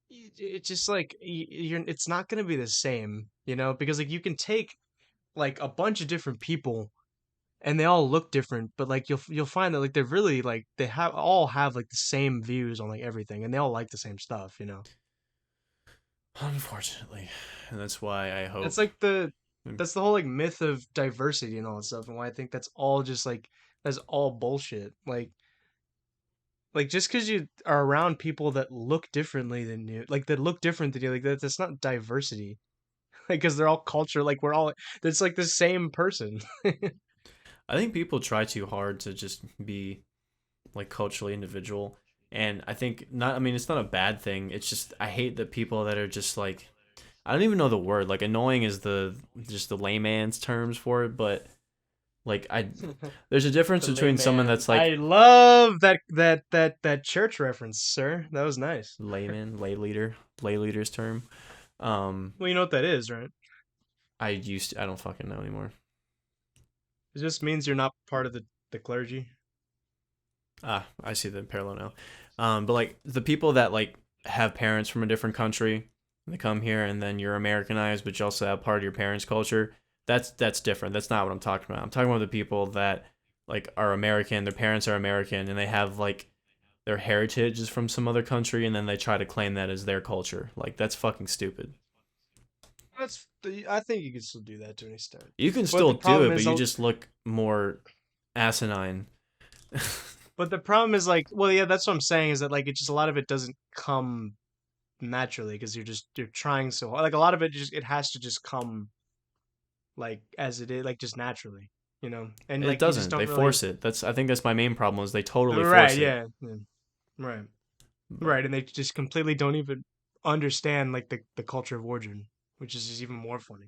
it's just like you're it's not going to be the same, you know, because like you can take like a bunch of different people and they all look different, but like you'll find that like they're really like they have all have like the same views on like everything and they all like the same stuff, you know. Unfortunately, and that's why I It's hope. like that's the whole like myth of diversity and all that stuff and why I think that's all just like that's all bullshit. Like just because you are around people that look differently than you, like that look different than you, like that's not diversity. Like because they're all culture, like we're all it's like the same person. I think people try too hard to just be like culturally individual, and I think not. I mean, it's not a bad thing. It's just I hate the people that are just like I don't even know the word. Like annoying is the just the layman's terms for it, but like I there's a difference The between someone layman. that's I like love that church reference, sir. That was nice. layman, lay leader's term. Well, you know what that is, right? I don't fucking know anymore. It just means you're not part of the clergy. Ah, I see the parallel now. But like the people that like have parents from a different country, they come here and then you're Americanized, but you also have part of your parents' culture. That's different. That's not what I'm talking about. I'm talking about the people that like are American, their parents are American, and they have like their heritage is from some other country, and then they try to claim that as their culture. Like that's fucking stupid. I think you can still do that to an extent, You can but still the do problem it, but is, you just look more asinine. like, well, yeah, that's what I'm saying is that like it just a lot of it doesn't come naturally because you're trying so hard. Like a lot of it just it has to just come like as it is, like just naturally, you know, and It like you just doesn't. They don't really force it. That's I think that's my main problem is they totally right, force it. yeah, yeah. Right. But Right, and they just completely don't even understand like the culture of origin, which is just even more funny.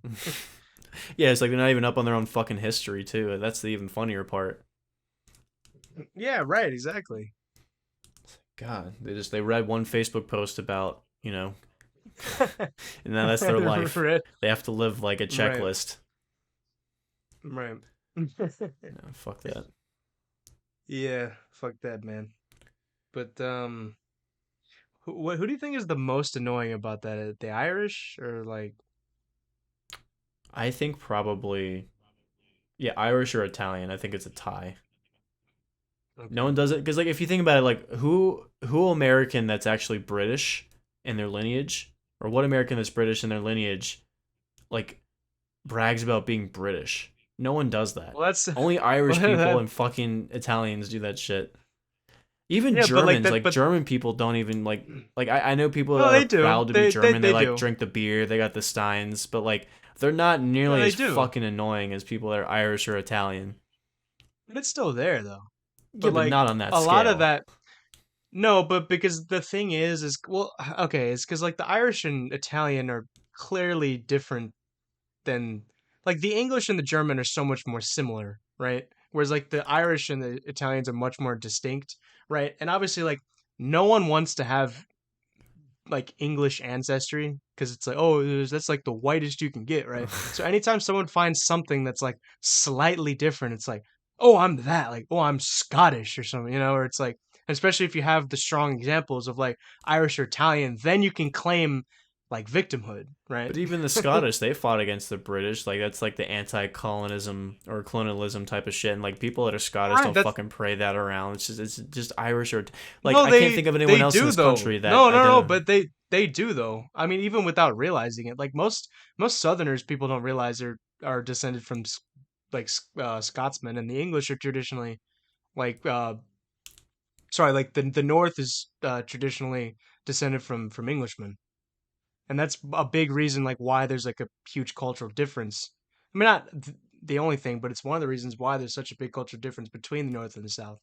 yeah, it's like they're not even up on their own fucking history too. That's the even funnier part. Yeah, right, exactly. God, they read one Facebook post about and now that's their life. Right, They have to live like a right, checklist. right. No, fuck that. Yeah, fuck that, man. But who do you think is the most annoying about that? The Irish or like I think probably yeah, Irish or Italian. I think it's a tie. No okay. one does it because like if you think about it, like who American that's actually British in their lineage, or what American that's British in their lineage, like brags about being British. No one does that. Well, that's Only well Irish people that and fucking Italians do that shit. Even yeah, but like Germans, that, like but German people don't even like I know people no, that are they do. proud to be German, they They like do. drink the beer, they got the Steins, but like they're not No, nearly they as do. fucking annoying as people that are Irish or Italian. But it's still there though. Yeah, But but like not on that a lot of scale. that no, but because the thing is well, okay, it's because like the Irish and Italian are clearly different than like the English and the German are so much more similar, right? Whereas like the Irish and the Italians are much more distinct, right? And obviously like no one wants to have like English ancestry because it's like, oh, that's like the whitest you can get, right? So anytime someone finds something that's like slightly different, it's like, oh, I'm that, like, oh, I'm Scottish or something, or it's like, especially if you have the strong examples of like Irish or Italian, then you can claim like victimhood, right? But even the Scottish, they fought against the British. Like that's like the anti-colonism or colonialism type of shit. And like people that are Scottish Right. don't That's fucking pray that around. It's just Irish or like no, I can't think of anyone they else in do this though. country that No, no, no, identify. but they do though. I mean, even without realizing it, like most Southerners, people don't realize are descended from like Scotsmen, and the English are traditionally like sorry, like the North is traditionally descended from Englishmen, and that's a big reason like why there's like a huge cultural difference. I mean, not the only thing, but it's one of the reasons why there's such a big cultural difference between the North and the South.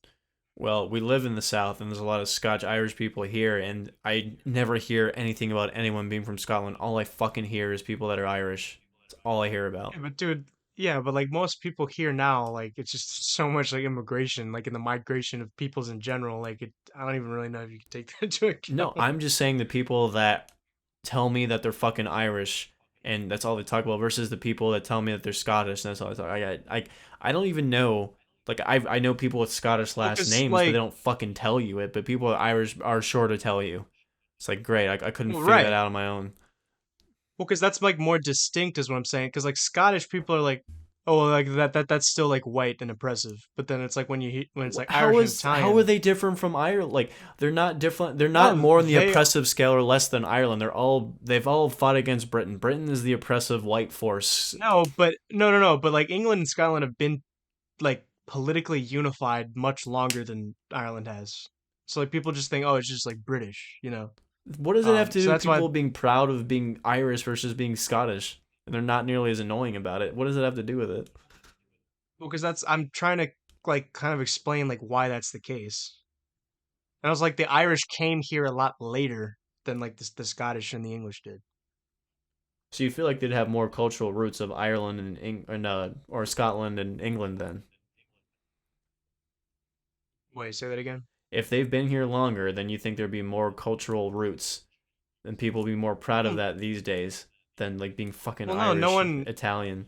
Well, we live in the South, and there's a lot of Scotch Irish people here, and I never hear anything about anyone being from Scotland. All I fucking hear is people that are Irish. That's all I hear about. Yeah, but dude, yeah, but like most people here now, like it's just so much like immigration, like in the migration of peoples in general. Like I don't even really know if you can take that into No, account. I'm just saying the people that tell me that they're fucking Irish and that's all they talk about versus the people that tell me that they're Scottish and that's all they talk. I don't even know. Like I know people with Scottish Well, last because names, but they like, don't fucking tell you it. But people with Irish are sure to tell you. It's like great. I couldn't well, figure that right. out on my own. Well, because that's like more distinct, is what I'm saying. Because like Scottish people are like, oh, well, like that's still like white and oppressive. But then it's like when it's like Irish and How are Italian. they different from Ireland? Like they're not different. They're not No, more on the oppressive scale or less than Ireland. They've all fought against Britain. Britain is the oppressive white force. no, but no. But like England and Scotland have been like politically unified much longer than Ireland has. So like people just think, oh, it's just like British. What does it have to So do with that's why. people being proud of being Irish versus being Scottish? And they're not nearly as annoying about it. What does it have to do with it? Well, because that's I'm trying to like kind of explain like why that's the case. And I was like, the Irish came here a lot later than like the Scottish and the English did. So you feel like they'd have more cultural roots of Ireland or Scotland and England then. Wait, say that again. If they've been here longer, then you think there'd be more cultural roots and people would be more proud of Well, that these days than like being fucking well, no, no Irish, one. Italian.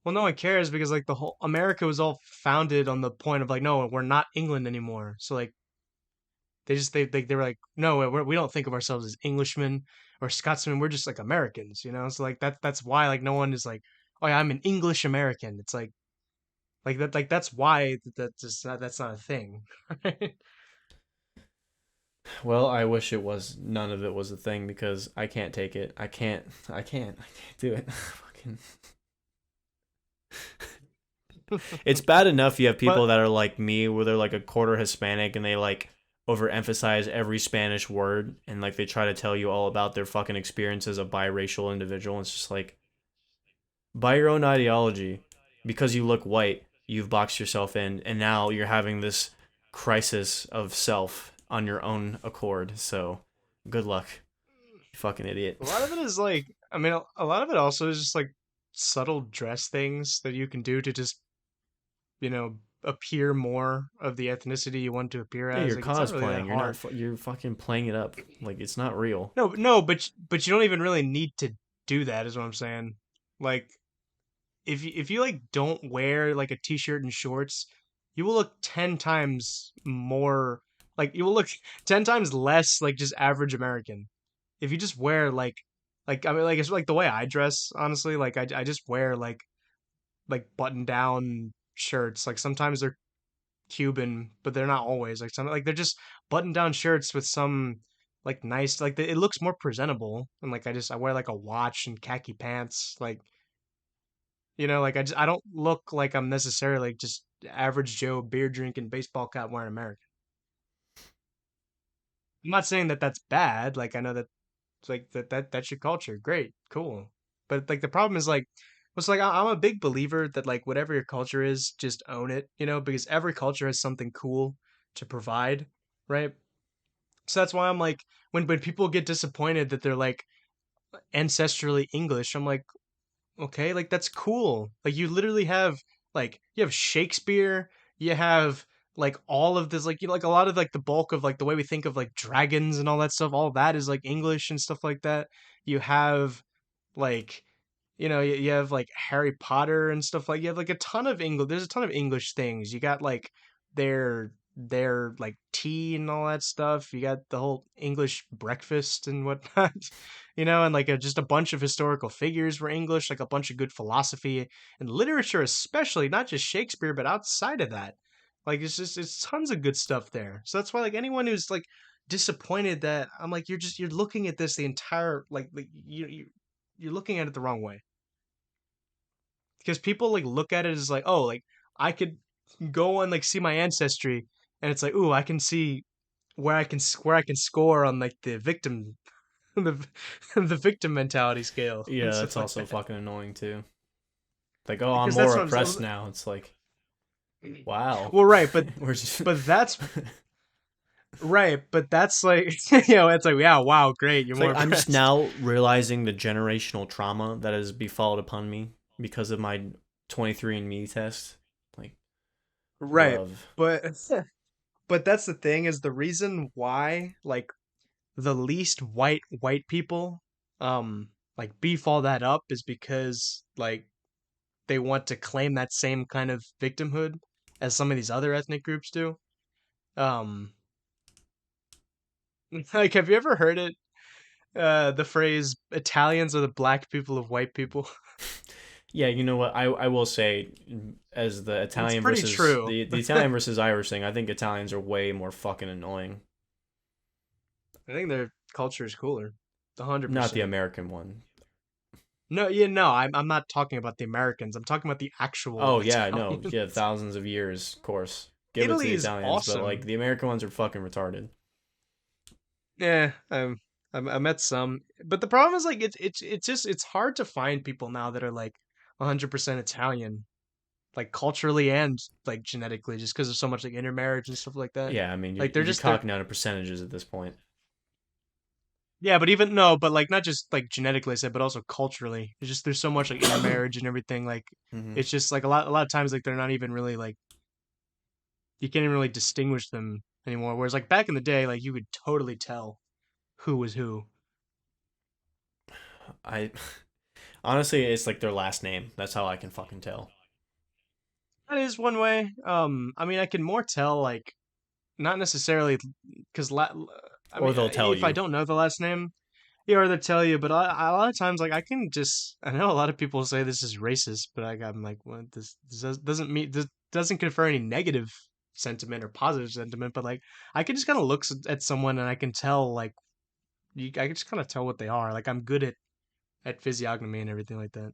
Well, no one cares because like the whole America was all founded on the point of like, no, we're not England anymore. So like they were like, no, we don't think of ourselves as Englishmen or Scotsmen. We're just like Americans. So like that's why like no one is like, oh yeah, I'm an English American. It's like that like that's why that's not a thing. Well, I wish it was none of it was a thing because I can't take it. I can't do it. Fucking it's bad enough you have But people that are like me where they're like a quarter Hispanic and they like overemphasize every Spanish word and like they try to tell you all about their fucking experience as a biracial individual. It's just like by your own ideology, because you look white, you've boxed yourself in and now you're having this crisis of self on your own accord. So good luck, you fucking idiot. a lot of it is like, I mean, a lot of it also is just like subtle dress things that you can do to just, you know, appear more of the ethnicity you want to appear Yeah, as. you're Like, it's not really that cosplaying. You're not. hard. You're fucking playing it up. Like it's not real. No, no, but you don't even really need to do that, is what I'm saying. Like, if you like don't wear like a t-shirt and shorts, you will look 10 times more, like you will look 10 times less like just average American. If you just wear like I mean like it's like the way I dress, honestly, like I just wear like button down shirts. Like sometimes they're Cuban, but they're not always. Like some like they're just button down shirts with some like nice like it looks more presentable. And like I wear like a watch and khaki pants. Like like I don't look like I'm necessarily like just average Joe beer drinking baseball cap wearing American. I'm not saying that that's bad. Like I know that it's like that's your culture. Great, cool. But like the problem is like it's like I'm a big believer that like whatever your culture is, just own it, because every culture has something cool to provide, right? So that's why I'm like when people get disappointed that they're like ancestrally English, I'm like, Okay, like that's cool. Like you literally have like you have Shakespeare, you have like all of this like like a lot of like the bulk of like the way we think of like dragons and all that stuff, all that is like English and stuff like that. You have like you have like Harry Potter and stuff like you have like a ton of English. There's a ton of English things. You got like their like tea and all that stuff. You got the whole English breakfast and whatnot, and like just a bunch of historical figures were English, like a bunch of good philosophy and literature, especially not just Shakespeare, but outside of that, like it's tons of good stuff there. So that's why like anyone who's like disappointed that I'm like you're looking at this the entire like you're looking at it the wrong way because people like look at it as like oh like I could go and like see my ancestry and it's like ooh I can see where I can score on like the victim the the victim mentality scale and Yeah, stuff that's like also that fucking annoying too. Like, oh, I'm because more that's what I'm saying. oppressed now. It's like, wow. Well, right, but We're just but that's right, but that's like it's like yeah, wow, great, you're It's like more I'm just oppressed. now realizing the generational trauma that has befallen upon me because of my 23andMe test. Like, Right, bruv. but but that's the thing is the reason why like the least white people like beef all that up is because like they want to claim that same kind of victimhood as some of these other ethnic groups do. Um like have you ever heard it the phrase Italians are the black people of white people? Yeah, you know what? I will say, as the It's Italian pretty versus true. the Italian versus Irish thing, I think Italians are way more fucking annoying. I think their culture is cooler. Not the 100%. American one. No, yeah, no, I'm not talking about the Americans. I'm talking about the actual Oh yeah, no, Italians. yeah, thousands of years, of course. Give it to Italy the is Italians, but like awesome. the American ones are fucking retarded. Yeah, I met some, but the problem is like it's just it's hard to find people now that are like 100% Italian, like culturally and like genetically, just because of so much like intermarriage and stuff like that. Yeah, I mean Like you're they're talking down to percentages at this point. yeah, but even no, but like not just like genetically, I said, but also culturally. It's just there's so much like intermarriage and everything. Like Hmm. it's just like a lot of times like they're not even really like you can't even really distinguish them anymore. Whereas like back in the day, like you could totally tell who was who. I honestly, it's like their last name. That's how I can fucking tell. That is one way. I mean, I can more tell like not necessarily because I Or mean, they'll tell if I you. don't know the last name, yeah, or they tell you. But a lot of times, like I can just I know a lot of people say this is racist, but I'm like, well, this doesn't mean this doesn't confer any negative sentiment or positive sentiment. But like I can just kind of look at someone and I can tell like I can just kind of tell what they are. Like I'm good at physiognomy and everything like that.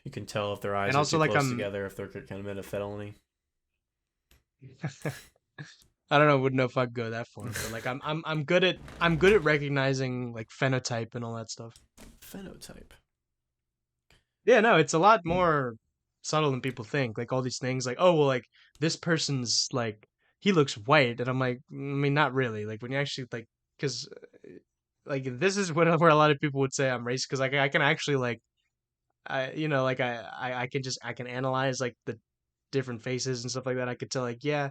You can tell if their And eyes are also too like close together, if they're commit a felony. I don't know, wouldn't know if I'd go that far, but like I'm good at recognizing like phenotype and all that stuff. Phenotype. Yeah, no, it's a lot more subtle than people think. Like all these things, like oh well, like this person's like he looks white, and I'm like, I mean, not really. Like when you actually like, because like this is where a lot of people would say I'm racist because like I can actually like like I can just I can analyze like the different faces and stuff like that. I could tell like yeah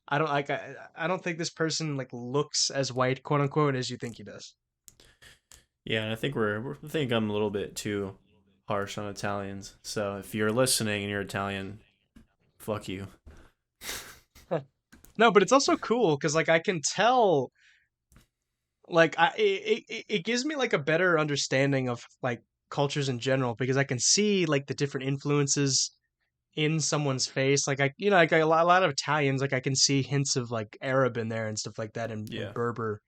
I don't like I don't think this person like looks as white, quote unquote, as you think he does. Yeah, and I think I think I'm a little bit too harsh on Italians. So if you're listening and you're Italian, fuck you. No, but it's also cool because like I can tell like it gives me like a better understanding of like cultures in general because I can see like the different influences in someone's face. Like like a lot of Italians, like I can see hints of like Arab in there and stuff like that, and Yeah. Berber,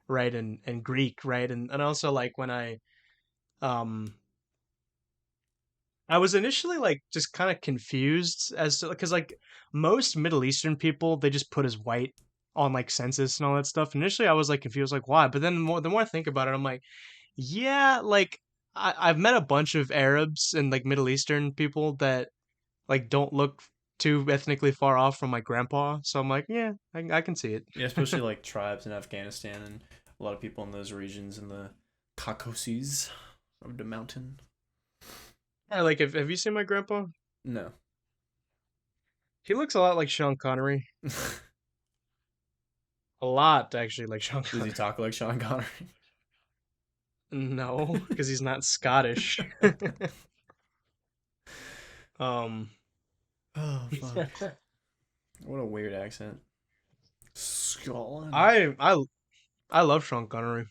right, and Greek, right, and also like when um I was initially like just kind of confused as to because like most Middle Eastern people they just put as white on like census and all that stuff. Initially, I was like confused, like why? But then the more I think about it, I'm like, yeah, like I've met a bunch of Arabs and like Middle Eastern people that like don't look too ethnically far off from my grandpa. So I'm like, yeah, I can see it. Yeah, especially like tribes in Afghanistan and a lot of people in those regions in the Caucasus of the mountain. Yeah, like have you seen my grandpa? No. He looks a lot like Sean Connery. A lot actually like Sean Does he Connery. talk like Sean Connery? No, because he's not Scottish. um, Oh fuck! What a weird accent. Scotland. I I I love Sean Connery.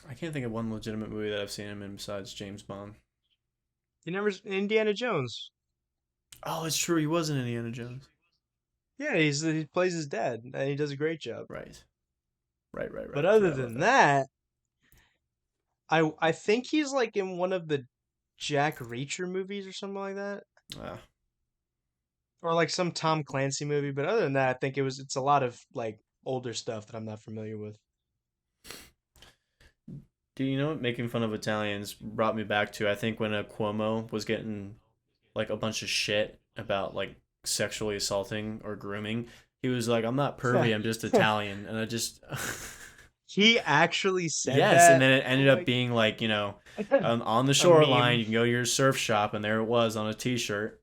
I can't think of one legitimate movie that I've seen him in besides James Bond. You never Indiana Jones. Oh, it's true. He was in Indiana Jones. Yeah, he plays his dad, and he does a great job. Right. Right. Right. But Right. I other forgot about than that. that, I think he's like in one of the Jack Reacher movies or something like that, Ah. or like some Tom Clancy movie. But other than that, I think it's a lot of like older stuff that I'm not familiar with. Do you know what making fun of Italians brought me back to? I think when a Cuomo was getting like a bunch of shit about like sexually assaulting or grooming, he was like, "I'm not pervy. I'm just Italian," and I just He actually said yes, and that. then it Oh ended up my, being like on the a shoreline. meme. You can go to your surf shop, and there it was on a T-shirt.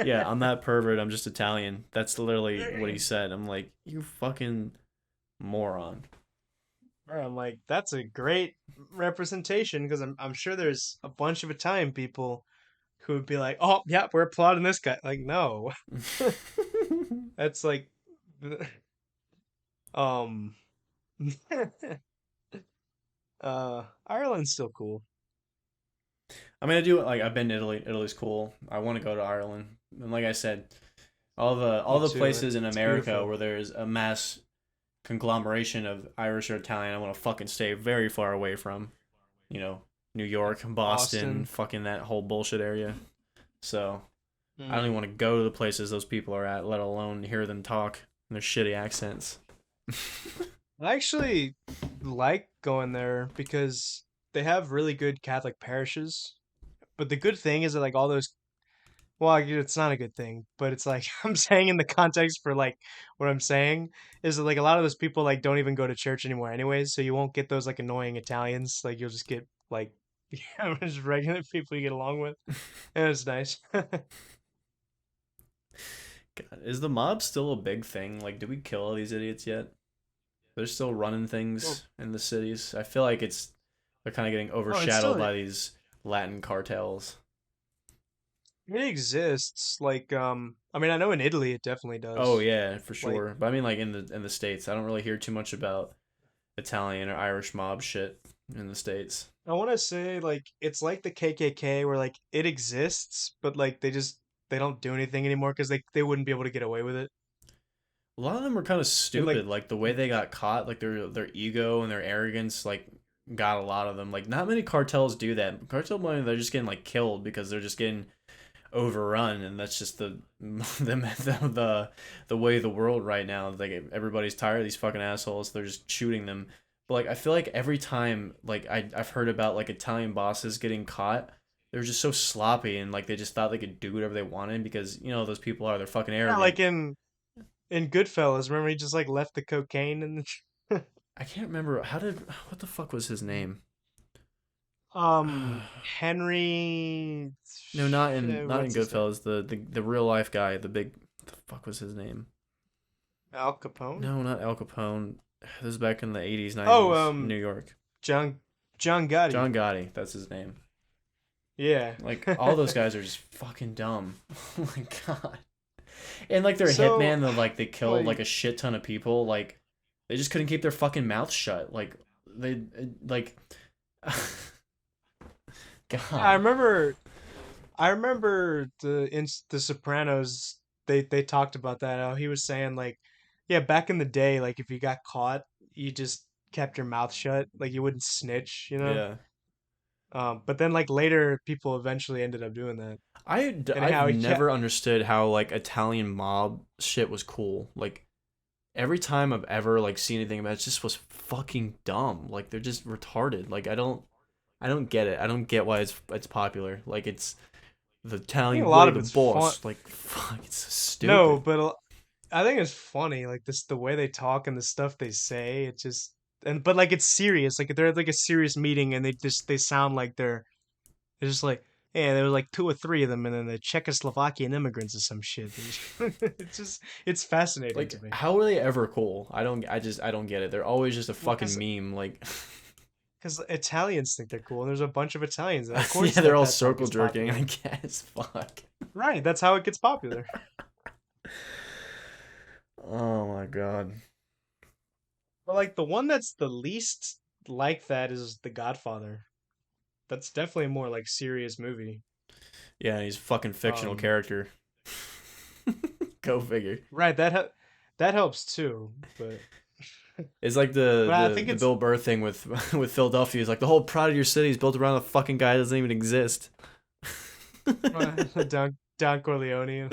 Yeah, I'm not pervert. I'm just Italian. That's literally what he said. I'm like, you fucking moron. Bro, I'm like, that's a great representation because I'm sure there's a bunch of Italian people who would be like, oh yeah, we're applauding this guy. Like, no, that's like, um, Ireland's still cool. I mean, I do like I've been to Italy. Italy's cool. I want to go to Ireland. And like I said, all Me the too. places in It's America beautiful. where there's a mass conglomeration of Irish or Italian, I want to fucking stay very far away from. You know, New York, Boston, Boston. fucking that whole bullshit area. So I don't even Mm. want to go to the places those people are at, let alone hear them talk in their shitty accents. I actually like going there because they have really good Catholic parishes. But the good thing is that like all those well, it's not a good thing, but it's like I'm saying in the context for like what I'm saying is that like a lot of those people like don't even go to church anymore anyways, so you won't get those like annoying Italians. Like you'll just get like just regular people you get along with. And it's nice. God, is the mob still a big thing? Like, do we kill all these idiots yet? They're still running Well, things in the cities. I feel like they're kind of getting oh, it's overshadowed still by these Latin cartels. it exists. Like I mean I know in Italy it definitely Oh does. yeah, for Like sure. But I mean, like in the states, I don't really hear too much about Italian or Irish mob shit in the states. I want to say like it's like the KKK where like it exists, but like they don't do anything anymore because they wouldn't be able to get away with it. A lot of them were kind of And like stupid. Like the way they got caught, like their ego and their arrogance, like got a lot of them. Like not many cartels do that. Cartel money, they're just getting like killed because they're just getting overrun, and that's just the way of the world right now. Like everybody's tired of these fucking assholes. They're just shooting them. But like I feel like every time like I've heard about like Italian bosses getting caught, they're just so sloppy and like they just thought they could do whatever they wanted because you know those people are they're fucking yeah, arrogant. like in Goodfellas, remember he just like left the cocaine in the I can't remember what the fuck was his name. Henry No, not in what's his name? Goodfellas. The real life guy. The big. What the fuck was his name? Al Capone? No, not Al Capone. This is back in the 80s, Oh, 90s, New York. John John Gotti. John Gotti, that's his name. Yeah. Like all those guys are just fucking dumb. Oh my god. And like their So hitman that like they killed like like a shit ton of people, like they just couldn't keep their fucking mouths shut. Like they like I god. remember I remember the Sopranos. They talked about that. How he was saying like, yeah, back in the day, like if you got caught, you just kept your mouth shut, like you wouldn't snitch, you know. Yeah. But then like later, people eventually ended up doing that, and I've how he kept. never understood how like Italian mob shit was cool. Like every time I've ever like seen anything about it, it just was fucking dumb. Like they're just retarded. Like I don't get it. I don't get why it's popular. Like it's the I think a Italian lot way, of the it's fun. boss. Like fuck, it's so No, stupid. but I think it's funny, like this the way they talk and the stuff they say. It just but like it's serious. Like they're at like a serious meeting, and they sound like they're It's just like, yeah, there were like two or three of them, and then the Czechoslovakian immigrants or some shit. It's fascinating Like, to me. how are they ever cool? I don't get it. They're always just a Well, fucking meme. Like, because Italians think they're cool, and there's a bunch of Italians. Of course, yeah, they're all that circle gets jerking, I popular. guess. Fuck. Right, that's how it gets popular. Oh my god. But like the one that's the least like that is The Godfather. That's definitely a more like serious movie. Yeah, he's a fucking fictional Um, character. Go figure. right, that helps too. It's like the But I the think the it's Bill Burr thing with with Philadelphia. It's like the whole pride of your city is built around a fucking guy that doesn't even exist. Don Corleone,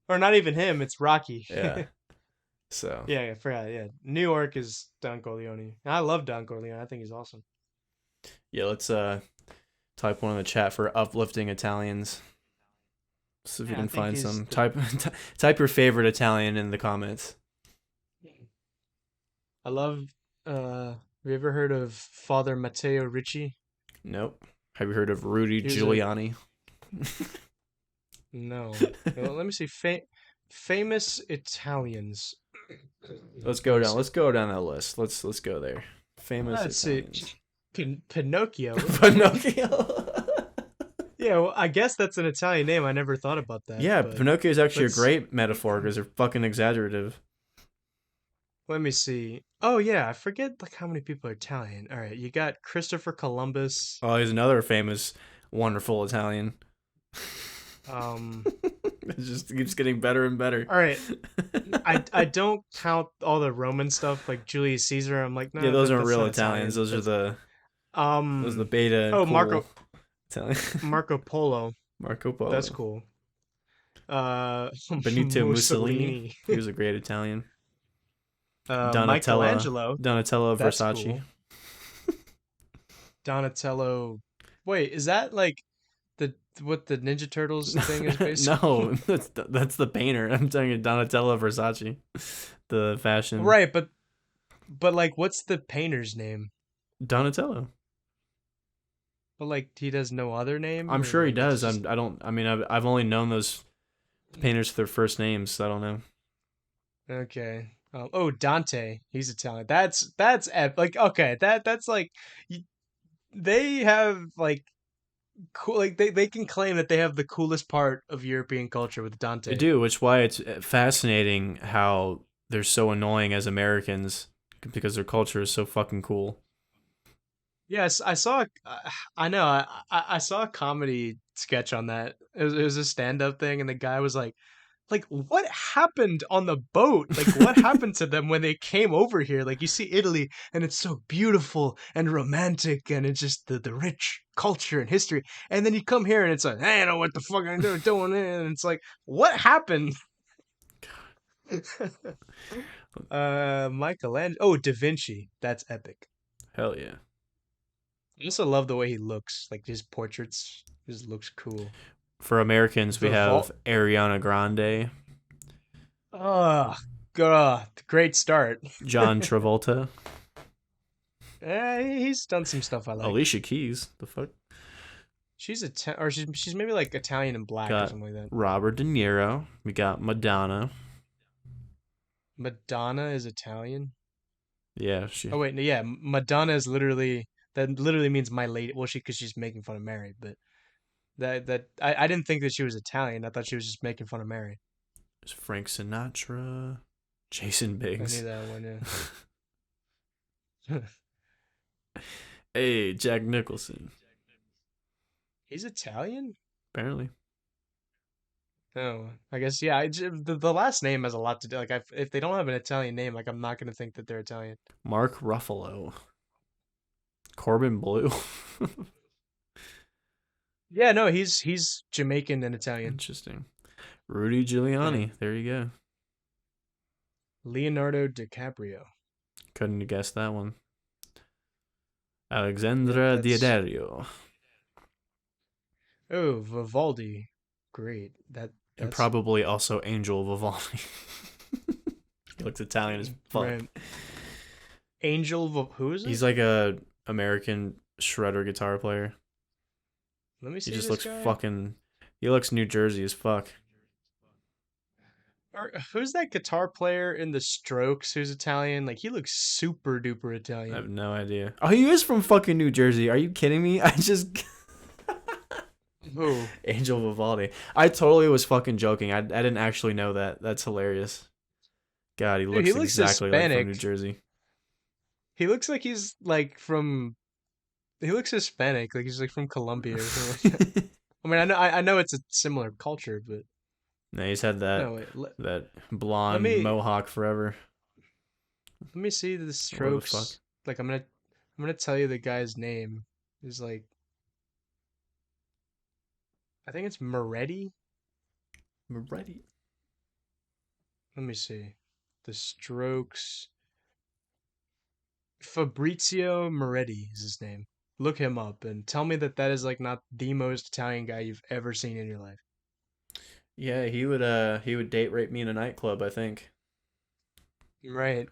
or not even him. It's Rocky. Yeah. So Yeah, I forgot. Yeah, New York is Don Corleone. I love Don Corleone. I think he's awesome. yeah, let's type one in the chat for uplifting Italians. See if you Yeah, I can think find he's some. Type your favorite Italian in the comments. I love. Have you ever heard of Father Matteo Ricci? Nope. Have you heard of Rudy He was a Giuliani? no. Well, let me see. Famous Italians. Let's Let go me down. see. Let's go down that list. Let's go there. Famous Let's see. Italians. Pinocchio. Pinocchio. Yeah, well, I guess that's an Italian name. I never thought about that, Yeah, but Pinocchio is actually a let's great metaphor because they're fucking exaggerative. let me see. Oh yeah, I forget like how many people are Italian. All right, you got Christopher Columbus. Oh, he's another famous, wonderful Italian. Um, It just keeps getting better and better. all right, I don't count all the Roman stuff like Julius Caesar. I'm like, Yeah, no, those aren't that's real not Italians. Italian. Those are That's the beta oh cool Italian. Marco Polo. Marco That's Polo. cool. Uh, Benito Mussolini. Mussolini. He was a great Italian. Michelangelo. Donatello That's Versace. cool. Donatello. Wait, is that like the what the Ninja Turtles thing is basically? No, that's the painter. I'm telling you, Donatello Versace, the fashion Right, but like, what's the painter's name? Donatello. But like, he does no other name, I'm or sure he like it's does. just I don't. I mean, I've only known those painters for their first names, so I don't know. okay. Oh, Dante. He's Italian. Like okay. That's like y- they have like cool. Like they can claim that they have the coolest part of European culture with They Dante. do, which is why it's fascinating how they're so annoying as Americans because their culture is so fucking cool. Yes, I saw. I know. I saw a comedy sketch on that. It was a stand up thing, and the guy was like, what happened on the boat? Like, what happened to them when they came over here? Like, you see Italy, and it's so beautiful and romantic, and it's just the rich culture and history. And then you come here, and it's like, hey, I know what the fuck I'm doing, and it's like, what happened? Michelangelo. Oh, Da Vinci. That's epic. Hell yeah. I also love the way he looks. Like his portraits just looks cool. For Americans, we Vivalt. have Ariana Grande, Oh, God. Great start. John Travolta, He's done some stuff I like. Alicia Keys. The fuck? She's maybe like Italian and black or Got something like that. Robert De Niro. We got Madonna. Madonna is Italian. Yeah, she. Oh wait, no, yeah, Madonna is literally that literally means my lady. Well, because she's making fun of Mary, but I didn't think that she was Italian. I thought she was just making fun of Mary. There's Frank Sinatra, Jason I knew Biggs. that one. Yeah. Hey, Jack Nicholson. He's Italian. Apparently. Oh, I guess yeah. The last name has a lot to do. Like, if they don't have an Italian name, like I'm not gonna think that they're Italian. Mark Ruffalo. Corbin Blue. Yeah, no, he's Jamaican and Italian. Interesting. Rudy Giuliani. There you go. Leonardo DiCaprio. Couldn't have guessed that one. Yeah, Alexandra that's Daddario. oh Vivaldi. Great. And That's probably also Angel Vivaldi. He looks Italian as fuck. right. Who is it? He's like a American shredder guitar player. Let me He see just this looks guy. fucking. He looks New Jersey as fuck. Or who's that guitar player in the Strokes who's Italian? Like he looks super duper I Italian. have no idea. Oh, he is from fucking New Jersey. Are you kidding me? I just Who? Angel Vivaldi. I totally was fucking joking. I didn't actually know that. That's hilarious. God, he Dude, he looks looks exactly like from Hispanic. New Jersey. He looks like he's like from. He looks Hispanic, like he's like from Colombia or something like that. I mean, I know it's a similar culture, but No, he's had no, that wait. that Let blonde me mohawk forever. let me see the What the fuck? Strokes. Like I'm gonna tell you the guy's name. Is like I think it's Moretti. Moretti. Let me see. The Strokes. Fabrizio Moretti is his name. Look him up and tell me that that is like not the most Italian guy you've ever seen in your life. Yeah, he would date rape me in a nightclub, I think. Right.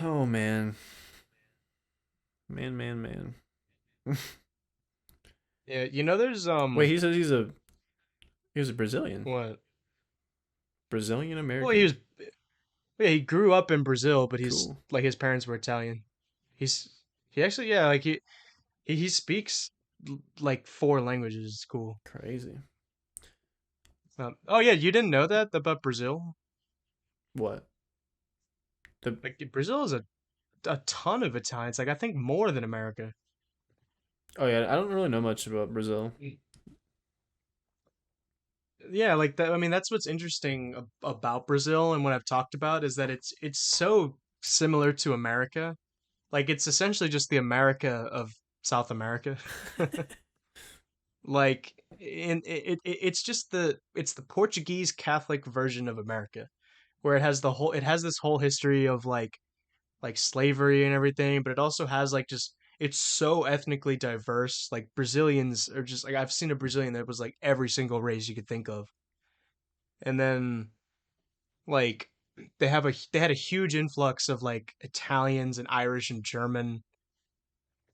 Oh man. Man. Yeah, you know there's Wait, he says he was a Brazilian. what? Brazilian Well, he American. was yeah, he grew up in Brazil, but he's Cool. like his parents were Italian. He's he actually yeah, like he speaks like four languages. It's cool. Crazy. Oh yeah, you didn't know that about Brazil? What? The Like Brazil is a ton of Italians. Like I think more than America. Oh yeah, I don't really know much about Brazil. Yeah, like that. I mean, that's what's interesting about Brazil and what I've talked about is that it's so similar to America. Like it's essentially just the America of South America. Like in it's just it's the Portuguese Catholic version of America, where it has this whole history of like slavery and everything, but it also has like just it's so ethnically diverse. Like Brazilians are just like I've seen a Brazilian that was like every single race you could think of, and then like they had a huge influx of like Italians and Irish and German.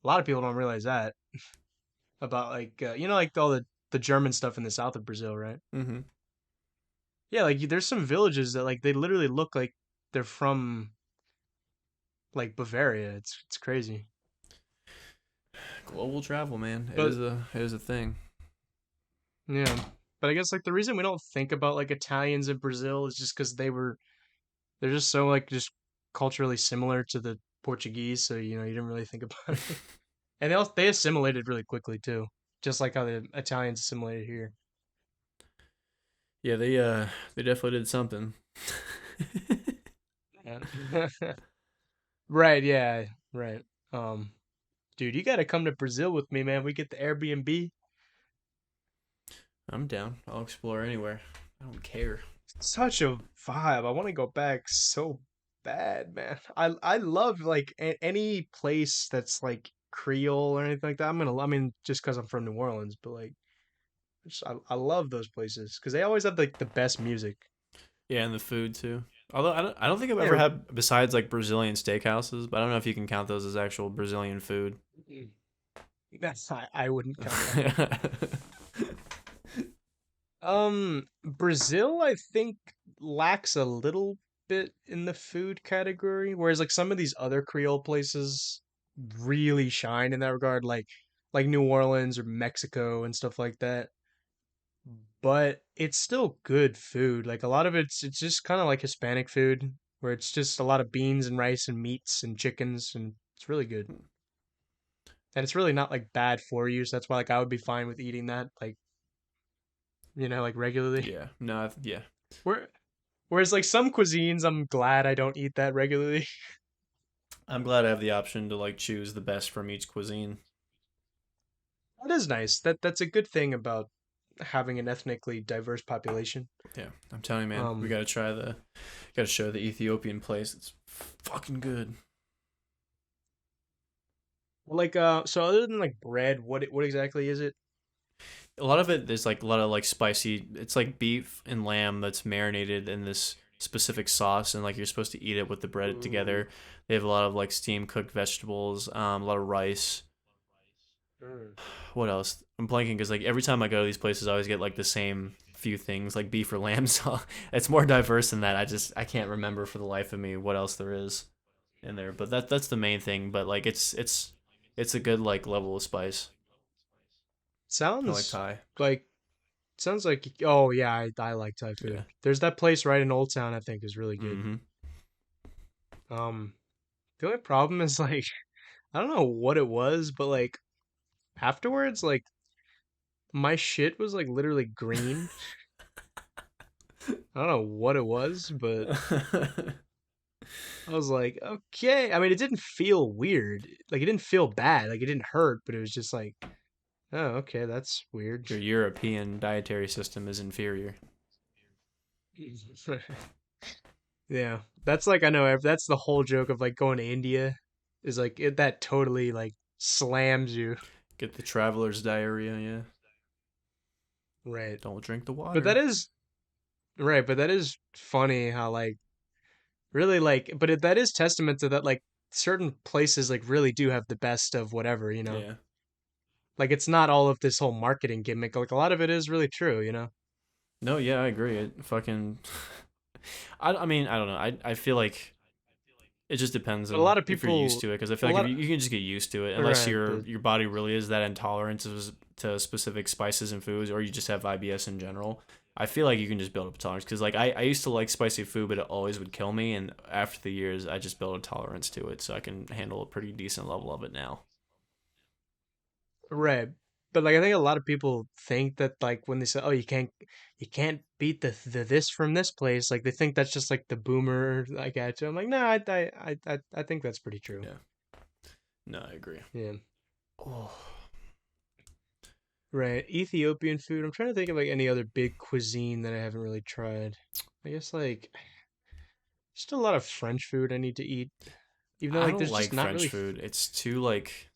A lot of people don't realize that about like you know like all the German stuff in the south of Brazil, right? Mm-hmm. Yeah, like there's some villages that like they literally look like they're from like Bavaria. It's crazy. Global travel, man. But It is a thing. yeah, but I guess like the reason we don't think about like Italians in Brazil is just because they're just so like just culturally similar to the Portuguese, so you know you didn't really think about it. And they assimilated really quickly too, just like how the Italians assimilated here. Yeah, they definitely did something. Yeah. Right, yeah, right. Um, dude, you gotta come to Brazil with me, man. We get the Airbnb. I'm down. I'll explore anywhere. I don't care. Such a vibe. I want to go back so bad, man. I love like any place that's like Creole or anything like that. I mean, just because I'm from New Orleans, but like, I love those places because they always have like the best music. Yeah, and the food too. Although I don't think I've ever Yeah, had besides like Brazilian steakhouses, but I don't know if you can count those as actual Brazilian food. that's I wouldn't count that. Brazil, I think lacks a little bit in the food category, whereas like some of these other Creole places really shine in that regard, like New Orleans or Mexico and stuff like that. But it's still good food. Like a lot of it's just kind of like Hispanic food, where it's just a lot of beans and rice and meats and chickens, and it's really good. And it's really not like bad for you, so that's why like I would be fine with eating that, like like regularly. Yeah. No. Yeah. Where Whereas like some cuisines, I'm glad I don't eat that regularly. I'm glad I have the option to like choose the best from each cuisine. That is nice. That's a good thing about having an ethnically diverse population. Yeah, I'm telling you, man, we Um, gotta gotta show the Ethiopian place. It's fucking good. like so other than like bread, what exactly is it? A lot of it is like a lot of like spicy. It's like beef and lamb that's marinated in this specific sauce, and like you're supposed to eat it with the bread Ooh. together. They have a lot of like steam cooked vegetables, a lot of rice. Mm. What else? I'm blanking because like every time I go to these places, I always get like the same few things, like beef or lamb. So it's more diverse than that. I can't remember for the life of me what else there is in there. But that's the main thing. But like it's a good like level of spice. I like Sounds Thai. like sounds like oh yeah, I like Thai Yeah. food. There's that place right in Old Town I think is really good. Mm-hmm. Um, the only problem is like I don't know what it was, but like afterwards, like my shit was like literally green. I don't know what it was, but I was like, okay. I mean, it didn't feel weird. Like it didn't feel bad. Like it didn't hurt, but it was just like, oh, okay, that's weird. Your European dietary system is inferior. Yeah, that's like I know that's the whole joke of like going to India is like that totally like slams you, Get the traveler's diarrhea. Yeah. right? Don't drink the But water. that is right. But that is funny how like really like, but that is testament to that like certain places like really do have the best of whatever, you know. Yeah. Like it's not all of this whole marketing gimmick. Like a lot of it is really true, you know. No, yeah, I agree. It fucking. I mean, I don't know. I feel like it just depends But a on lot of if you're used people, to it. Because I a feel like if lot, you can just get used to it, unless right? But your body really is that intolerant to specific spices and foods, or you just have IBS in general. I feel like you can just build up a tolerance. Because like I used to like spicy food, but it always would kill me. And after the years, I just built a tolerance to it, so I can handle a pretty decent level of it now. right. But like I think a lot of people think that like when they say, "Oh, you can't beat the this from this place," like they think that's just like the boomer like attitude. I'm like, no, I think that's pretty true. Yeah. No, I agree. Yeah. Oh. Right. Ethiopian food. I'm trying to think of like any other big cuisine that I haven't really tried. I guess like just a lot of French food I need to eat. Even though I like don't there's just like not French really food. It's too like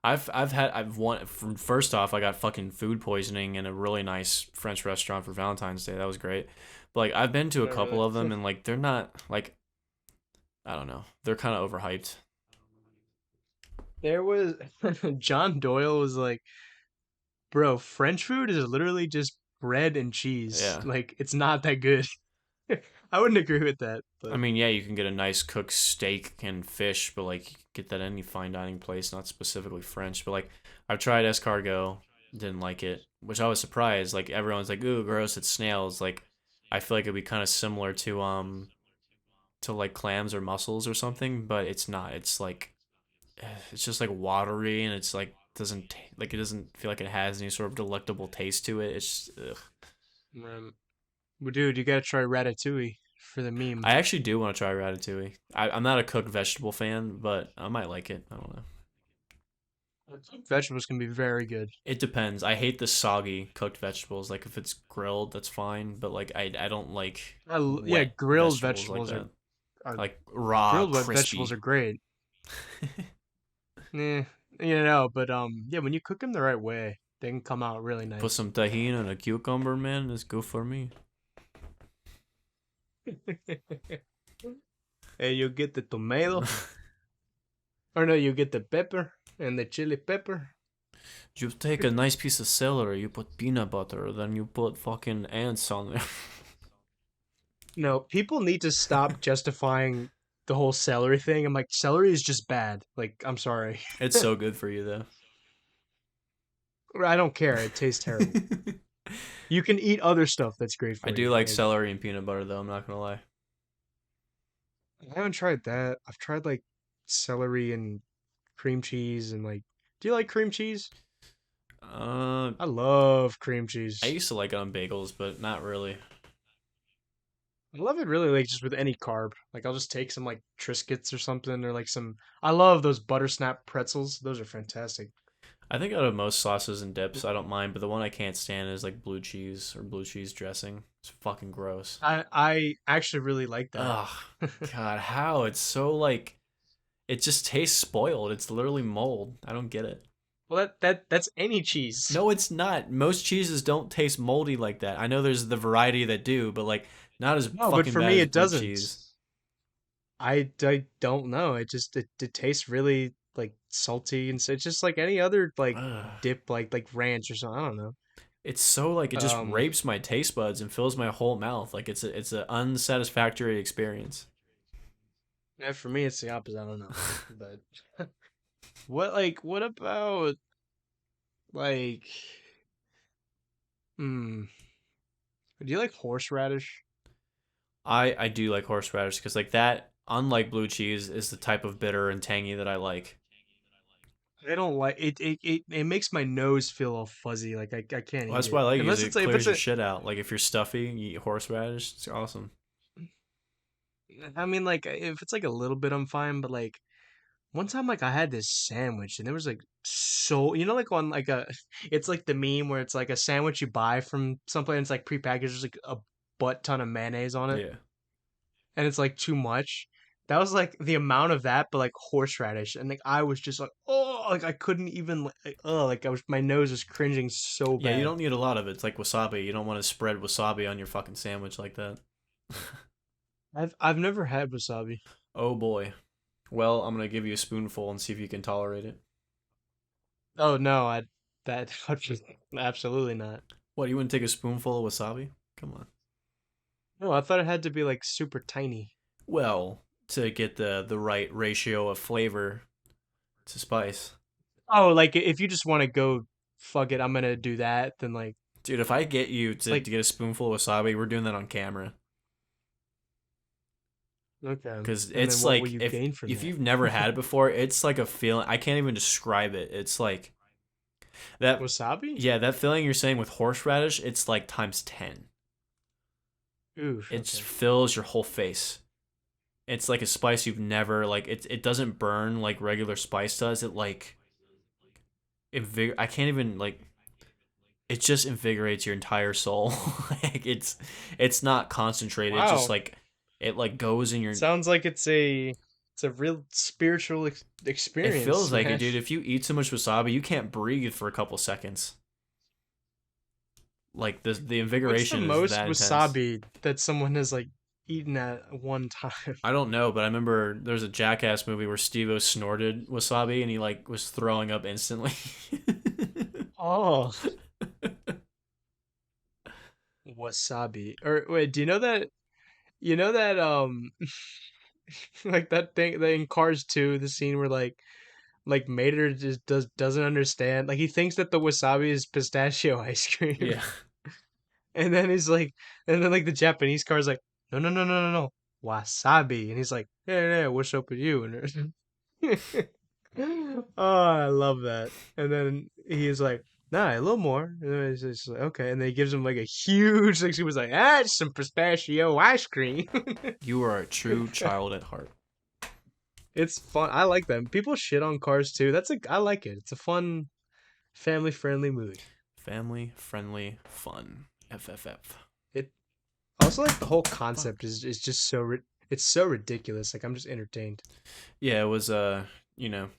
I've won first off I got fucking food poisoning in a really nice French restaurant for Valentine's Day. That was great. But like I've been to a not really. couple of them and like they're not like I don't know. They're kind of overhyped. There was John Doyle was like, "Bro, French food is literally just bread and cheese. Yeah. Like it's not that good." I wouldn't agree with that, I but mean, yeah, you can get a nice cooked steak and fish, but like you can get that at any fine dining place, not specifically French. But like I've tried escargot, didn't like it, which I was surprised. Like everyone's like, "Ooh, gross, it's snails." Like I feel like it'd be kind of similar to like clams or mussels or something, but it's not. It's like it's just like watery and it's like like it doesn't feel like it has any sort of delectable taste to it. It's just, ugh. well, dude, you gotta try ratatouille for the I meme. actually do want to try ratatouille. I'm not a cooked vegetable fan, but I might like it. I don't know. Vegetables can be very good. It depends. I hate the soggy cooked vegetables. Like if it's grilled, that's fine, but like I don't like Yeah, wet grilled vegetables like vegetables that. are Like raw, vegetables crispy. are great. Yeah, you know, but yeah, when you cook them the right way, they can come out really Put nice. some tahini and a cucumber, man. It's good for me. And you get the tomato, or no, you get the pepper and the chili pepper. You take a nice piece of celery, you put peanut butter, then you put fucking ants on there. No, people need to stop justifying the whole celery thing. I'm like, celery is just bad. Like, I'm sorry. It's so good for you though. I don't care. It tastes terrible. You can eat other stuff that's great I for do you. like Like, celery and peanut butter though, I'm not gonna lie. I haven't tried that. I've tried like celery and cream cheese and like, do you like cream cheese? Uh I love cream I cheese. used to like it on bagels, but not really. I love it really like just with any carb. Like I'll just take some like Triscuits or something or like some I love those butter snap pretzels. Those are fantastic. I think out of most sauces and dips, I don't mind, but the one I can't stand is like blue cheese or blue cheese dressing. It's fucking gross. I actually really like that. Ugh, God, how? It's so like it just tastes spoiled. It's literally mold. I don't get it. Well, that's any cheese. No, it's not. Most cheeses don't taste moldy like that. I know there's the variety that do, but like not as No, but fucking for bad me as it blue doesn't. cheese. I don't know. It tastes really like salty, and so it's just like any other like Ugh. dip, like ranch or something. I don't know. It's so like it just Um, rapes my taste buds and fills my whole mouth. Like it's a unsatisfactory experience. yeah, for me it's the opposite. I don't know, but what about like hmm? Do you like horseradish? I do like horseradish because like that, unlike blue cheese, is the type of bitter and tangy that I like. I don't like it. It makes my nose feel all fuzzy. Like I can't Well, eat that's why I it like it because unless it's it like if clears it's your a. shit out. Like if you're stuffy, you eat horseradish. It's awesome. I mean, like if it's like a little bit, I'm fine. But like one time, like I had this sandwich and there was like so like on like a, it's like the meme where it's like a sandwich you buy from someplace and it's like prepackaged. There's like a butt ton of mayonnaise on it Yeah. and it's like too much. That was like the amount of that, but like horseradish, and like I was just like, oh, like I couldn't even like I was my nose was cringing so Yeah, you bad. don't need a lot of it. It's like wasabi. You don't want to spread wasabi on your fucking sandwich like that. I've never had wasabi. Oh boy. Well, I'm gonna give you a spoonful and see if you can tolerate it. Oh no, I that absolutely not. What, you wouldn't take a spoonful of wasabi? Come on. No, I thought it had to be like super tiny. Well, to get the right ratio of flavor to spice. Oh, like if you just want to go, fuck it, I'm gonna do that. Then like, Dude, if I get you to like get a spoonful of wasabi, we're doing that on camera. okay, Because and then it's what will like you gain from if that? you've never had it before, it's like a feeling. I can't even describe it. It's like that. Wasabi? Yeah, that feeling you're saying with horseradish, it's like times 10. Oof. It just Okay. fills your whole face. It's like a spice you've never like. It doesn't burn like regular spice does. It like I can't even like. It just invigorates your entire soul. Like it's not concentrated. It's just Wow. like it like goes in your. Sounds like it's a real spiritual It feels experience, like it, man. dude. If you eat so much wasabi, you can't breathe for a couple seconds. Like the What's the invigoration is most that intense. wasabi that someone has like eaten at one time? I don't know, but I remember there was a Jackass movie where Steve-O snorted wasabi and he like was throwing up instantly. Oh, wasabi. Or wait, do you know that? You know that like that thing that in Cars 2, the scene where like Mater just doesn't understand. Like he thinks that the wasabi is pistachio ice cream. Yeah. And then he's like, and then like the Japanese car's like, no, no, no, no, no, no, wasabi. And he's like, yeah, yeah, what's up with you? And oh, I love that. And then he's like, nah, a little more. And then he's just like, okay. And then he gives him like a huge, like she was like, ah, it's some pistachio ice cream. You are a true child at heart. It's fun. I like them. People shit on Cars too. I like it. It's a fun, family friendly movie. Family friendly fun. FFF. It also like the whole Fuck. concept is just so it's so ridiculous. Like I'm just entertained. Yeah, it was you know,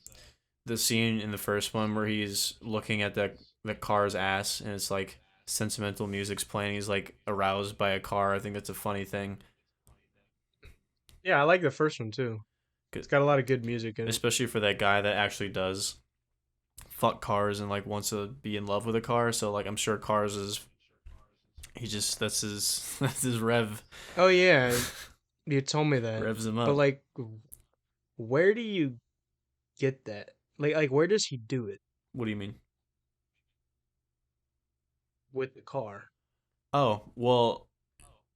the scene in the first one where he's looking at the car's ass and it's like sentimental music's playing. He's like aroused by a car. I think that's a funny thing, Yeah, I like the first one too. It's got a lot of good music in it. especially for that guy that actually does fuck cars and like wants to be in love with a car. So like I'm sure cars is he just that's his that's his rev Oh yeah, you told me that. revs him But up. like, where do you get that? Like where does he do it What do you mean? with the car? Oh well,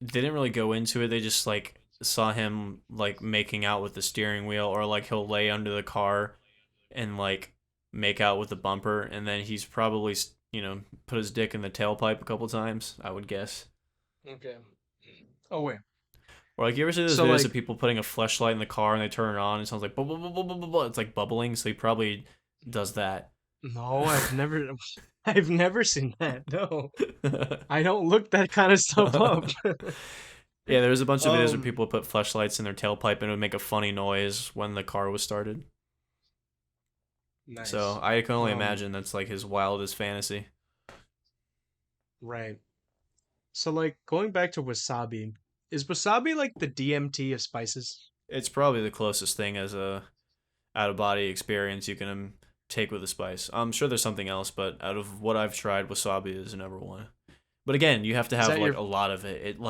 they didn't really go into it. They just like saw him like making out with the steering wheel, or like he'll lay under the car and like make out with the bumper, and then he's probably put his dick in the tailpipe a couple times. I would guess. Okay. Oh wait. Or like you ever see those So videos of like, people putting a fleshlight in the car and they turn it on and it sounds like blah, blah, blah, blah, blah, blah, blah. It's like bubbling, so he probably does that. no, I've never, I've never seen that. No, Yeah, I don't look that kind of stuff up. there was a bunch of videos where um, people put fleshlights in their tailpipe and it would make a funny noise when the car was started. So Nice. I can only Um, imagine that's like his wildest fantasy. right. So like going back to wasabi, is wasabi like the DMT of spices? It's probably the closest thing as a out of body experience you can take with a spice. I'm sure there's something else, but out of what I've tried, wasabi is number one. But again, you have to Is have that like your a lot of it. It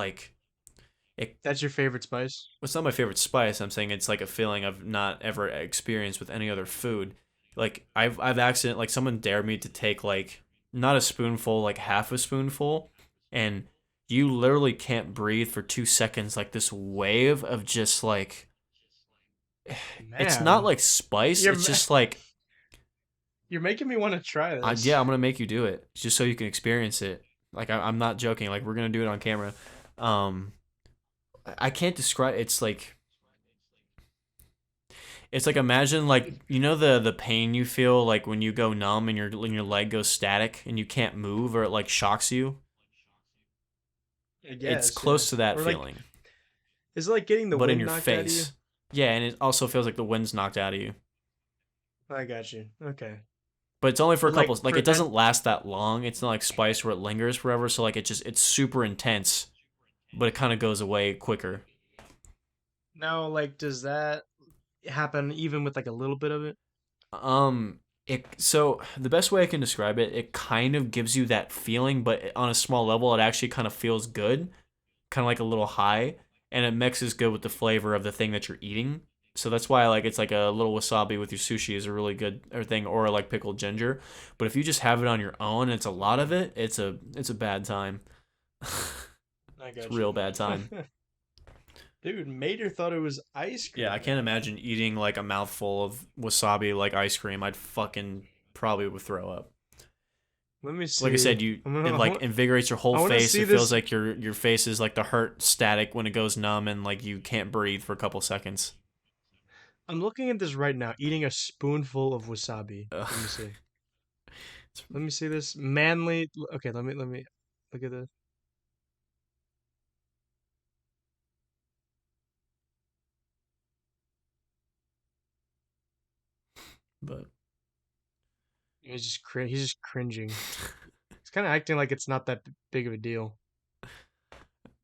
that's your favorite spice? it's not my favorite spice. I'm saying it's like a feeling I've not ever experienced with any other food. Like I've accident like someone dared me to take like not a spoonful, like half a spoonful, and you literally can't breathe for 2 seconds. Like this wave of just like it's not Man, like spice. you're It's just like you're making me want to try this. yeah, I'm gonna make you do it just so you can experience it. Like I'm not joking. Like we're gonna do it on camera. Um, I can't describe. It's like imagine like you know the pain you feel like when you go numb and your leg goes static and you can't move or it like shocks you. I It's guess, yeah. close to that Or like, feeling, is it like getting the but in wind your knocked out of you? face. Yeah, and it also feels like the wind's knocked out of you. I got you. Okay. But it's only for a But couple. like Like for it and doesn't last that long. It's not like spice where it lingers forever. So like it's super intense, but it kind of goes away quicker. now like does that happen even with like a little bit of it? It so the best way I can describe it, it kind of gives you that feeling, but on a small level, it actually kind of feels good, kind of like a little high, and it mixes good with the flavor of the thing that you're eating. So that's why I like it's like a little wasabi with your sushi is a really good thing, or like pickled ginger. But if you just have it on your own, and it's a lot of it. It's a bad time. I It's a got real you. bad time. Dude, Mater thought it was ice Yeah, I cream, can't man. imagine eating like a mouthful of wasabi like ice cream. I'd fucking probably would throw up. Let me Like I see. said, you I'm gonna, it I like want, invigorates your whole I want to face. see It feels this. like your face is like the hurt static when it goes numb and like you can't breathe for a couple seconds. I'm looking at this right now, eating a spoonful of wasabi. Ugh. Let me see. Let me see this. Manly. Okay, let me look at this. But He's just cringing. He's kind of acting like it's not that big of a deal.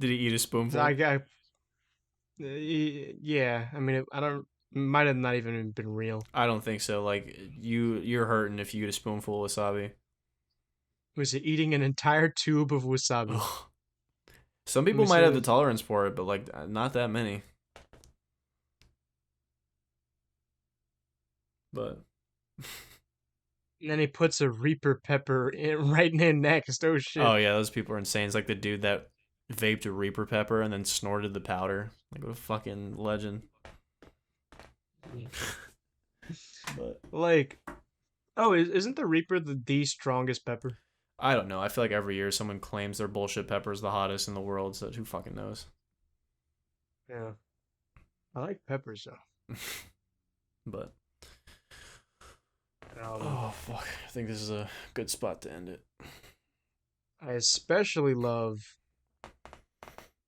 did he eat a So spoonful? yeah. I mean, I don't. Might have not even been real. I don't think so. Like you're hurting if you eat a spoonful of wasabi. Was he eating an entire tube of wasabi? Ugh. Some Let people me might see have the this. tolerance for it, but like not that many. But And then he puts a Reaper pepper right in next. Oh shit! oh yeah, those people are insane. It's like the dude that vaped a Reaper pepper and then snorted the powder. Like what a fucking legend. But Like, oh, isn't the Reaper the strongest pepper? I don't know. I feel like every year someone claims their bullshit pepper is the hottest in the world. So who fucking knows? Yeah, I like peppers though. But Um, oh fuck, I think this is a good spot to end it. I especially love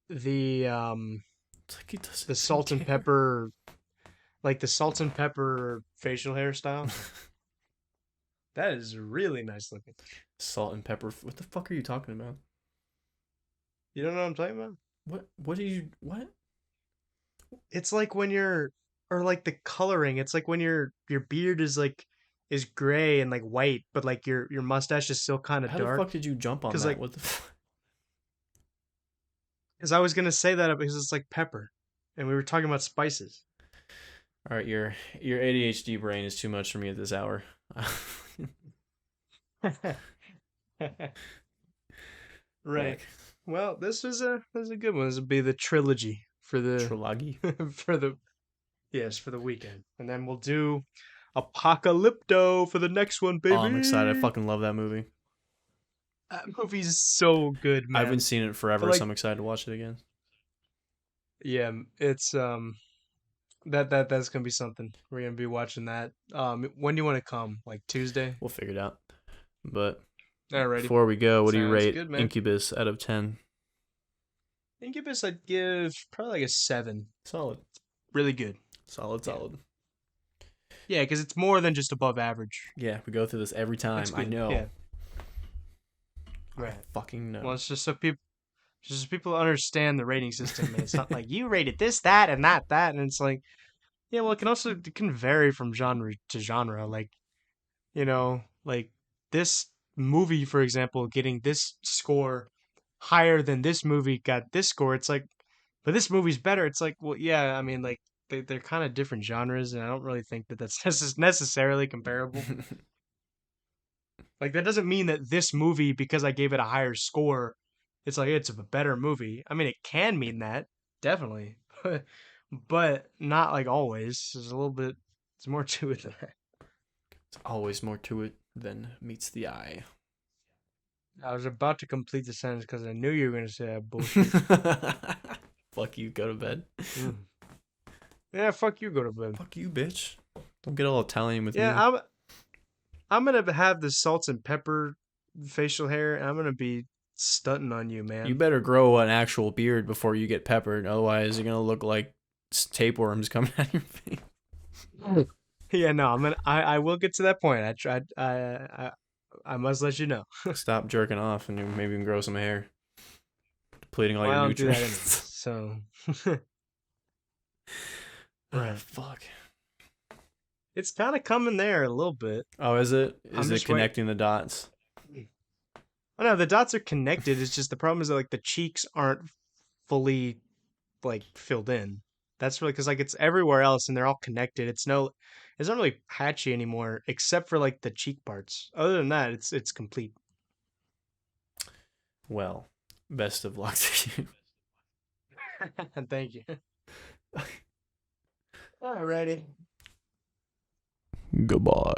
the It's like he doesn't the even salt and care. pepper, like the salt and pepper facial hairstyle. That is really nice looking. Salt and pepper. What the fuck are you talking about? You don't know what I'm talking about? What? What did you? What? It's like when you're, or like the coloring. It's like when your beard is like is gray and like white, but like your mustache is still kind of How the dark. fuck did you jump on Cause that? like, What the? cause I was gonna say that because it's like pepper, and we were talking about spices. All right, your ADHD brain is too much for me at this hour. Right. Fuck. Well, this was a good one. This would be the trilogy for the Trilagi. for the yes for the weekend, and then we'll do Apocalypto for the next one, Oh, I'm excited. I baby. fucking love that movie. That movie's so good, I haven't man. seen it But forever, so like, I'm excited to watch it again. yeah, it's that's gonna be something. We're gonna be watching that. When do you want to come? Like Tuesday? We'll figure it out. But Alrighty, before we go, what do you sounds rate good, man. Incubus out of 10? Incubus, I'd give probably like a 7. Solid. Really good. Solid, Yeah. solid. Yeah, because it's more than just above average. Yeah, we go through this every It's time. I good. know. Yeah. I Right. fucking Well, know. it's just so people understand the rating system, and it's not like you rated this, that, and that, and it's like, yeah, well, it can vary from genre to genre. Like, like this movie, for example, getting this score higher than this movie got this score. It's like, but this movie's better. It's like, well, yeah, I mean, like they're kind of different genres, and I don't really think that that's necessarily comparable. Like that doesn't mean that this movie, because I gave it a higher score, it's like it's a better movie. I mean, it can mean that, definitely, but not like always. There's a little bit. There's more to it than that. There's always more to it than meets the eye. I was about to complete the sentence because I knew you were gonna say that bullshit. Fuck you, go to bed. Mm. Yeah, fuck you. Go to bed. Fuck you, bitch. Don't get all Italian with Yeah, me. I'm gonna have the salt and pepper facial hair, and I'm gonna be stunting on you, You man. better grow an actual beard before you get peppered. Otherwise, you're gonna look like tapeworms coming out of your face. Yeah, no, I will get to that point. I tried. I must let you know. Stop jerking off and you maybe can grow some hair. Depleting all Well, I your don't do that anyways. nutrients. So, Ah, right. fuck. It's kind of coming there a little bit. Oh, is it? I'm Is it just wait. connecting the dots? Oh no, the dots are connected. It's just the problem is that like the cheeks aren't fully like filled in. That's really because like it's everywhere else and they're all connected. It's not really patchy anymore except for like the cheek parts. Other than that, it's complete. Well, best of luck to you. Thank you. Alrighty. Goodbye.